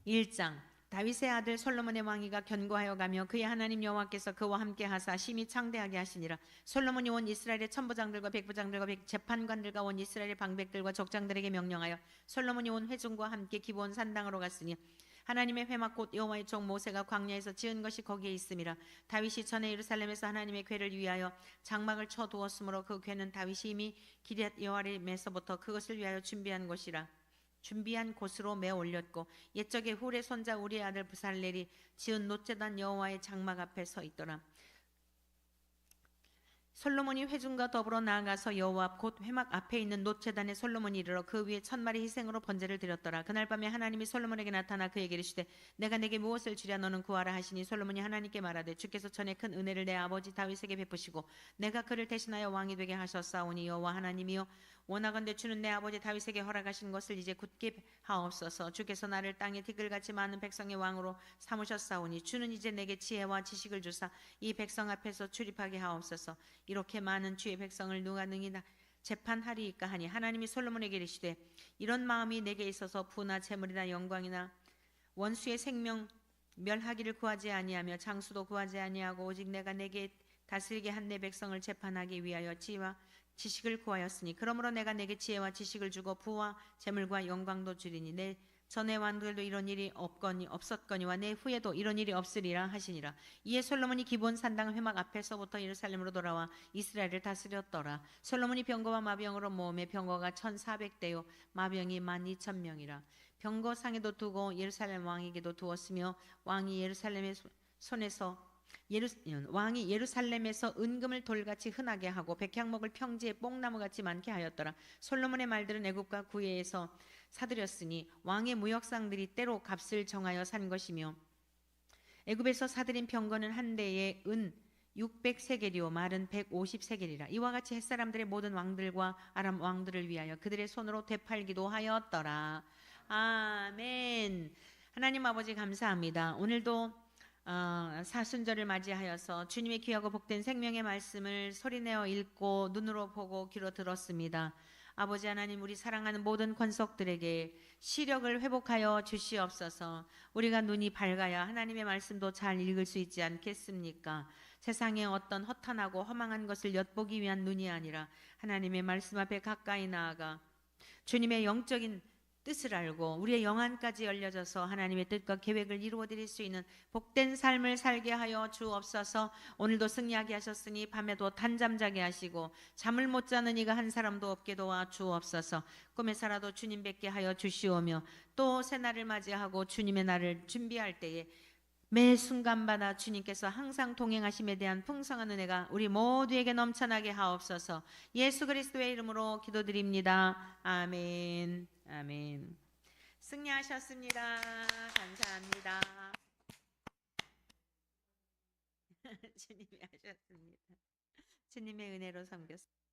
1장. 다윗의 아들 솔로몬의 왕위가 견고하여 가며 그의 하나님 여호와께서 그와 함께 하사 심히 창대하게 하시니라. 솔로몬이 온 이스라엘의 천부장들과 백부장들과 재판관들과 온 이스라엘의 방백들과 족장들에게 명령하여 솔로몬이 온 회중과 함께 기브온 산당으로 갔으니 하나님의 회막 곧 여호와의 종 모세가 광야에서 지은 것이 거기에 있음이라. 다윗이 전에 예루살렘에서 하나님의 궤를 위하여 장막을 쳐 두었으므로 그 궤는 다윗이 이미 기럇 여아림에서부터 그것을 위하여 준비한 곳이라. 준비한 곳으로 메어 올렸고 옛적에 훌의 손자 우리의 아들 부살렐이 지은 놋제단 여호와의 장막 앞에 서 있더라. 솔로몬이 회중과 더불어 나아가서 여호와 앞 곧 회막 앞에 있는 놋제단에 솔로몬이 이르러 그 위에 1000마리 희생으로 번제를 드렸더라. 그날 밤에 하나님이 솔로몬에게 나타나 그에게 이르시되 내가 내게 무엇을 주랴 너는 구하라 하시니 솔로몬이 하나님께 말하되 주께서 전에 큰 은혜를 내 아버지 다윗에게 베푸시고 내가 그를 대신하여 왕이 되게 하셨사오니 여호와 하나님이여 원하건대 주는 내 아버지 다윗에게 허락하신 것을 이제 굳게 하옵소서. 주께서 나를 땅에 티끌같이 많은 백성의 왕으로 삼으셨사오니 주는 이제 내게 지혜와 지식을 주사 이 백성 앞에서 출입하게 하옵소서. 이렇게 많은 주의 백성을 누가 능히 재판하리이까 하니 하나님이 솔로몬에게 이르시되 이런 마음이 내게 있어서 부나 재물이나 영광이나 원수의 생명 멸하기를 구하지 아니하며 장수도 구하지 아니하고 오직 내가 내게 다스리게 한 내 백성을 재판하기 위하여 지혜와 지식을 구하였으니 그러므로 내가 내게 지혜와 지식을 주고 부와 재물과 영광도 주리니 내 전의 왕들도 이런 일이 없었거니와 내 후에도 이런 일이 없으리라 하시니라. 이에 솔로몬이 기본 산당 회막 앞에서부터 예루살렘으로 돌아와 이스라엘을 다스렸더라. 솔로몬이 병거와 마병으로 모음에 병거가 1400대요 마병이 12,000명이라. 병거상에도 두고 예루살렘 왕에게도 두었으며 왕이 예루살렘에서 은금을 돌같이 흔하게 하고 백향 먹을 평지에 뽕나무같이 많게 하였더라. 솔로몬의 말들은 애굽과 구해에서 사들였으니 왕의 무역상들이 때로 값을 정하여 산 것이며 애굽에서 사들인 병거는 한 대에 은 600세겔이요 말은 150세겔이라. 이와 같이 햇사람들의 모든 왕들과 아람 왕들을 위하여 그들의 손으로 되팔기도 하였더라. 아멘. 하나님 아버지 감사합니다. 오늘도 사순절을 맞이하여서 주님의 귀하고 복된 생명의 말씀을 소리내어 읽고 눈으로 보고 귀로 들었습니다. 아버지 하나님, 우리 사랑하는 모든 권속들에게 시력을 회복하여 주시옵소서. 우리가 눈이 밝아야 하나님의 말씀도 잘 읽을 수 있지 않겠습니까? 세상에 어떤 허탄하고 허망한 것을 엿보기 위한 눈이 아니라 하나님의 말씀 앞에 가까이 나아가 주님의 영적인 뜻을 알고 우리의 영안까지 열려져서 하나님의 뜻과 계획을 이루어드릴 수 있는 복된 삶을 살게 하여 주옵소서. 오늘도 승리하게 하셨으니 밤에도 단잠 자게 하시고 잠을 못 자는 이가 한 사람도 없게 도와 주옵소서. 꿈에 살아도 주님 뵙게 하여 주시오며 또 새날을 맞이하고 주님의 날을 준비할 때에 매 순간마다 주님께서 항상 동행하심에 대한 풍성한 은혜가 우리 모두에게 넘쳐나게 하옵소서. 예수 그리스도의 이름으로 기도드립니다. 아멘. 아멘. 승리하셨습니다. 감사합니다. 주님이 하셨습니다. 주님의 은혜로 섬겼습니다.